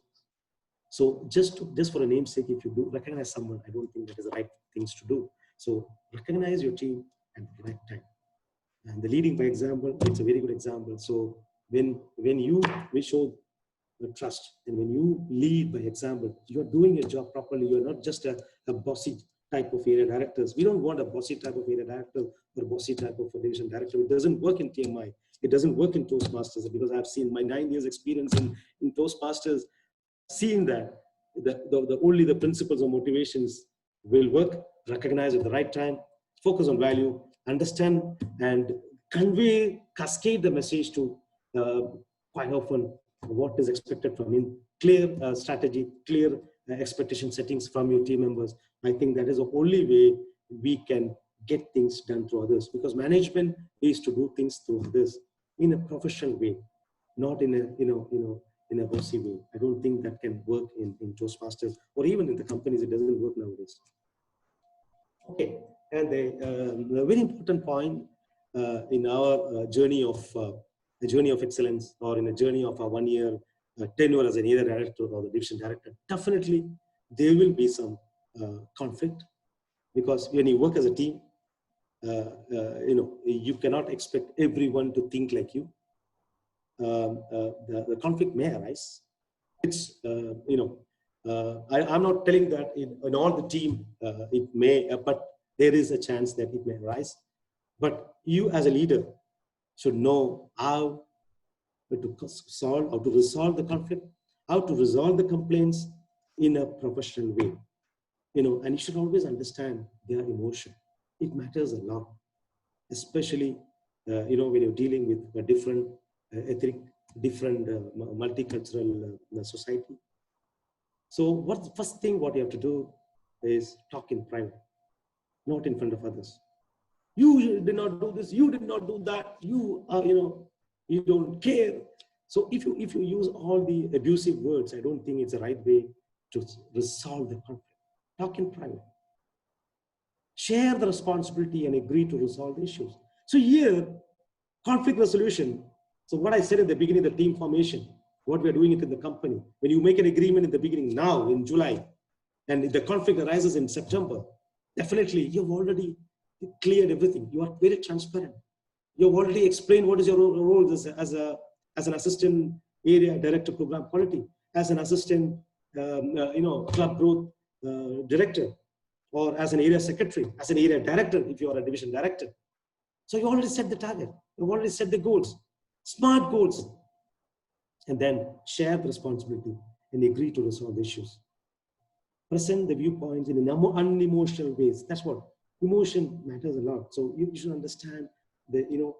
[SPEAKER 14] So just for a namesake, if you do recognize someone, I don't think that is the right things to do. So recognize your team at the right time. And the leading by example, it's a very good example. So when we show the trust, and when you lead by example, you're doing your job properly. You're not just a bossy type of area directors. We don't want a bossy type of area director or a bossy type of division director. It doesn't work in TMI. It doesn't work in Toastmasters, because I've seen my 9 years experience in Toastmasters, seeing that only the principles of motivations will work. Recognize at the right time, focus on value, understand and convey, cascade the message to quite often what is expected from him. Clear strategy, clear expectation settings from your team members. I think that is the only way we can get things done to others, because management is to do things through others in a professional way, not in a bossy way. I don't think that can work in Toastmasters, or even in the companies. It doesn't work nowadays. Okay, and the very important point in our journey of excellence, or in a journey of a 1 year tenure as an area director or the division director, definitely there will be some conflict, because when you work as a team, you cannot expect everyone to think like you. The conflict may arise. It's I'm not telling that in all the team it may, but there is a chance that it may arise. But you as a leader should know how to resolve the conflict, how to resolve the complaints in a professional way. And you should always understand their emotion. It matters a lot, especially when you're dealing with a different ethnic, different multicultural society. So the first thing what you have to do is talk in private, not in front of others. You did not do this, you did not do that, you don't care. So if you use all the abusive words, I don't think it's the right way to resolve the conflict. Talk in private. Share the responsibility and agree to resolve the issues. So here, conflict resolution. So what I said at the beginning, the team formation, what we're doing it in the company. When you make an agreement in the beginning now in July, and the conflict arises in September, definitely you've already cleared everything. You are very transparent. You've already explained what is your role as an assistant area director program quality, as an assistant club growth director, or as an area secretary, as an area director if you are a division director. So you already set the target. You've already set the goals, smart goals. And then share the responsibility and agree to resolve the issues. Present the viewpoints in unemotional ways. That's what emotion matters a lot. So you should understand that you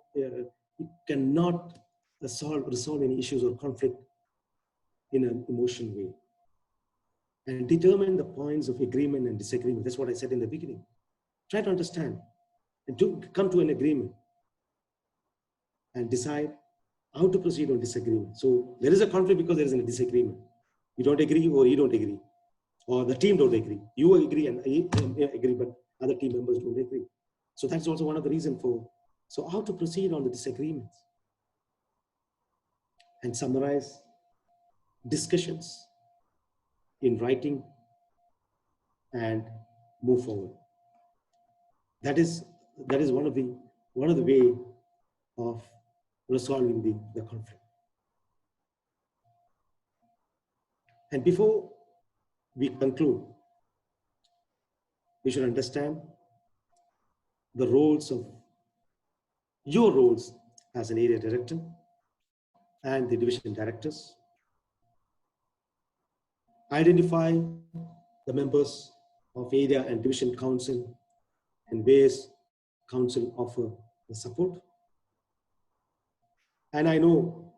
[SPEAKER 14] cannot resolve any issues or conflict in an emotional way. And determine the points of agreement and disagreement. That's what I said in the beginning. Try to understand and to come to an agreement and decide how to proceed on disagreement. So there is a conflict because there is a disagreement. You don't agree or you don't agree, or the team don't agree. You agree and I agree, but other team members don't agree. So that's also one of the reasons for, so how to proceed on the disagreements and summarize discussions in writing and move forward. That is that is one of the way of resolving the conflict. And before we conclude, we should understand the roles of your roles as an area director and the division directors. Identify the members of area and division council and ways council offer the support. And I know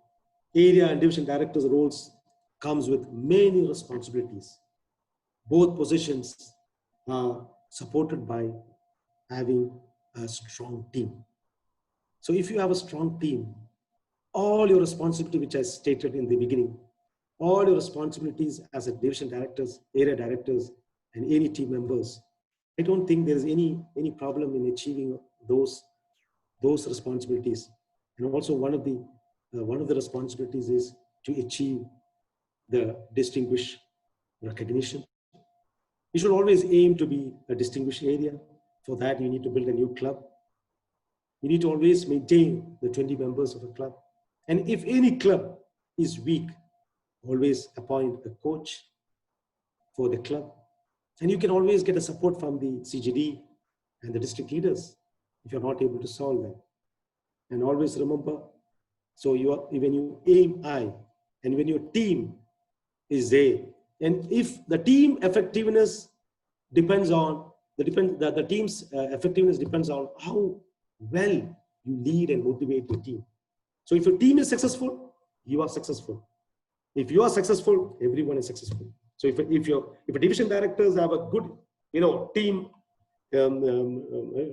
[SPEAKER 14] area and division directors' roles comes with many responsibilities. Both positions are supported by having a strong team. So if you have a strong team, all your responsibility, which I stated in the beginning, all your responsibilities as a division directors, area directors, and any team members, I don't think there is any problem in achieving those responsibilities. And also one of the responsibilities is to achieve the distinguished recognition. You should always aim to be a distinguished area. For that, you need to build a new club. You need to always maintain the 20 members of a club. And if any club is weak, always appoint a coach for the club. And you can always get a support from the CGD and the district leaders if you're not able to solve that. And always remember, so when you aim high and when your team is there, and if the team effectiveness depends on, the team's effectiveness depends on how well you lead and motivate your team. So if your team is successful, you are successful. If you are successful, everyone is successful. So if a division directors have a good,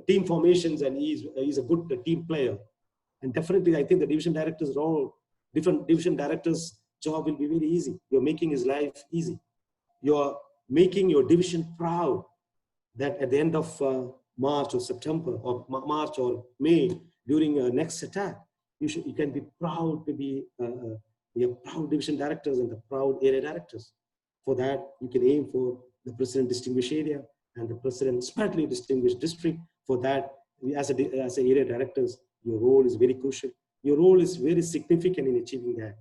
[SPEAKER 14] team formations, and he's a good team player, and definitely I think the division director's role, different division directors' job will be very easy. You're making his life easy. You're making your division proud that at the end of March or September or March or May during next attack, you can be proud to be proud division directors and the proud area directors. For that, you can aim for the president distinguished area and the president smartly distinguished district. For that, as a area directors, your role is very crucial. Your role is very significant in achieving that.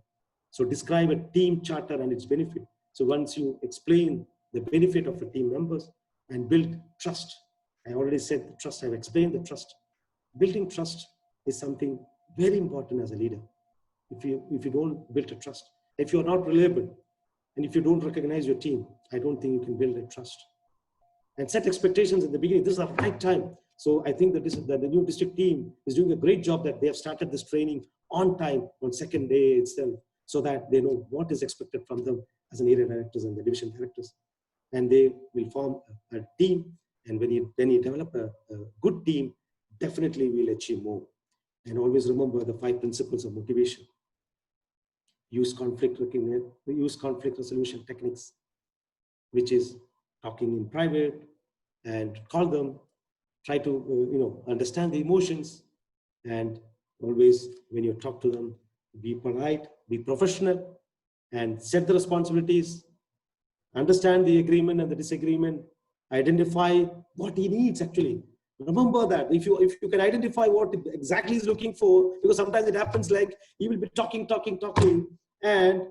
[SPEAKER 14] So describe a team charter and its benefit. So once you explain the benefit of the team members and build trust, I already said the trust, I've explained the trust. Building trust is something very important as a leader. If you don't build a trust, if you're not reliable, and if you don't recognize your team, I don't think you can build a trust. And set expectations at the beginning. This is the right time. So I think that the new district team is doing a great job that they have started this training on time, on second day itself, so that they know what is expected from them as an area directors and the division directors. And they will form a team. And when you develop a good team, definitely we'll achieve more. And always remember the 5 principles of motivation. Use conflict resolution techniques, which is talking in private and call them, try to understand the emotions, and always when you talk to them, be polite, be professional, and set the responsibilities, understand the agreement and the disagreement, identify what he needs actually. Remember that if you can identify what exactly he's looking for, because sometimes it happens like he will be talking, and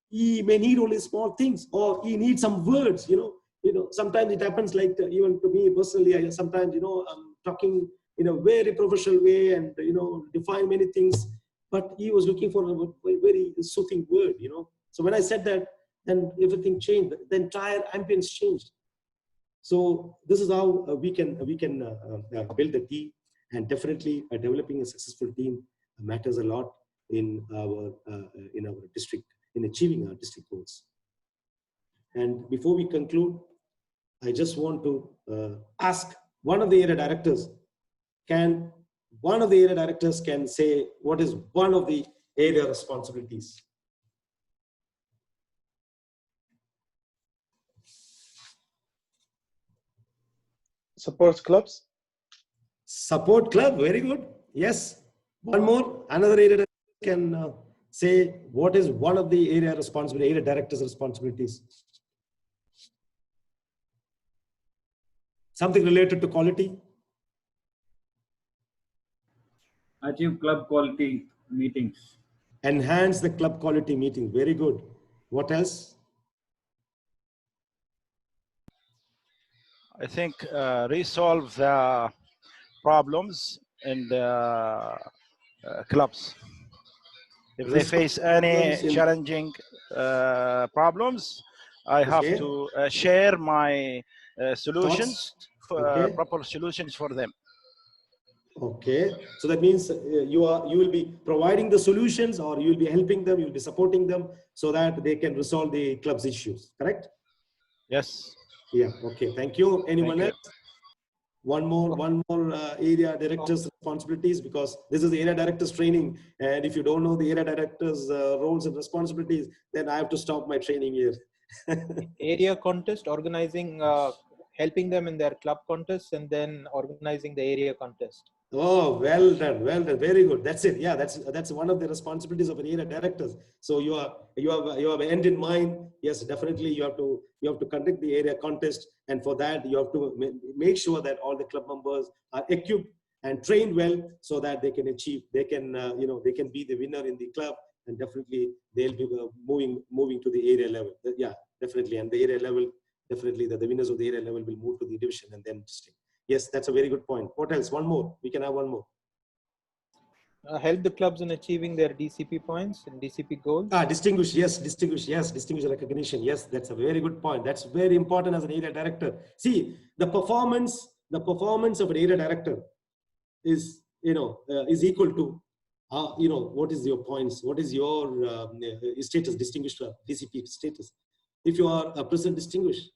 [SPEAKER 14] he may need only small things, or he needs some words. Sometimes it happens like even to me personally. Sometimes I'm talking in a very professional way and define many things, but he was looking for a very soothing word. So when I said that, then everything changed. The entire ambience changed. So this is how we can build a team, and definitely developing a successful team matters a lot in our district, in achieving our district goals. And before we conclude, I just want to ask one of the area directors. Can one of the area directors can say what is one of the area responsibilities?
[SPEAKER 12] Support clubs.
[SPEAKER 14] Support club, very good. Yes. One more, another area can say what is one of the area director's responsibilities. Something related to quality.
[SPEAKER 13] Achieve club quality meetings.
[SPEAKER 14] Enhance the club quality meeting. Very good. What else?
[SPEAKER 10] I think resolve the problems in the clubs. If they face any challenging problems, I have to share my solutions, proper solutions for them.
[SPEAKER 14] Okay, so that means you will be providing the solutions, or you will be helping them, you will be supporting them so that they can resolve the club's issues, correct?
[SPEAKER 10] Yes.
[SPEAKER 14] Yeah, okay, thank you. Anyone else? One more area director's responsibilities, because this is the area director's training, and if you don't know the area director's roles and responsibilities, then I have to stop my training here.
[SPEAKER 12] Area contest, organizing, helping them in their club contests, and then organizing the area contest.
[SPEAKER 14] Oh, well done, very good. That's it. Yeah, that's one of the responsibilities of an area directors. So you have an end in mind. Yes, definitely you have to conduct the area contest, and for that you have to make sure that all the club members are equipped and trained well, so that they can achieve, they can be the winner in the club, and definitely they'll be moving to the area level. Yeah, definitely, and the area level, definitely the winners of the area level will move to the division and then district. Yes, that's a very good point. What else? One more. We can have one more.
[SPEAKER 12] Help the clubs in achieving their DCP points and DCP goals.
[SPEAKER 14] Distinguish. Yes, distinguish. Yes, distinguish recognition. Yes, that's a very good point. That's very important as an area director. See, the performance of an area director is equal to what is your points? What is your status? Distinguished DCP status. If you are a president distinguished,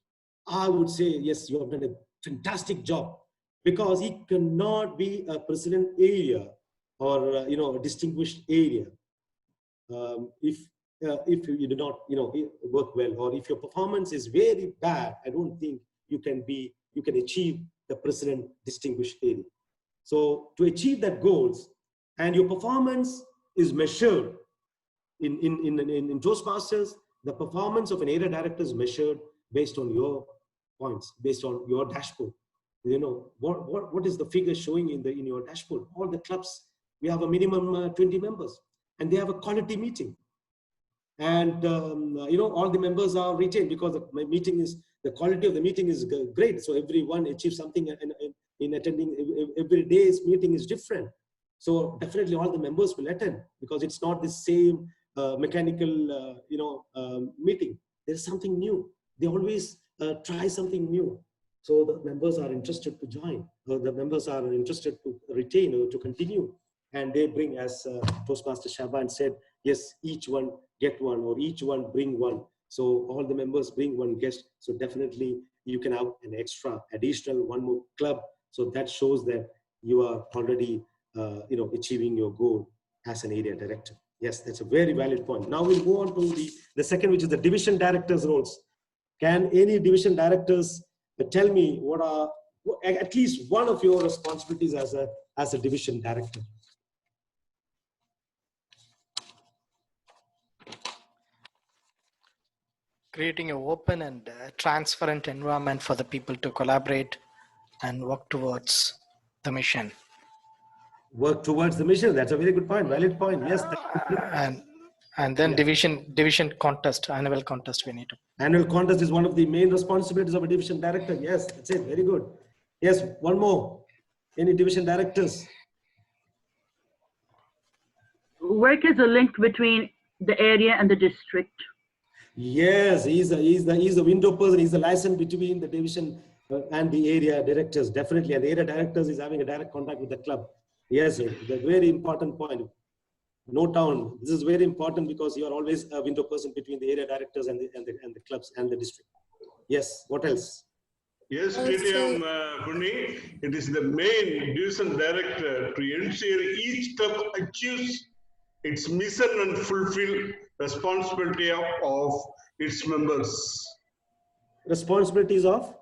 [SPEAKER 14] I would say yes, you have done a fantastic job, because he cannot be a president area or a distinguished area if you do not work well, or if your performance is very bad. I don't think you can achieve the president distinguished area. So to achieve that goals, and your performance is measured in Toastmasters, the performance of an area director is measured based on your points, based on your dashboard. What is the figure showing in your dashboard? All the clubs, we have a minimum 20 members, and they have a quality meeting, and all the members are retained, because the quality of the meeting is great. So everyone achieves something in attending. Every day's meeting is different, so definitely all the members will attend, because it's not the same mechanical meeting. There's something new. They always try something new. So the members are interested to join, or the members are interested to retain or to continue. And they bring, as Toastmaster Shaban said, yes, each one get one, or each one bring one. So all the members bring one guest. So definitely you can have an additional one more club. So that shows that you are already achieving your goal as an area director. Yes, that's a very valid point. Now we'll go on to the second, which is the division directors' roles. Can any division directors tell me what are at least one of your responsibilities as a division director?
[SPEAKER 15] Creating an open and transparent environment for the people to collaborate and work towards the mission.
[SPEAKER 14] Work towards the mission. That's a very good point. Valid point. Yes.
[SPEAKER 15] And then division contest, annual contest we need to.
[SPEAKER 14] Annual contest is one of the main responsibilities of a division director. Yes, that's it. Very good. Yes, one more. Any division directors?
[SPEAKER 16] Work is a link between the area and the district.
[SPEAKER 14] Yes, he's the window person. He's the liaison between the division and the area directors, definitely. And the area directors is having a direct contact with the club. Yes, the very important point. Note down. This is very important, because you are always a window person between the area directors and the clubs and the district. Yes. What else?
[SPEAKER 17] Yes, DTM Puni, it is the main division director to ensure each club achieves its mission and fulfill responsibility of its members.
[SPEAKER 14] Responsibilities of?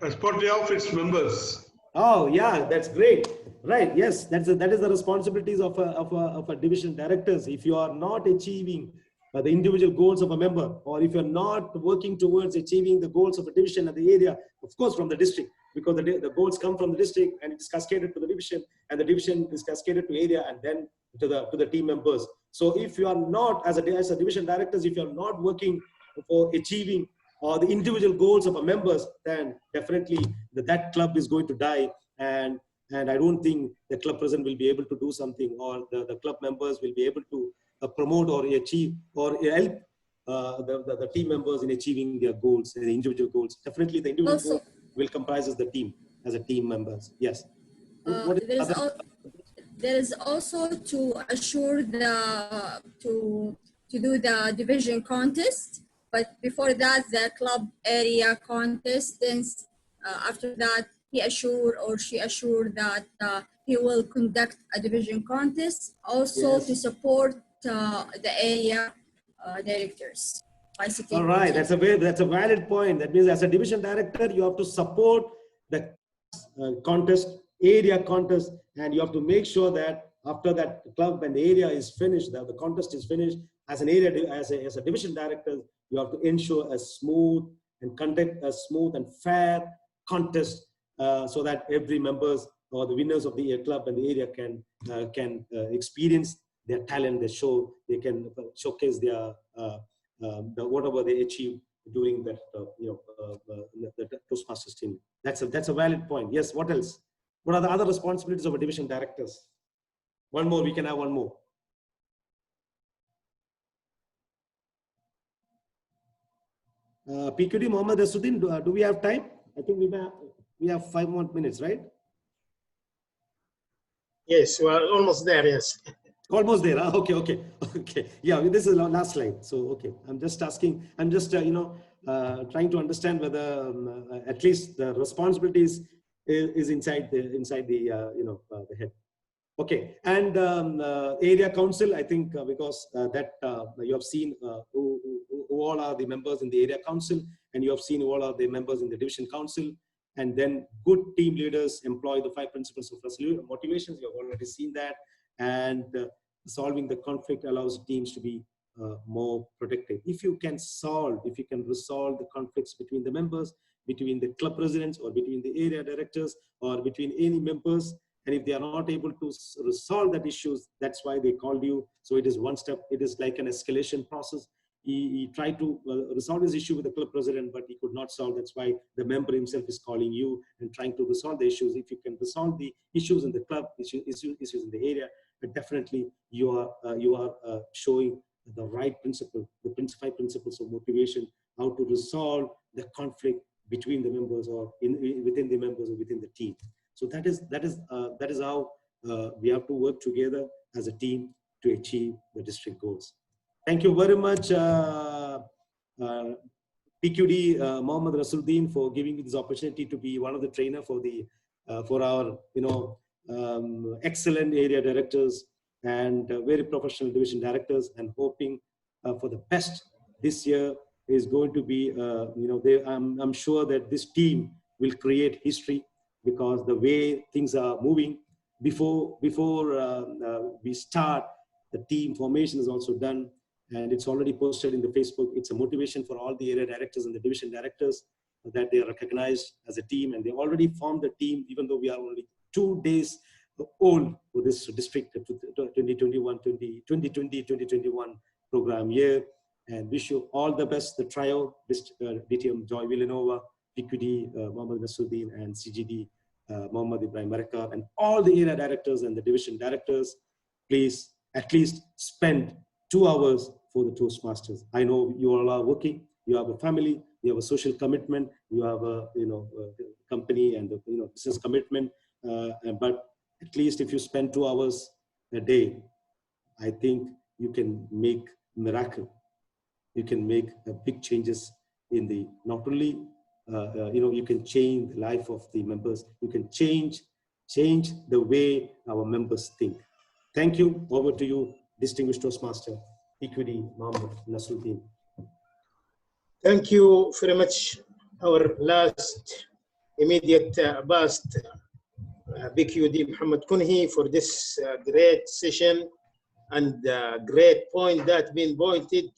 [SPEAKER 17] Responsibility of its members.
[SPEAKER 14] Oh yeah, that's great. Right. Yes, that is the responsibilities of a division directors. If you are not achieving the individual goals of a member, or if you're not working towards achieving the goals of a division of the area, of course from the district, because the goals come from the district and it's cascaded to the division, and the division is cascaded to area and then to the team members. So if you are not, as a division directors, if you are not working for achieving the individual goals of our members, then definitely that club is going to die. And I don't think the club president will be able to do something, or the club members will be able to promote or achieve or help the team members in achieving their goals, the individual goals. Definitely the individual goal will comprise as the team, as a team members. Yes.
[SPEAKER 18] There is also to assure to do the division contest, but before that the club area contestants. After that, he assured or she assured that he will conduct a division contest also to support the area directors.
[SPEAKER 14] All right, that's a valid point. That means as a division director, you have to support the contest, area contest, and you have to make sure that after that club and the area is finished, the contest is finished, as an area, as a division director, you have to ensure a smooth and conduct a smooth and fair contest, so that every members or the winners of the club and the area can experience their talent, they can showcase their whatever they achieve during that the Toastmasters team. That's a valid point. Yes. What else? What are the other responsibilities of a division directors? One more. We can have one more. PQD Mohammed Asudin, do we have time? I think we have 5 more minutes, right?
[SPEAKER 2] Yes, we are almost there. Yes.
[SPEAKER 14] Almost there. Huh? Okay. Yeah, this is the last slide. So, okay, I'm just asking. I'm just trying to understand whether at least the responsibilities is inside the head. Okay, and area council. I think because that you have seen who all are the members in the area council, and you have seen who all are the members in the division council. And then good team leaders employ the 5 principles of motivations. You have already seen that. And solving the conflict allows teams to be more productive. If you can resolve the conflicts between the members, between the club presidents, or between the area directors, or between any members, and if they are not able to resolve that issues, that's why they called you. So it is one step. It is like an escalation process. He tried to resolve his issue with the club president, but he could not solve. That's why the member himself is calling you and trying to resolve the issues. If you can resolve the issues in the club, issues in the area, but definitely you are showing the right principle, the 5 principles of motivation, how to resolve the conflict between the members, or within the members, or within the team. So that is how we have to work together as a team to achieve the district goals. Thank you very much, PQD Mohammed Rasuluddin, for giving me this opportunity to be one of the trainer for our excellent area directors and very professional division directors, and hoping for the best. This year is going to be I'm sure that this team will create history, because the way things are moving, before we start, the team formation is also done, and it's already posted in the Facebook. It's a motivation for all the area directors and the division directors that they are recognized as a team, and they already formed the team, even though we are only 2 days old for this district 2020-2021 program year. And wish you all the best, the trio, DTM Joy Villanova, PQD Mohammed Nasruddin, and CGD Mohammed Ibrahim Marekar, and all the area directors and the division directors. Please at least spend 2 hours for the Toastmasters. I know you all are working, you have a family, you have a social commitment, you have a company and business commitment, but at least if you spend 2 hours a day, I think you can make miracle. You can make big changes in the, not only you can change the life of the members, you can change the way our members think. Thank you. Over to you, distinguished Toastmaster PQD Mohammed Nasruddin.
[SPEAKER 2] Thank you very much, our last immediate past PQD Muhammad Kunhi, for this great session and great point that been pointed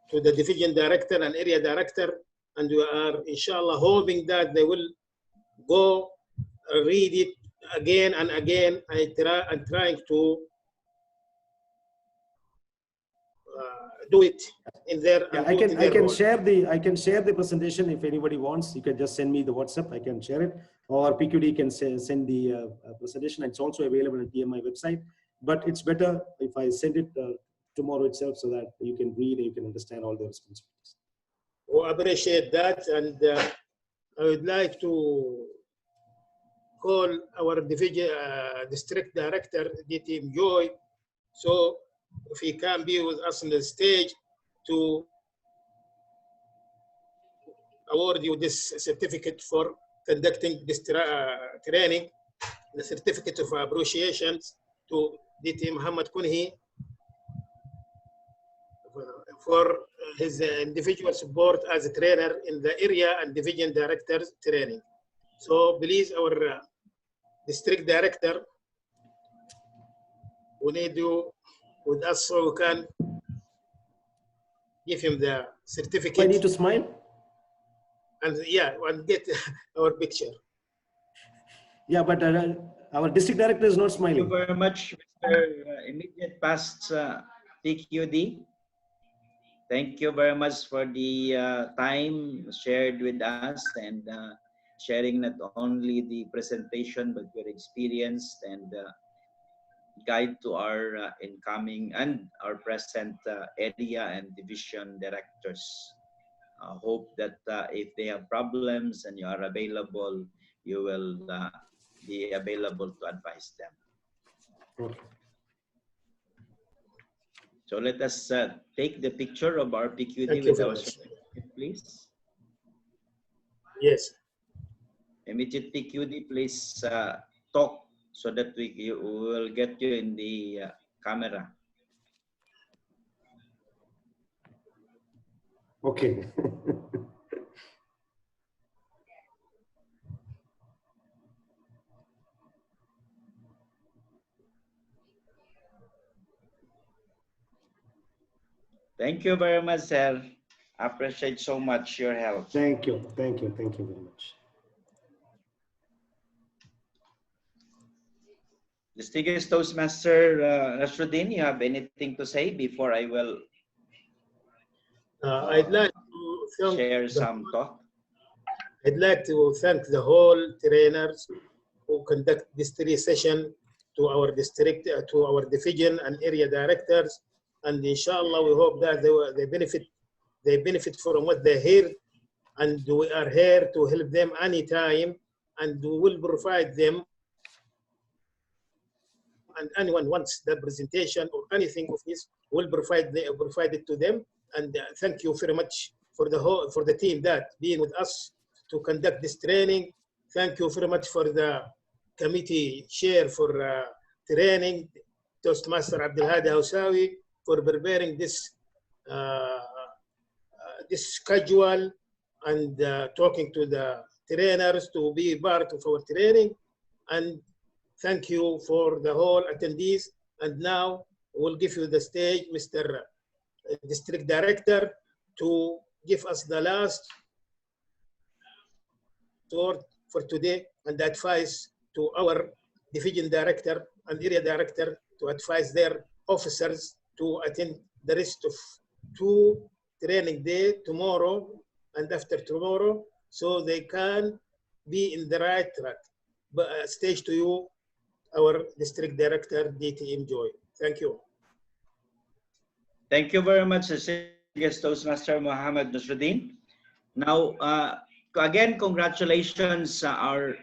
[SPEAKER 2] to the division director and area director, and we are inshallah hoping that they will go read it again and again. I'm trying to do it in there.
[SPEAKER 14] Yeah,
[SPEAKER 2] and
[SPEAKER 14] I
[SPEAKER 2] do it in
[SPEAKER 14] can
[SPEAKER 2] their role.
[SPEAKER 14] share the presentation if anybody wants. You can just send me the WhatsApp. I can share it, or PQD can send the presentation. It's also available on TMI website. But it's better if I send it tomorrow itself, so that you can read and you can understand all the responsibilities.
[SPEAKER 2] We appreciate that, and I would like to call our division district director, DTM Joy, so if he can be with us on the stage to award you this certificate for conducting this training, the certificate of appreciation to DT Muhammad Kunhi for his individual support as a trainer in the area and division director's training. So please, our district director, we need you with us so we can give him the certificate.
[SPEAKER 14] I need to smile?
[SPEAKER 2] And yeah, and get our picture.
[SPEAKER 14] Yeah, but our district director is not smiling.
[SPEAKER 3] Thank you very much, Mr. Immediate Past PQD. Thank you very much for the time shared with us and sharing not only the presentation but your experience and guide to our incoming and our present area and division directors. Hope that if they have problems and you are available, you will be available to advise them.
[SPEAKER 14] Okay.
[SPEAKER 3] So let us take the picture of our PQD
[SPEAKER 2] Thank you
[SPEAKER 3] with
[SPEAKER 2] very
[SPEAKER 3] our
[SPEAKER 2] much.
[SPEAKER 3] certificate, please.
[SPEAKER 2] Yes.
[SPEAKER 3] Immediate PQD, please talk so that we will get you in the camera.
[SPEAKER 14] Okay.
[SPEAKER 3] Thank you very much, sir. Appreciate so much your help.
[SPEAKER 14] Thank you. Thank you. Thank you very much.
[SPEAKER 3] Distinguished Toastmaster Nasruddin, you have anything to say before I will
[SPEAKER 2] I'd like to thank
[SPEAKER 3] share some thought?
[SPEAKER 2] I'd like to thank the whole trainers who conduct this 3 session, to our district, to our division and area directors, and inshallah we hope that they benefit from what they hear, and we are here to help them anytime, and we will provide them, and anyone wants the presentation or anything of this, will provide it to them. And thank you very much for the team that being with us to conduct this training. Thank you very much for the committee chair for training, Toastmaster Abdelhadi Hausawi, for preparing this this schedule and talking to the trainers to be part of our training. And thank you for the whole attendees. And now we'll give you the stage, Mr. District Director, to give us the last word for today and advice to our division director and area director to advise their officers to attend the rest of 2 training day tomorrow and after tomorrow, so they can be in the right track. But stage to you, our district director, DTM Joy. Thank you.
[SPEAKER 3] Thank you very much, distinguished Toastmaster Muhammad Nasruddin. Now, again, congratulations, our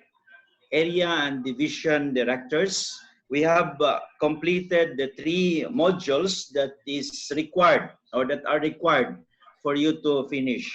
[SPEAKER 3] area and division directors. We have completed the 3 modules that is required or that are required for you to finish.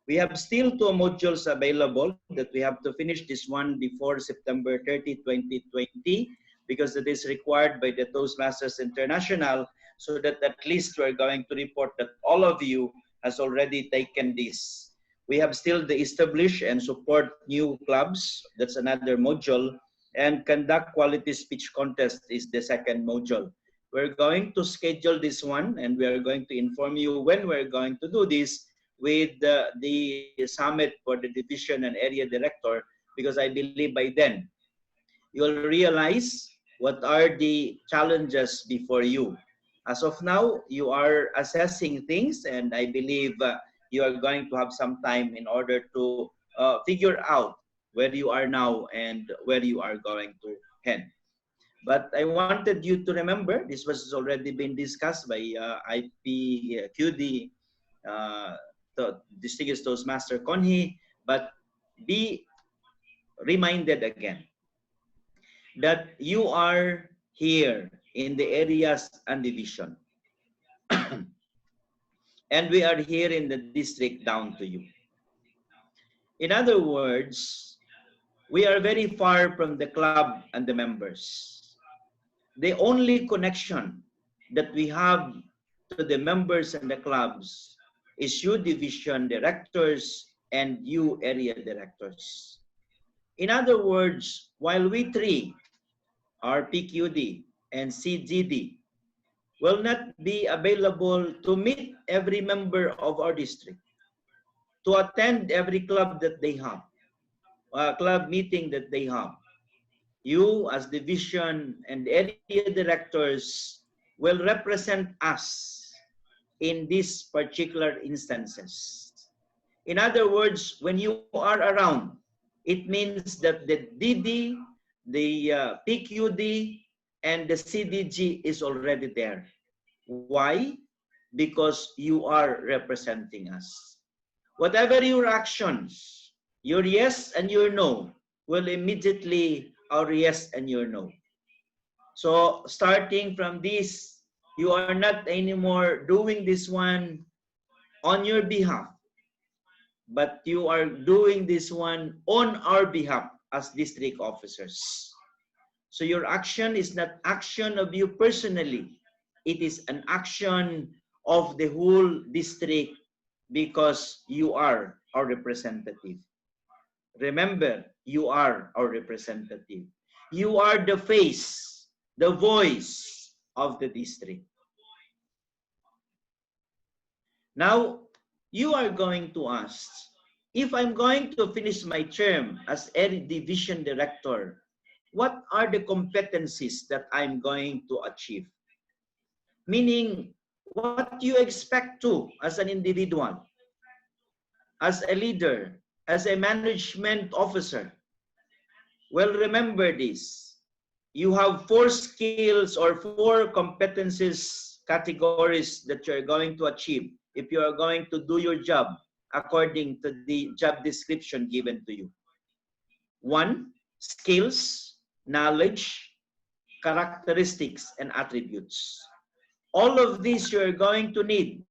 [SPEAKER 3] We have still 2 modules available that we have to finish this one before September 30, 2020, because it is required by the Toastmasters International, so that at least we're going to report that all of you has already taken this. We have still the establish and support new clubs. That's another module. And conduct quality speech contest is the 2nd module. We're going to schedule this one and we are going to inform you when we're going to do this with the summit for the division and area director because I believe by then you will realize what are the challenges before you. As of now, you are assessing things, and I believe you are going to have some time in order to figure out where you are now and where you are going to head. But I wanted you to remember, this was already been discussed by IPQD, the Distinguished Toastmaster Conhi, but be reminded again that you are here in the areas and division. And we are here in the district down to you. In other words, we are very far from the club and the members. The only connection that we have to the members and the clubs is you division directors and you area directors. In other words, while we three, our PQD and CGD, will not be available to meet every member of our district, to attend every club that they have, club meeting that they have. You as division and area directors will represent us in these particular instances. In other words, when you are around, it means that the DD, the PQD, and the CDG is already there. Why? Because you are representing us. Whatever your actions, your yes and your no will immediately our yes and your no. So starting from this, you are not anymore doing this one on your behalf, but you are doing this one on our behalf as district officers. So your action is not action of you personally. It is an action of the whole district because you are our representative. Remember, you are our representative. You are the face, the voice of the district. Now, you are going to ask, if I'm going to finish my term as area division director, what are the competencies that I'm going to achieve? Meaning, what you expect to as an individual, as a leader, as a management officer. Well, remember this. You have 4 skills or 4 competencies categories that you're going to achieve if you are going to do your job according to the job description given to you. 1, skills, knowledge, characteristics, and attributes. All of these you're going to need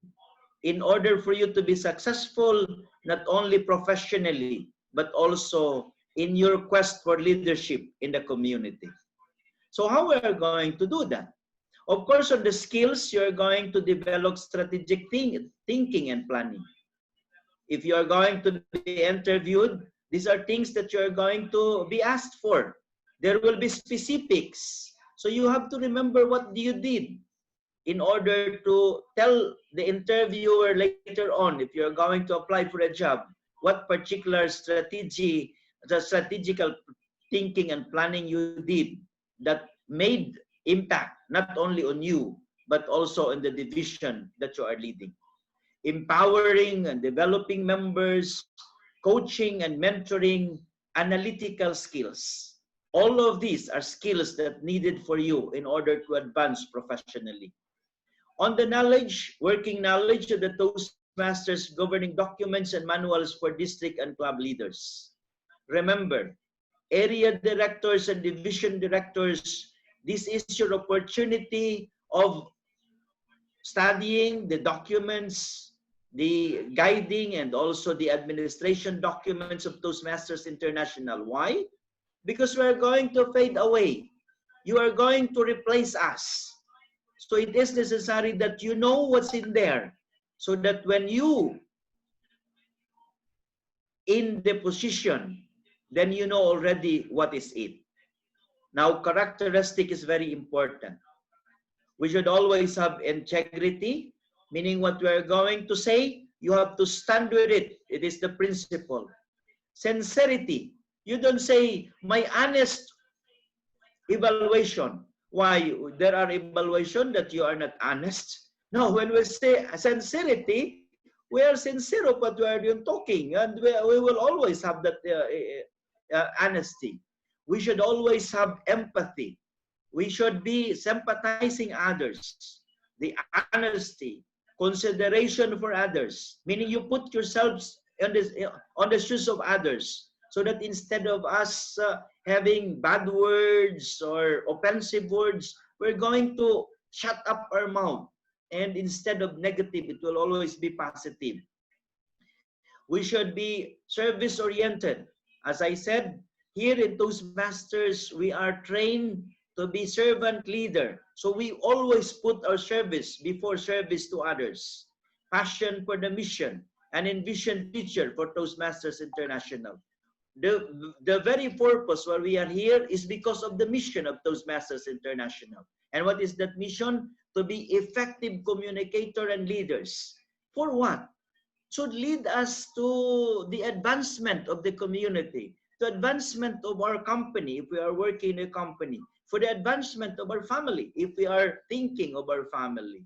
[SPEAKER 3] in order for you to be successful, not only professionally, but also in your quest for leadership in the community. So how are we going to do that? Of course, on the skills, you're going to develop strategic thinking and planning. If you are going to be interviewed, these are things that you're going to be asked for. There will be specifics. So you have to remember what you did in order to tell the interviewer later on, if you're going to apply for a job, what particular strategical thinking and planning you did that made impact not only on you, but also in the division that you are leading. Empowering and developing members, coaching and mentoring, analytical skills. All of these are skills that needed for you in order to advance professionally. On the knowledge, working knowledge of the Toastmasters governing documents and manuals for district and club leaders. Remember, area directors and division directors, this is your opportunity of studying the documents, the guiding, and also the administration documents of Toastmasters International. Why? Because we are going to fade away. You are going to replace us. So it is necessary that you know what's in there so that when you in the position, then you know already what is it. Now, characteristic is very important. We should always have integrity, meaning what we are going to say, you have to stand with it. It is the principle. Sincerity, You don't say, my honest evaluation. Why? There are evaluation that you are not honest. No, when we say sincerity, we are sincere of what we are doing, talking, and we will always have that honesty. We should always have empathy. We should be sympathizing others. The honesty, consideration for others, meaning you put yourselves on the shoes of others, so that instead of us having bad words or offensive words, we're going to shut up our mouth. And instead of negative, it will always be positive. We should be service-oriented. As I said, here in Toastmasters, we are trained to be servant leader. So we always put our service before service to others. Passion for the mission, and envisioned future for Toastmasters International. The very purpose why we are here is because of the mission of Toastmasters International. And what is that mission? To be effective communicator and leaders. For what? Should lead us to the advancement of the community, the advancement of our company if we are working in a company, for the advancement of our family if we are thinking of our family.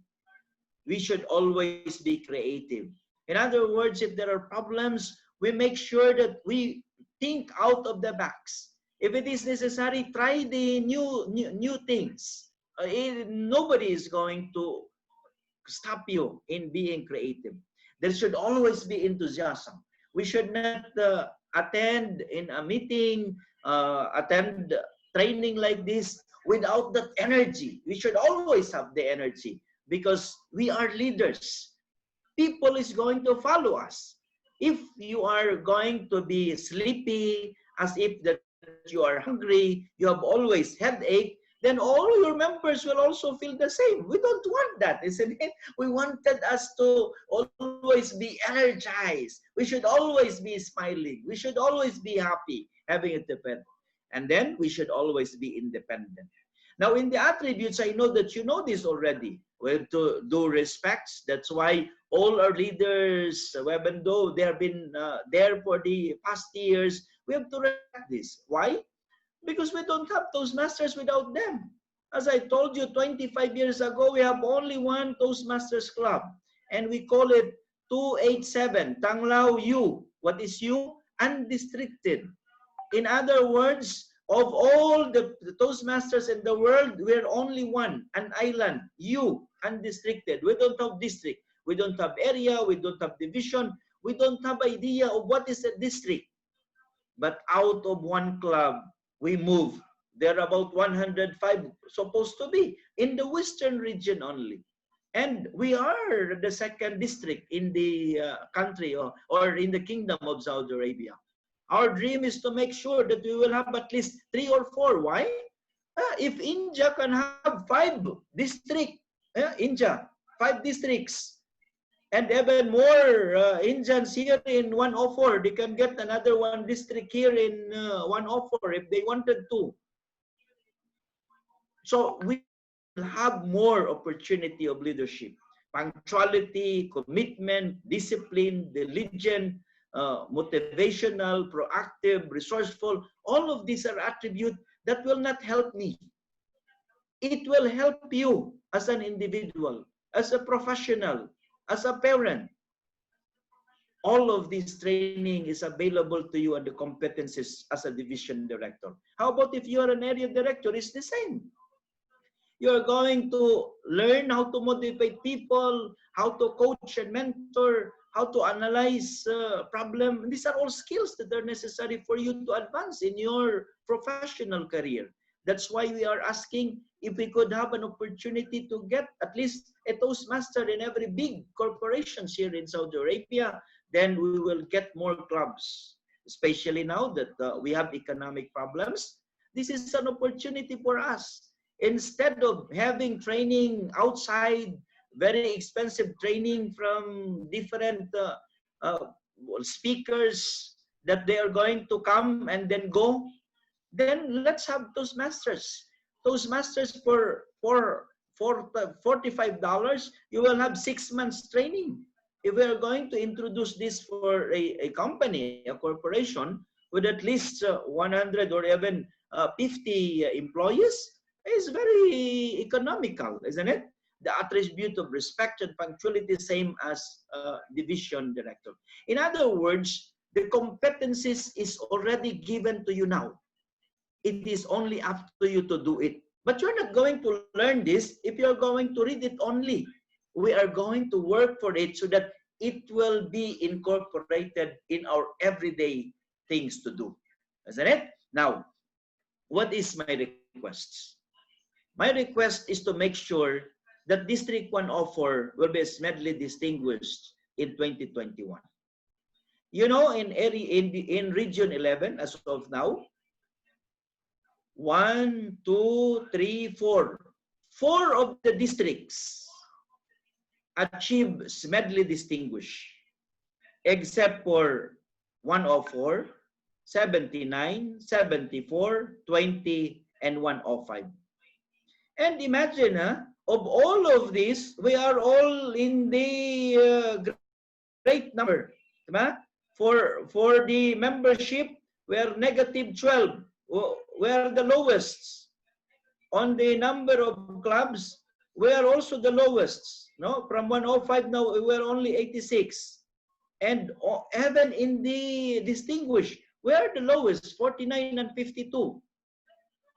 [SPEAKER 3] We should always be creative. In other words, if there are problems, we make sure that we think out of the box. If it is necessary, try the new things. Nobody is going to stop you in being creative. There should always be enthusiasm. We should not attend in a meeting, attend training like this without that energy. We should always have the energy because we are leaders. People is going to follow us. If you are going to be sleepy, as if that you are hungry, you have always headache, then all your members will also feel the same. We don't want that, isn't it? We wanted us to always be energized. We should always be smiling. We should always be happy, having it depend. And then we should always be independent. Now, in the attributes, I know that you know this already. We have to do respects. That's why all our leaders, even though they have been there for the past years, we have to respect this. Why? Because we don't have Toastmasters without them. As I told you 25 years ago, we have only one Toastmasters club. And we call it 287, Tanglao U. What is U? Undistricted. In other words, of all the Toastmasters in the world, we're only one, an island, U, undistricted. We don't have district. We don't have area. We don't have division. We don't have idea of what is a district. But out of one club, we move. There are about 105 supposed to be in the western region only. And we are the second district in the country or in the kingdom of Saudi Arabia. Our dream is to make sure that we will have at least 3 or 4. Why? If India can have 5 districts, India, 5 districts, and even more Indians here in 104, they can get another 1 district here in 104 if they wanted to. So we have more opportunity of leadership, punctuality, commitment, discipline, diligent, motivational, proactive, resourceful. All of these are attributes that will not help me. It will help you as an individual, as a professional, as a parent. All of this training is available to you and the competencies as a division director. How about if you are an area director? It's the same. You're going to learn how to motivate people, how to coach and mentor, how to analyze problem. These are all skills that are necessary for you to advance in your professional career. That's why we are asking if we could have an opportunity to get at least a Toastmaster in every big corporations here in Saudi Arabia, then we will get more clubs, especially now that we have economic problems. This is an opportunity for us. Instead of having training outside, very expensive training from different speakers that they are going to come and then go, then let's have Toastmasters. Toastmasters for $45, you will have 6 months training. If we are going to introduce this for a company, a corporation, with at least 100 or even 50 employees is very economical, isn't it? The attribute of respect and punctuality, same as division director. In other words, the competencies is already given to you now. It is only up to you to do it. But you're not going to learn this if you're going to read it only. We are going to work for it so that it will be incorporated in our everyday things to do. Isn't it? Now, what is my request? My request is to make sure that District 104 will be smedley distinguished in 2021. You know, in Region 11, as of now, 1, 2, 3, 4. 4 of the districts achieve smedley distinguished, except for 104, 79, 74, 20, and 105. And imagine, of all of these, we are all in the great number. For the membership, we are negative 12. We are the lowest. On the number of clubs, we are also the lowest. No, from 105 now, we are only 86. And even in the distinguished, we are the lowest, 49 and 52.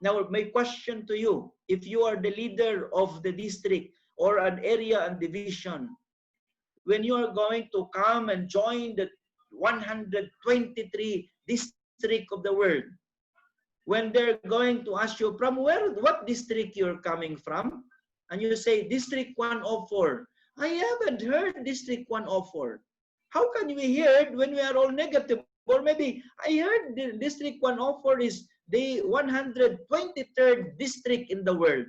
[SPEAKER 3] Now, my question to you, if you are the leader of the district or an area and division, when you are going to come and join the 123 district of the world, when they're going to ask you from what district you're coming from, and you say District 104, I haven't heard District 104. How can we hear it when we are all negative? Or maybe I heard the District 104 is the 123rd district in the world.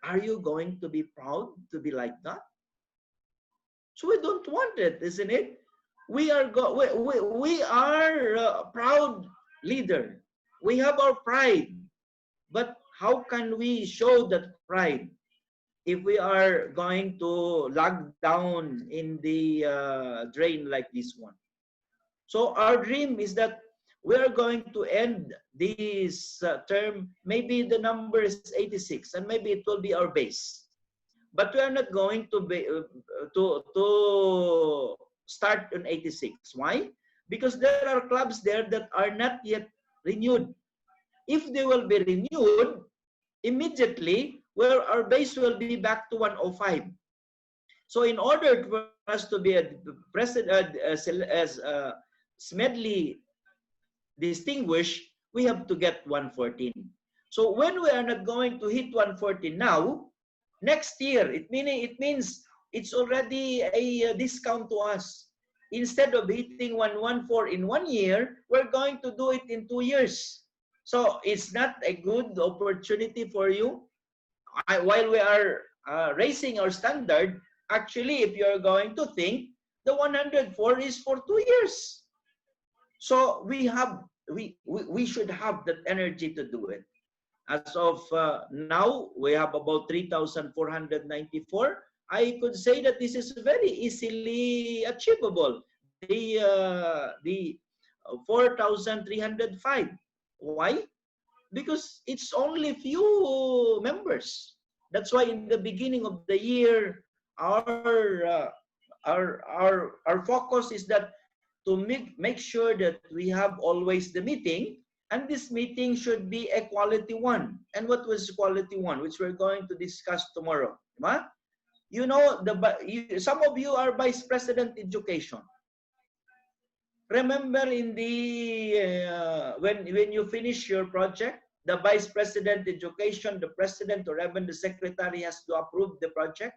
[SPEAKER 3] Are you going to be proud to be like that? So we don't want it, isn't it? We are a proud leader. We have our pride. But how can we show that pride if we are going to lag down in the drain like this one? So our dream is that we are going to end this term, maybe the number is 86, and maybe it will be our base. But we are not going to be to start on 86. Why? Because there are clubs there that are not yet renewed. If they will be renewed, immediately, well, our base will be back to 105. So in order for us to be as smedley distinguished, we have to get 114. So when we are not going to hit 114 now, next year, it means it's already a discount to us. Instead of hitting 114 in 1 year, we're going to do it in 2 years. So it's not a good opportunity for you. While we are raising our standard, actually, if you're going to think, the 104 is for 2 years. So we should have that energy to do it. As of now, we have about 3,494. I could say that this is very easily achievable. The 4,305. Why? Because it's only few members. That's why in the beginning of the year, our focus is that to make sure that we have always the meeting, and this meeting should be a quality one. And what was quality one, which we're going to discuss tomorrow? You know, some of you are Vice President Education. Remember in the when you finish your project, the Vice President Education, the President or even the Secretary has to approve the project.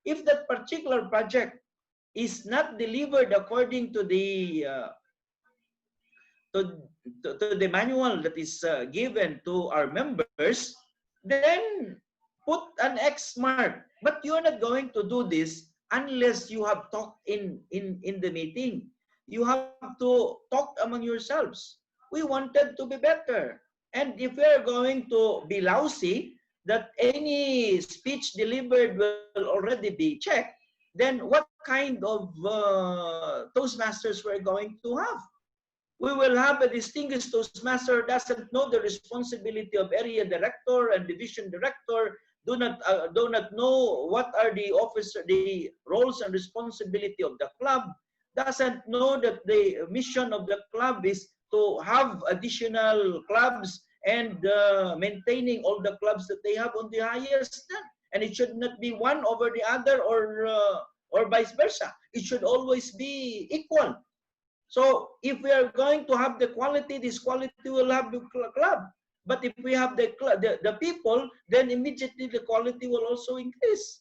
[SPEAKER 3] If that particular project is not delivered according to the the manual that is given to our members, then put an X mark. But you're not going to do this unless you have talked in the meeting. You have to talk among yourselves. We wanted to be better. And if we're going to be lousy, that any speech delivered will already be checked, then what kind of Toastmasters we're going to have? We will have a distinguished Toastmaster who doesn't know the responsibility of area director and division director, do not know what are the roles and responsibility of the club, doesn't know that the mission of the club is to have additional clubs and maintaining all the clubs that they have on the highest stand. And it should not be one over the other or vice versa. It should always be equal. So if we are going to have the quality, this quality will have the club. But if we have the people, then immediately the quality will also increase.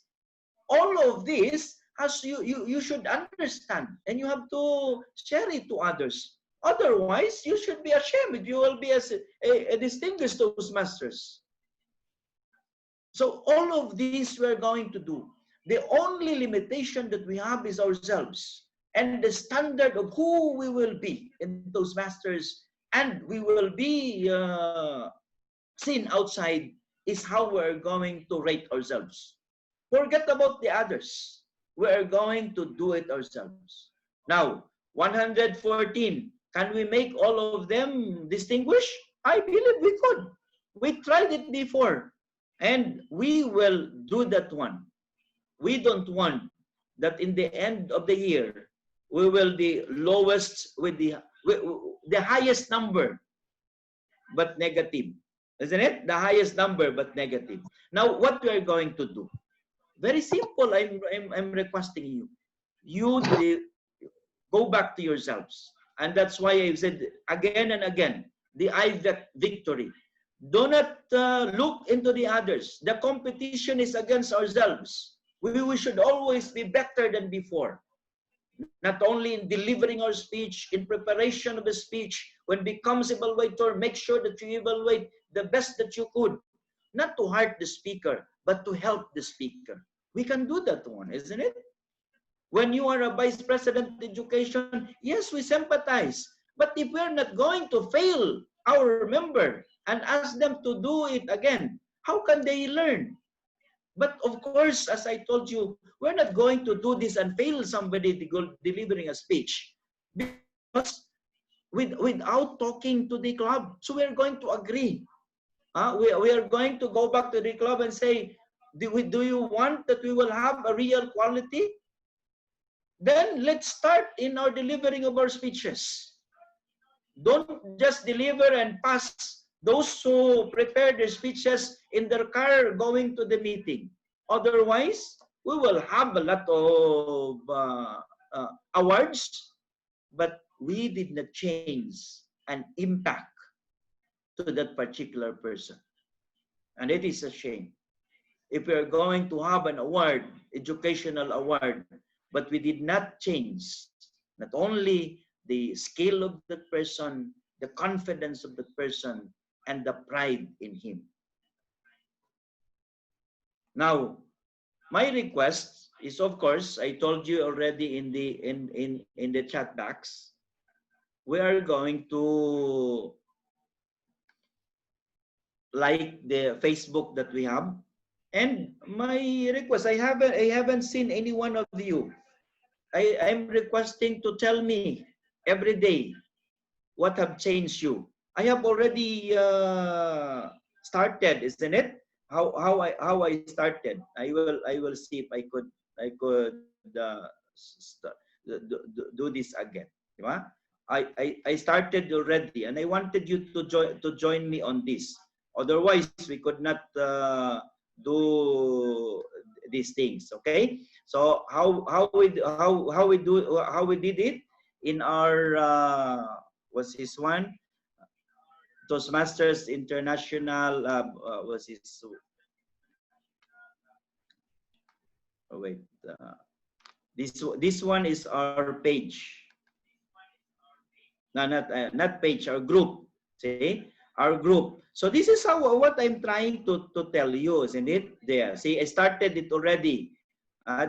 [SPEAKER 3] All of this you should understand, and you have to share it to others. Otherwise, you should be ashamed. You will be a distinguished Toastmasters. So all of these we are going to do. The only limitation that we have is ourselves and the standard of who we will be in Toastmasters, and we will be seen outside is how we're going to rate ourselves. Forget about the others. We're going to do it ourselves. Now, 114. Can we make all of them distinguished? I believe we could. We tried it before. And we will do that one. We don't want that in the end of the year, we will be lowest with the highest number, but negative. Isn't it? The highest number, but negative. Now, what we are going to do? Very simple. I'm requesting you. You go back to yourselves. And that's why I've said again and again, the IVEC victory. Do not look into the others. The competition is against ourselves. We should always be better than before. Not only in delivering our speech, in preparation of a speech, when it becomes evaluator, make sure that you evaluate the best that you could. Not to hurt the speaker, but to help the speaker. We can do that one, isn't it? When you are a vice president of education, yes, we sympathize. But if we're not going to fail our member and ask them to do it again, how can they learn? But of course, as I told you, we're not going to do this and fail somebody delivering a speech because without talking to the club. So we're going to agree. We are going to go back to the club and say, do you want that we will have a real quality? Then let's start in our delivering of our speeches. Don't just deliver and pass those who prepare their speeches in their car going to the meeting. Otherwise, we will have a lot of awards, but we did not change an impact to that particular person. And it is a shame. If we are going to have an award, educational award, but we did not change not only the skill of that person, the confidence of that person, and the pride in him. Now, my request is, of course, I told you already in the chat box, we are going to like the Facebook that we have. And my request, I haven't seen any one of you. I'm requesting to tell me every day what have changed you. I have already started, isn't it? How I started. I will see if I could do this again. I started already, and I wanted you to join me on this. Otherwise, we could not do these things. Okay. So how we did it in our was this one Toastmasters International was this this one is our page. No, not page, our group. See, our group. So this is what I'm trying to tell you, isn't it? There. See, I started it already.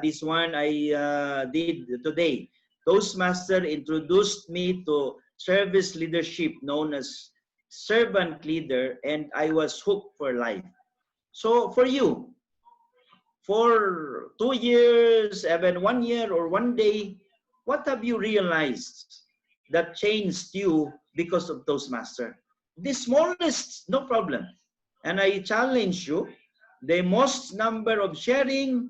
[SPEAKER 3] This one I did today. Toastmaster introduced me to service leadership known as servant leader, and I was hooked for life. So for you, for 2 years, even 1 year or 1 day, what have you realized that changed you because of Toastmaster. The smallest, no problem. And I challenge you, the most number of sharing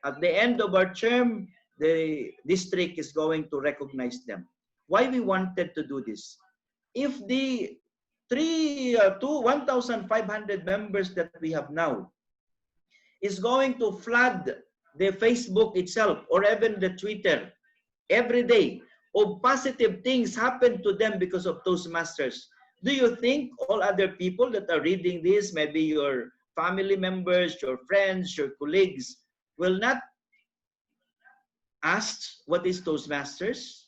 [SPEAKER 3] at the end of our term, the district is going to recognize them. Why we wanted to do this? If the 1,500 members that we have now is going to flood the Facebook itself or even the Twitter every day of positive things happen to them because of Toastmasters, do you think all other people that are reading this, maybe your family members, your friends, your colleagues, will not ask what is Toastmasters?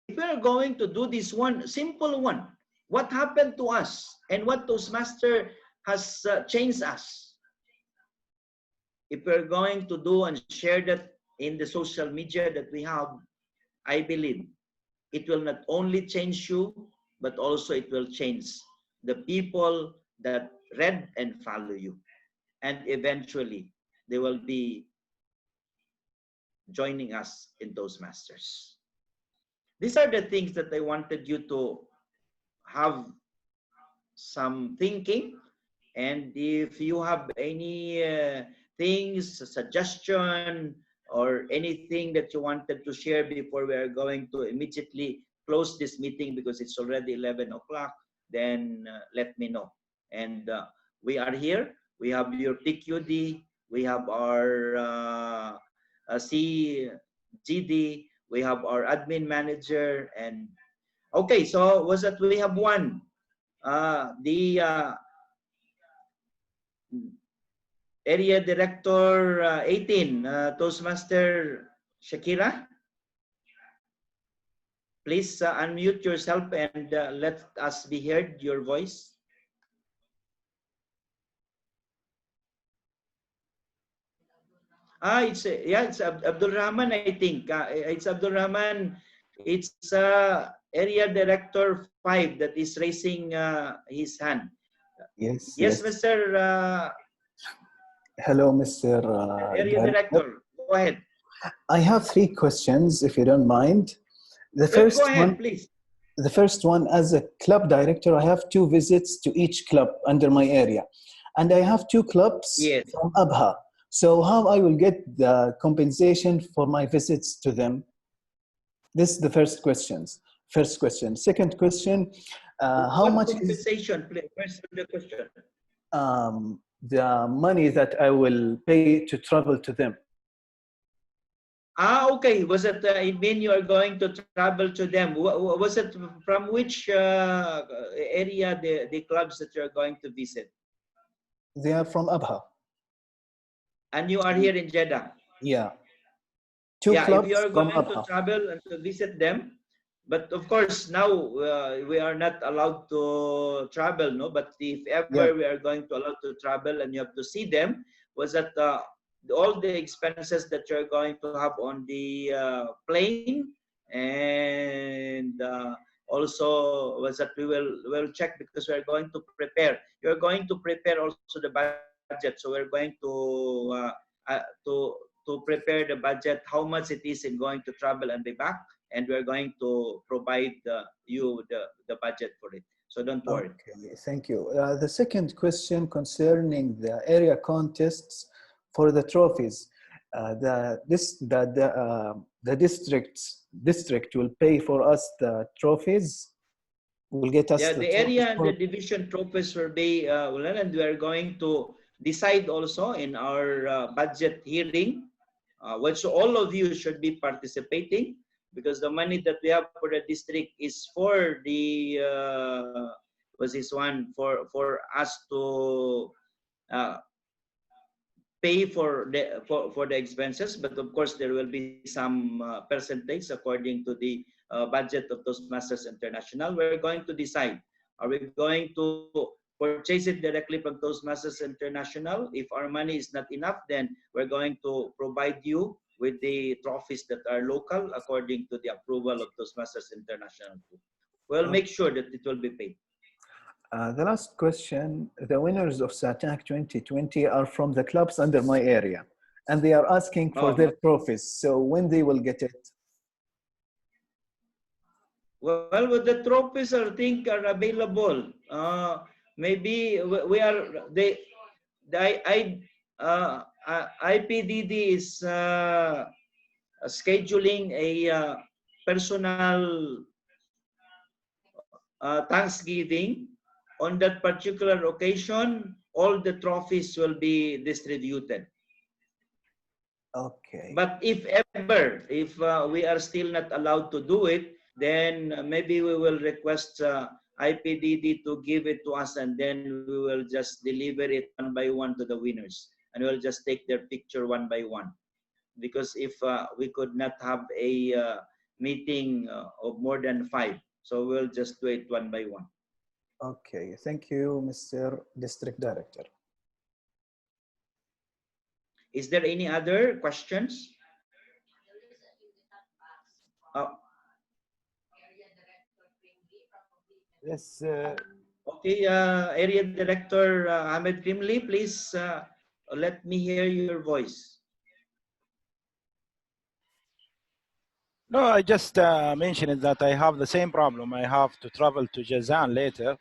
[SPEAKER 3] If we are going to do this one, simple one, what happened to us and what Toastmaster has changed us? If we're going to do and share that in the social media that we have, I believe it will not only change you, but also it will change the people that read and follow you. And eventually, they will be joining us in Toastmasters. These are the things that I wanted you to have some thinking. And if you have any things, suggestion, or anything that you wanted to share before we are going to immediately close this meeting because it's already 11 o'clock, then let me know. And we are here. We have your PQD. We have our CGD. We have our admin manager. And okay, so was that we have one. Area Director 18, Toastmaster Shakira. Please unmute yourself and let us be heard, your voice. It's Abdul Rahman, I think. It's Abdul Rahman. It's Area Director 5 that is raising his hand.
[SPEAKER 19] Yes.
[SPEAKER 3] Yes, Mr.
[SPEAKER 19] Hello, Mr.
[SPEAKER 3] Area Director. Go ahead.
[SPEAKER 19] I have 3 questions, if you don't mind. The first
[SPEAKER 3] Go ahead,
[SPEAKER 19] one,
[SPEAKER 3] please.
[SPEAKER 19] The first one, as a club director, I have 2 visits to each club under my area, and I have 2 clubs from Abha. So how I will get the compensation for my visits to them? This is the first question. Second question, how much
[SPEAKER 3] compensation? First the question.
[SPEAKER 19] The money that I will pay to travel to them.
[SPEAKER 3] Okay. Was it mean you are going to travel to them? Was it from which area, the clubs that you are going to visit?
[SPEAKER 19] They are from Abha.
[SPEAKER 3] And you are here in Jeddah?
[SPEAKER 19] Yeah. 2 clubs
[SPEAKER 3] if you are
[SPEAKER 19] from
[SPEAKER 3] going
[SPEAKER 19] Abha.
[SPEAKER 3] to travel and to visit them, but of course now we are not allowed to travel, no? But if ever we are going to allow to travel and you have to see them, was that all the expenses that you're going to have on the plane, and also was that we'll check because we're going to prepare. You're going to prepare also the budget, so we're going to prepare the budget, how much it is in going to travel and be back, and we're going to provide you the budget for it. So don't worry.
[SPEAKER 19] Okay, thank you. The second question concerning the area contests for the trophies. The district will pay for us the trophies. Will get us
[SPEAKER 3] the area and the division trophies will be and we are going to decide also in our budget hearing, which all of you should be participating, because the money that we have for the district is for the for us to pay for the expenses, but of course there will be some percentage according to the budget of Toastmasters International. We're going to decide, are we going to purchase it directly from Toastmasters International? If our money is not enough, then we're going to provide you with the trophies that are local according to the approval of Toastmasters International. We'll make sure that it will be paid.
[SPEAKER 19] The last question, the winners of SATAC 2020 are from the clubs under my area, and they are asking for their trophies. So when they will get it?
[SPEAKER 3] Well, with the trophies, I think are available. Maybe we are the IPDD is scheduling a personal Thanksgiving. On that particular occasion, all the trophies will be distributed.
[SPEAKER 19] Okay.
[SPEAKER 3] But if ever, if we are still not allowed to do it, then maybe we will request IPDD to give it to us, and then we will just deliver it one by one to the winners, and we'll just take their picture one by one. Because if we could not have a meeting of more than 5, so we'll just do it one by one.
[SPEAKER 19] Okay, thank you, Mr. District Director.
[SPEAKER 3] Is there any other questions?
[SPEAKER 8] Yes.
[SPEAKER 3] Okay, Area Director Ahmed Grimley, please let me hear your voice.
[SPEAKER 10] No, I just mentioned that I have the same problem. I have to travel to Jazan later.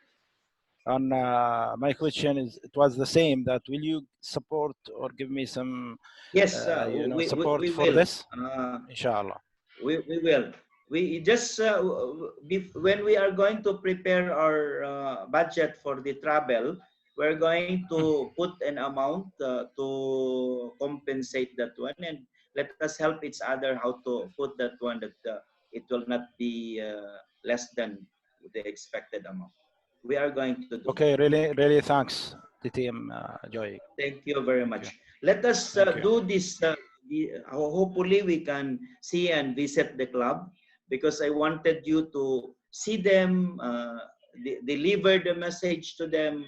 [SPEAKER 10] And my question is, it was the same, that will you support or give me some
[SPEAKER 3] Yes,
[SPEAKER 10] support
[SPEAKER 3] we
[SPEAKER 10] for
[SPEAKER 3] will.
[SPEAKER 10] this? Inshallah.
[SPEAKER 3] We will. We just, when we are going to prepare our budget for the travel, we're going to put an amount to compensate that one, and let us help each other how to put that one, that it will not be less than the expected amount. We are going to do.
[SPEAKER 10] Okay, really thanks, DTM Joy.
[SPEAKER 3] Thank you very much. Let us do this. Hopefully, we can see and visit the club, because I wanted you to see them, deliver the message to them.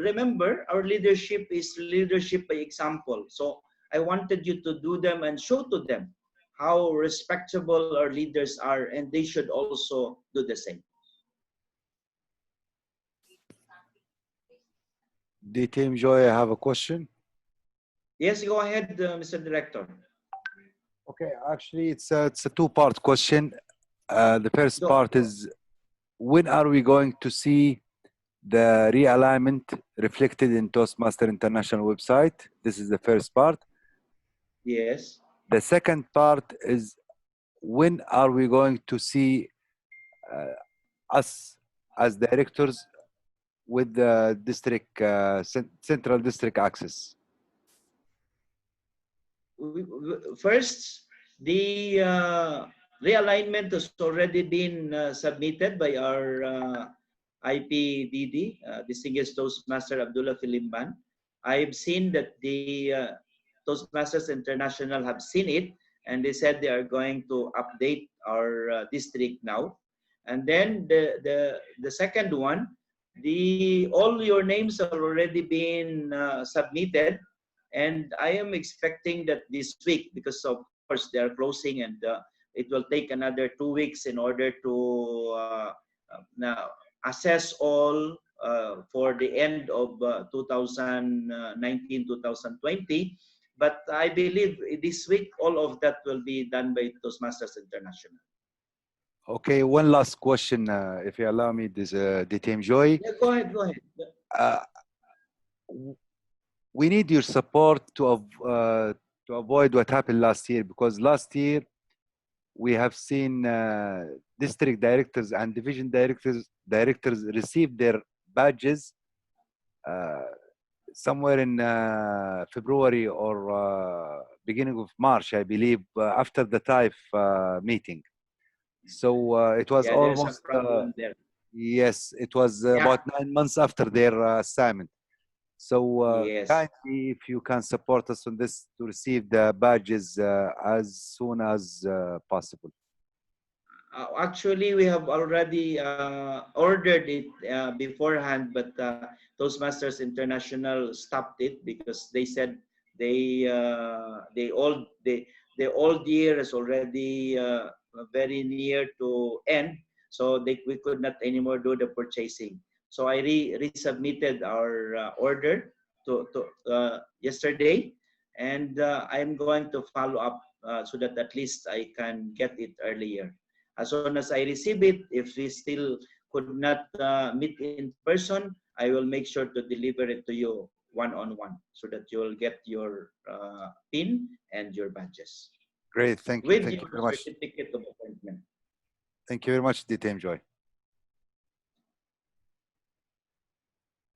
[SPEAKER 3] Remember, our leadership is leadership by example. So I wanted you to do them and show to them how respectable our leaders are, and they should also do the same.
[SPEAKER 8] DTM Joy, I have a question.
[SPEAKER 3] Yes, go ahead, Mr. Director.
[SPEAKER 8] Okay, actually, it's a two-part question. The first part is, when are we going to see the realignment reflected in Toastmaster International website? This is the first part.
[SPEAKER 3] Yes.
[SPEAKER 8] The second part is, when are we going to see us as directors with the district, central district access?
[SPEAKER 3] First, the realignment has already been submitted by our IPDD, Distinguished Toastmaster Abdullah Filimban. I've seen that the Toastmasters International have seen it, and they said they are going to update our district now. And then the second one, all your names are already been submitted, and I am expecting that this week, because of course they are closing, and it will take another 2 weeks in order to now assess all for the end of 2019-2020. But I believe this week all of that will be done by Toastmasters International.
[SPEAKER 8] Okay, one last question, if you allow me, this DTM Joy.
[SPEAKER 3] Yeah, go ahead, go ahead.
[SPEAKER 8] We need your support to avoid what happened last year, because last year we have seen district directors and division directors receive their badges somewhere in February or beginning of March, I believe, after the TIFE meeting. So it was almost yes, it was about 9 months after their assignment. So kindly, if you can support us on this to receive the badges as soon as possible.
[SPEAKER 3] Actually, we have already ordered it beforehand, but Toastmasters International stopped it because they said the old year is already very near to end, so we could not anymore do the purchasing. So I resubmitted our order to yesterday, and I'm going to follow up so that at least I can get it earlier. As soon as I receive it, if we still could not meet in person, I will make sure to deliver it to you one-on-one so that you will get your PIN and your badges.
[SPEAKER 8] Great, thank you.
[SPEAKER 3] With
[SPEAKER 8] Thank you
[SPEAKER 3] your
[SPEAKER 8] very much.
[SPEAKER 3] certificate of appointment.
[SPEAKER 8] Thank you very much, DTM Joy.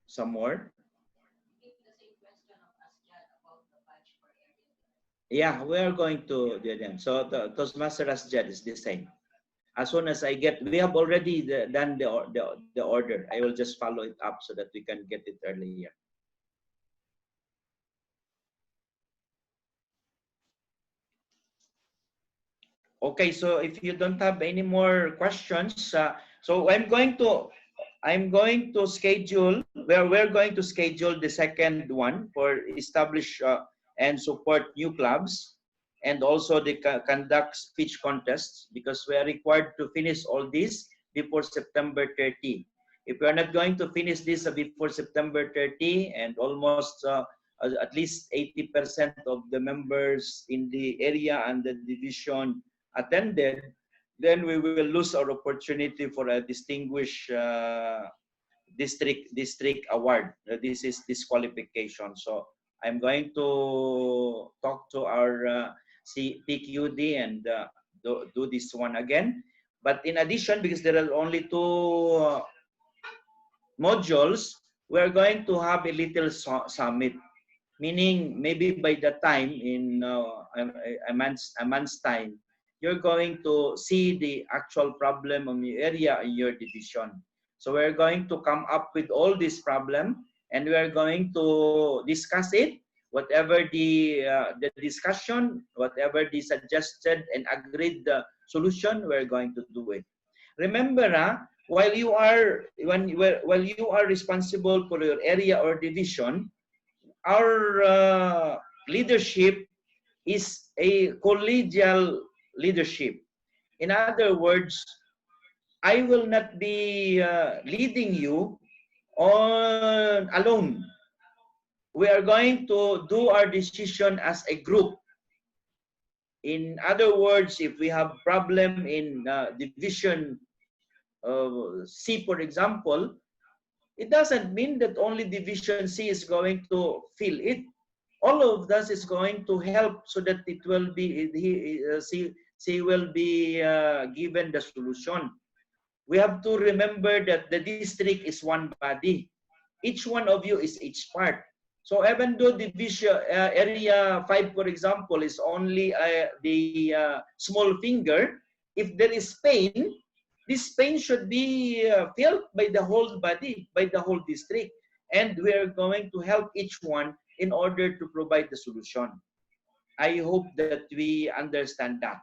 [SPEAKER 3] Some more? Yeah, we are going to do them. So the Toastmaster Asjad is the same. As soon as I get, we have already done the order. I will just follow it up so that we can get it earlier. Okay, so if you don't have any more questions, so I'm going to schedule. We're going to schedule the second one for establish and support new clubs, and also the conduct speech contests, because we are required to finish all this before September 30. If we are not going to finish this before September 30, and almost at least 80% of the members in the area and the division attended, then we will lose our opportunity for a distinguished district award. This is disqualification. So I'm going to talk to our PQD and do this one again. But in addition, because there are only 2 modules, we're going to have a little summit. Meaning, maybe by the time in a month's time, you're going to see the actual problem of your area in your division. So we're going to come up with all this problem, and we are going to discuss it. Whatever the discussion, whatever the suggested and agreed solution, we're going to do it. Remember, while you are responsible for your area or division, our leadership is a collegial leadership. In other words, I will not be leading you alone. We are going to do our decision as a group. In other words, if we have problem in division C, for example, it doesn't mean that only Division C is going to fill it. All of us is going to help so that it will be, C will be given the solution. We have to remember that the district is one body. Each one of you is each part. So even though division area 5, for example, is only the small finger, if there is pain, this pain should be felt by the whole body, by the whole district. And we are going to help each one in order to provide the solution. I hope that we understand that.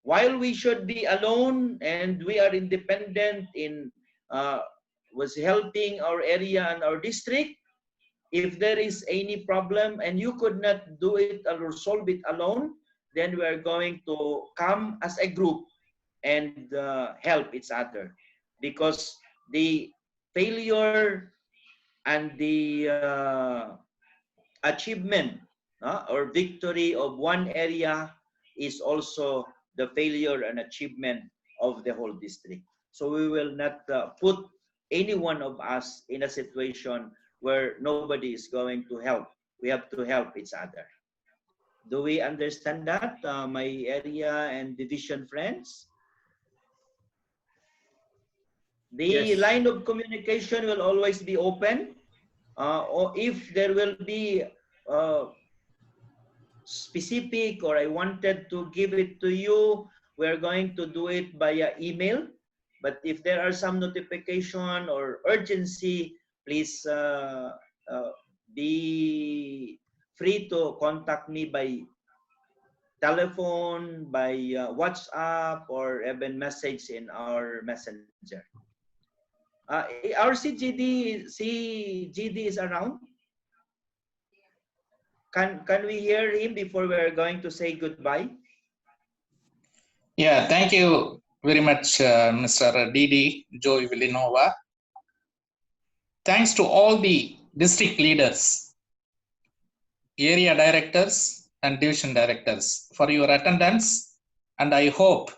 [SPEAKER 3] While we should be alone and we are independent in was helping our area and our district, if there is any problem and you could not do it or solve it alone, then we are going to come as a group and help each other, because the failure and the achievement or victory of one area is also the failure and achievement of the whole district. So we will not put any one of us in a situation where nobody is going to help. We have to help each other. Do we understand that, my area and division friends? The line of communication will always be open, or if there will be specific or I wanted to give it to you, we're going to do it via email. But if there are some notification or urgency, please be free to contact me by telephone, by WhatsApp, or even message in our messenger. Our CGD is around. Can we hear him before we are going to say goodbye?
[SPEAKER 20] Yeah, thank you very much, Mr. Didi Joy Villanova. Thanks to all the district leaders, area directors, and division directors for your attendance, and I hope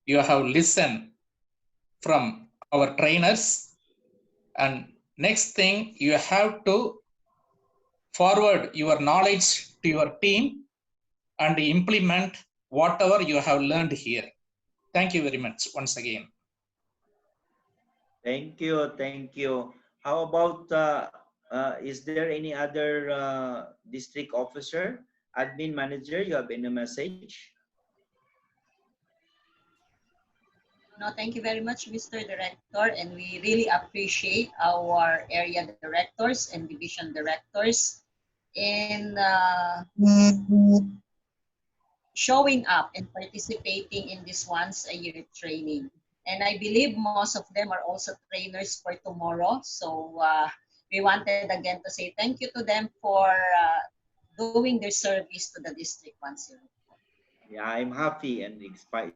[SPEAKER 20] you have listened from our trainers, and next thing you have to forward your knowledge to your team and implement whatever you have learned here. Thank you very much once again.
[SPEAKER 3] Thank you. Thank you. How about, is there any other district officer, admin manager, you have any message?
[SPEAKER 5] No, thank you very much, Mr. Director, and we really appreciate our area directors and division directors in showing up and participating in this once-a-year training. And I believe most of them are also trainers for tomorrow. So we wanted again to say thank you to them for doing their service to the district once a year.
[SPEAKER 3] Yeah, I'm happy and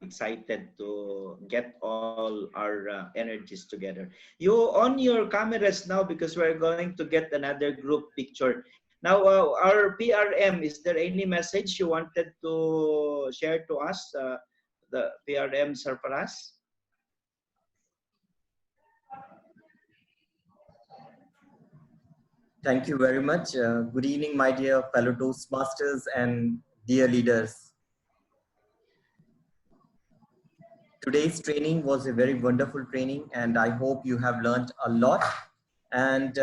[SPEAKER 3] excited to get all our energies together. You on your cameras now because we're going to get another group picture. Now, our PRM, is there any message you wanted to share to us, the PRM Sarfaraz?
[SPEAKER 21] Thank you very much. Good evening, my dear fellow Toastmasters and dear leaders. Today's training was a very wonderful training, and I hope you have learned a lot. And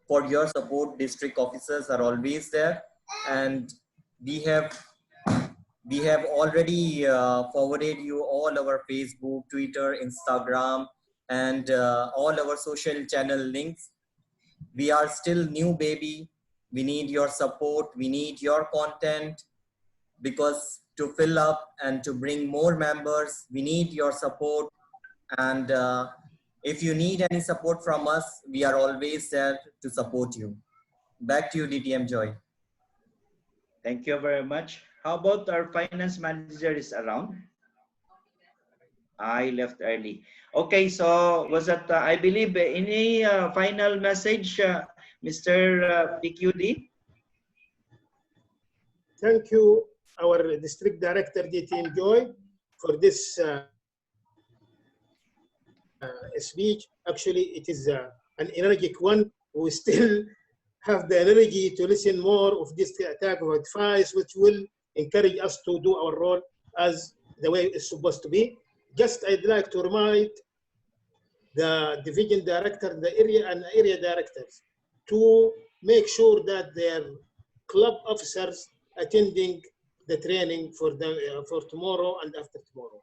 [SPEAKER 21] for your support, district officers are always there, and we have already forwarded you all our Facebook, Twitter, Instagram, and all our social channel links. We are still new, baby. We need your support. We need your content, because to fill up and to bring more members, we need your support. And if you need any support from us, we are always there to support you. Back to you, DTM Joy.
[SPEAKER 3] Thank you very much. How about our finance manager is around? I left early. Okay, so was that, I believe, any final message, Mr. PQD?
[SPEAKER 2] Thank you, our district director, DTM Joy, for this speech. Actually, it is an energetic one. We still have the energy to listen more of this type of advice, which will encourage us to do our role as the way it's supposed to be. Just I'd like to remind the division director, the area and area directors to make sure that their club officers attending the training for tomorrow and after tomorrow.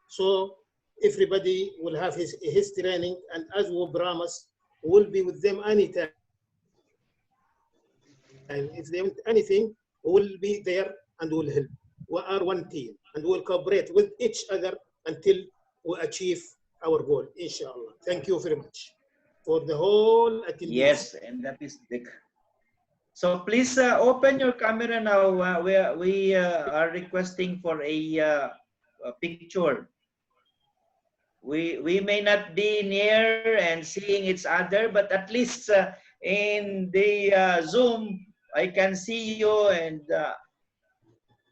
[SPEAKER 2] So everybody will have his training, and as we promise, we'll be with them anytime. And if they want anything, we'll be there and we'll help. We are one team and we'll cooperate with each other until we achieve our goal, inshallah. Thank you very much for the whole attendance.
[SPEAKER 3] Yes, and that is the... So please open your camera now. We are requesting for a picture. We may not be near and seeing each other, but at least in the Zoom, I can see you. And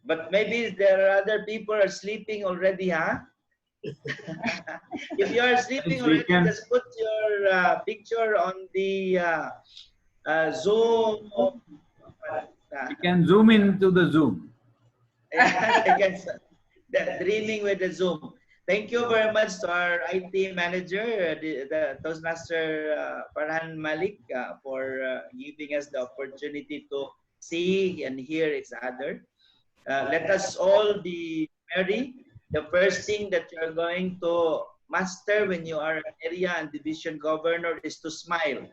[SPEAKER 3] but maybe there are other people are sleeping already, huh? If you are sleeping already, just put your picture on the Zoom.
[SPEAKER 13] You can zoom into the Zoom.
[SPEAKER 3] Dreaming with the Zoom. Thank you very much to our IT manager, the Toastmaster Farhan Malik, for giving us the opportunity to see and hear each other. Let us all be merry. The first thing that you're going to master when you are an area and division governor is to smile.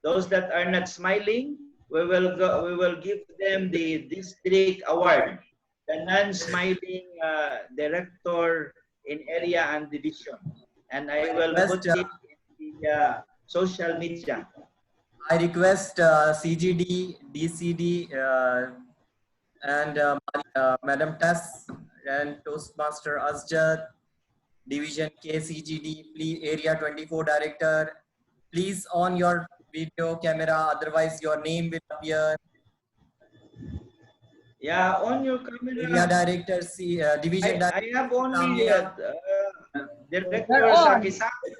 [SPEAKER 3] Those that are not smiling, we will give them the district award, the non-smiling director in area and division, and I will put it in the social media.
[SPEAKER 21] I request CGD, DCD, and Madam Tess and Toastmaster Asjad, Division KCGD, please, Area 24 Director, please on your video camera, otherwise your name will appear.
[SPEAKER 3] Yeah, on your
[SPEAKER 21] Area
[SPEAKER 3] camera.
[SPEAKER 21] director, division director.
[SPEAKER 3] I have only Director
[SPEAKER 5] They're on.
[SPEAKER 3] Saki-Saki.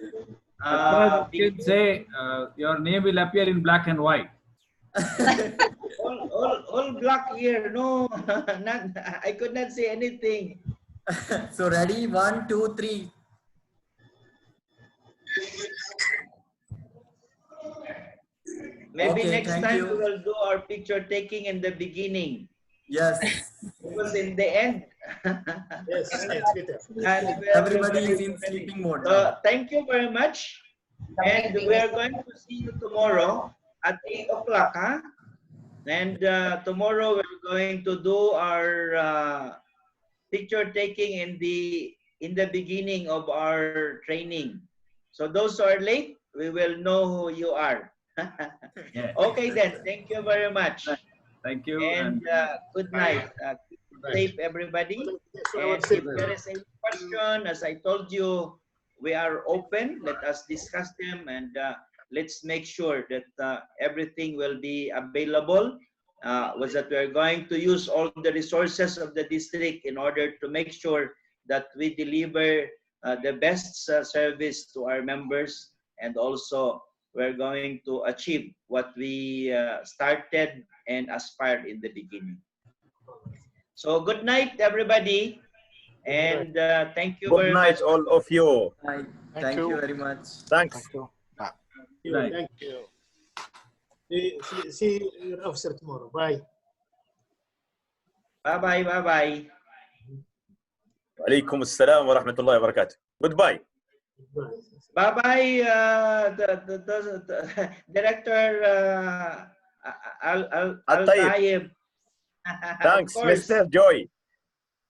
[SPEAKER 13] At first, you can say your name will appear in black and white.
[SPEAKER 3] all black here. No, not, I could not say anything.
[SPEAKER 21] So ready, 1, 2, 3.
[SPEAKER 3] Maybe
[SPEAKER 21] Okay,
[SPEAKER 3] next
[SPEAKER 21] thank
[SPEAKER 3] time
[SPEAKER 21] you.
[SPEAKER 3] we will do our picture taking in the beginning.
[SPEAKER 21] Yes.
[SPEAKER 3] Because in the end,
[SPEAKER 2] Yes, it's better.
[SPEAKER 3] and
[SPEAKER 21] Everybody is in sleeping mode.
[SPEAKER 3] thank you very much. And we are going to see you tomorrow at 8 o'clock, huh? And tomorrow we're going to do our picture taking in the beginning of our training. So those who are late, we will know who you are.
[SPEAKER 13] Yeah.
[SPEAKER 3] Okay then, thank you very much.
[SPEAKER 13] Thank you.
[SPEAKER 3] And good night. Keep safe, everybody. And if there is any question, as I told you, we are open. Let us discuss them, and let's make sure that everything will be available. Was that we are going to use all the resources of the district in order to make sure that we deliver the best service to our members, and also we're going to achieve what we started and aspired in the beginning. So good night, everybody, and thank you very much.
[SPEAKER 7] Good night, all of you.
[SPEAKER 21] Thank you very much.
[SPEAKER 7] Thanks.
[SPEAKER 2] Thank you. See your officer tomorrow. Bye.
[SPEAKER 3] Bye-bye, bye-bye.
[SPEAKER 7] وعليكم السلام ورحمة الله وبركاته. Goodbye.
[SPEAKER 3] Bye-bye, the Director Al-Taib.
[SPEAKER 7] Thanks, Mr. Joy.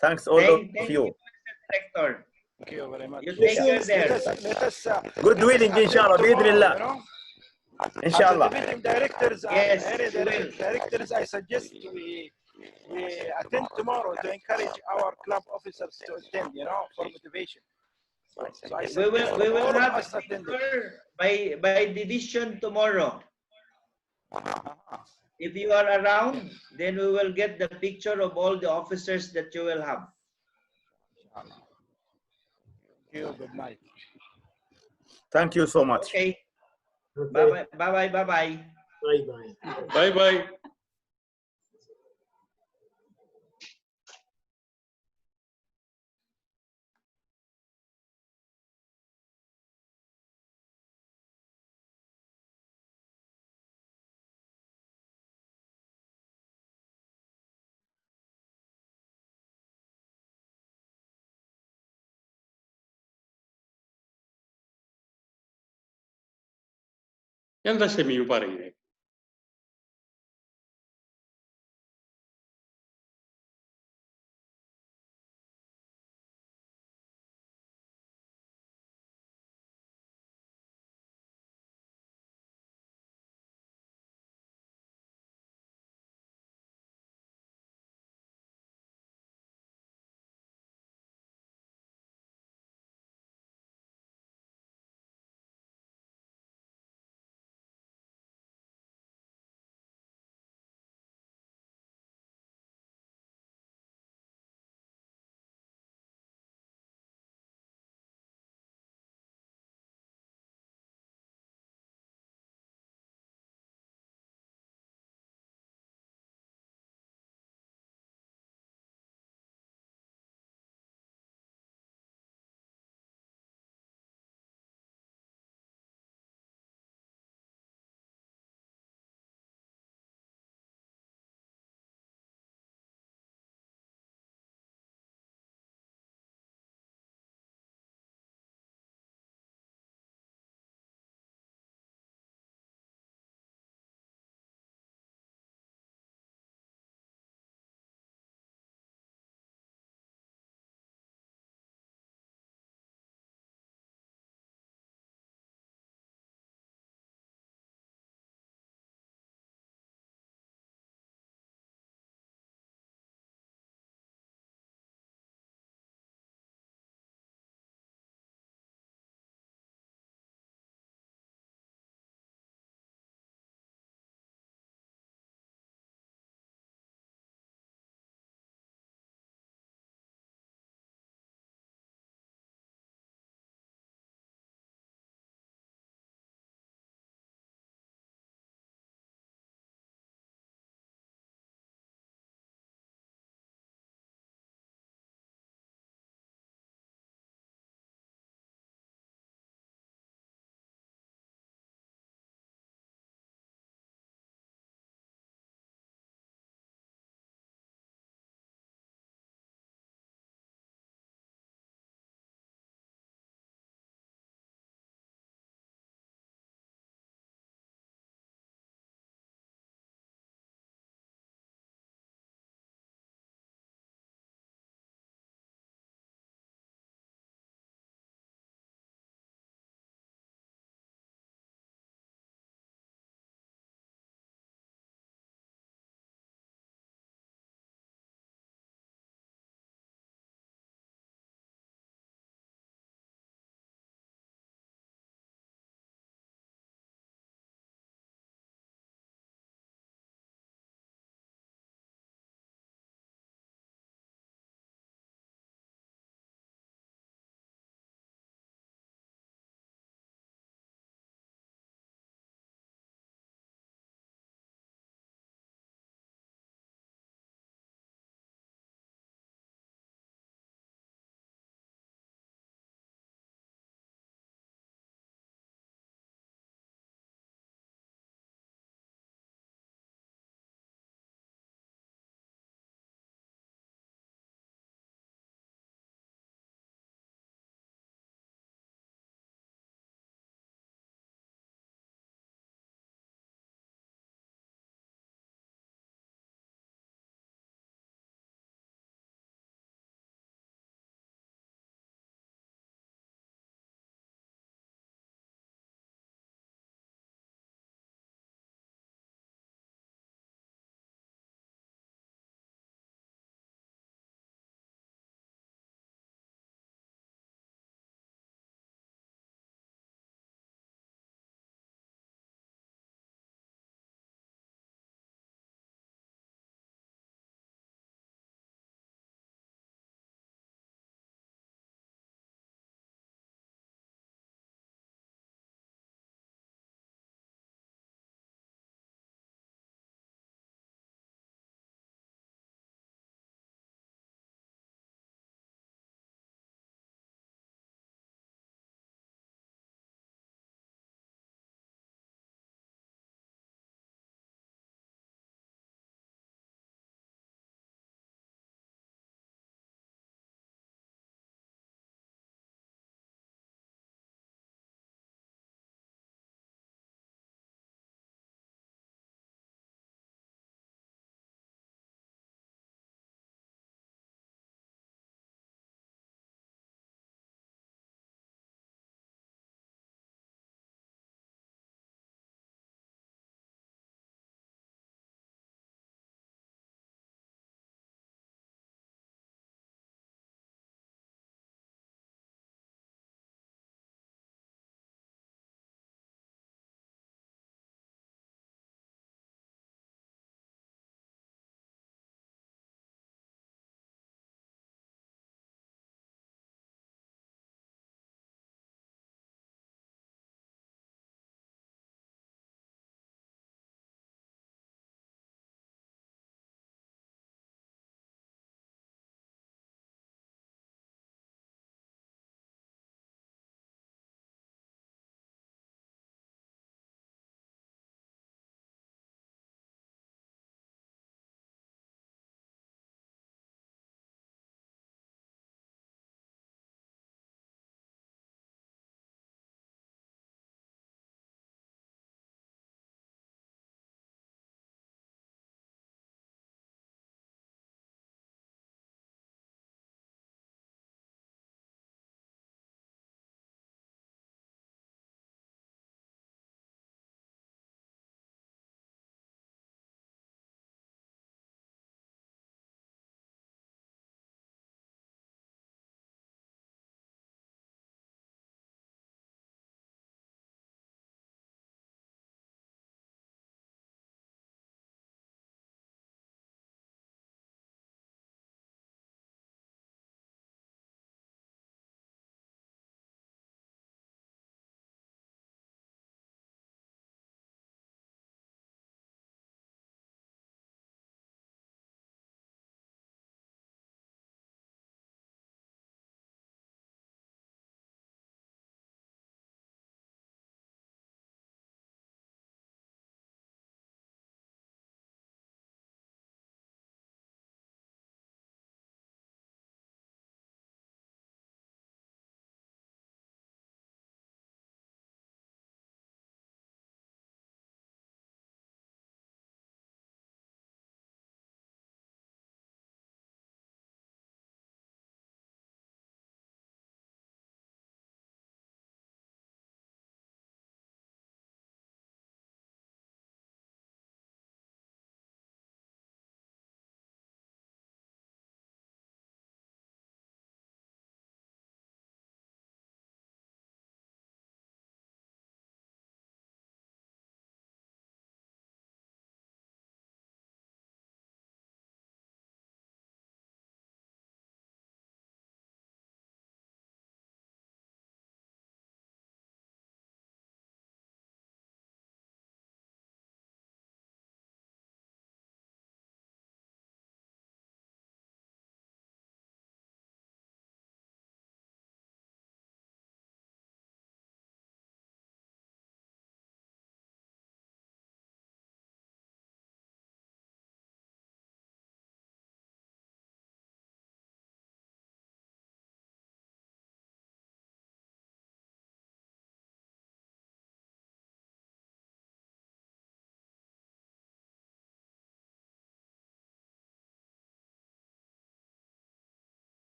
[SPEAKER 7] Thanks, all of
[SPEAKER 3] Thank
[SPEAKER 7] you.
[SPEAKER 3] you, Mr. Director.
[SPEAKER 10] Thank you very much.
[SPEAKER 3] You take care there.
[SPEAKER 10] Let us
[SPEAKER 7] Good willing إن شاء الله بإذن الله. إن شاء الله.
[SPEAKER 10] As the division directors and
[SPEAKER 3] Yes,
[SPEAKER 10] area directors, I suggest we attend tomorrow to encourage our club officers to attend, for motivation. So I
[SPEAKER 3] We will
[SPEAKER 10] all of
[SPEAKER 3] have
[SPEAKER 10] us
[SPEAKER 3] a
[SPEAKER 10] attend.
[SPEAKER 3] by division tomorrow. If you are around, then we will get the picture of all the officers that you will have.
[SPEAKER 10] Thank you. Good night.
[SPEAKER 7] Thank you so much.
[SPEAKER 3] Okay. Bye-bye. Bye-bye. Bye-bye.
[SPEAKER 2] Bye-bye.
[SPEAKER 1] Bye-bye. എന്താ ഷെമി പറയുന്നത്?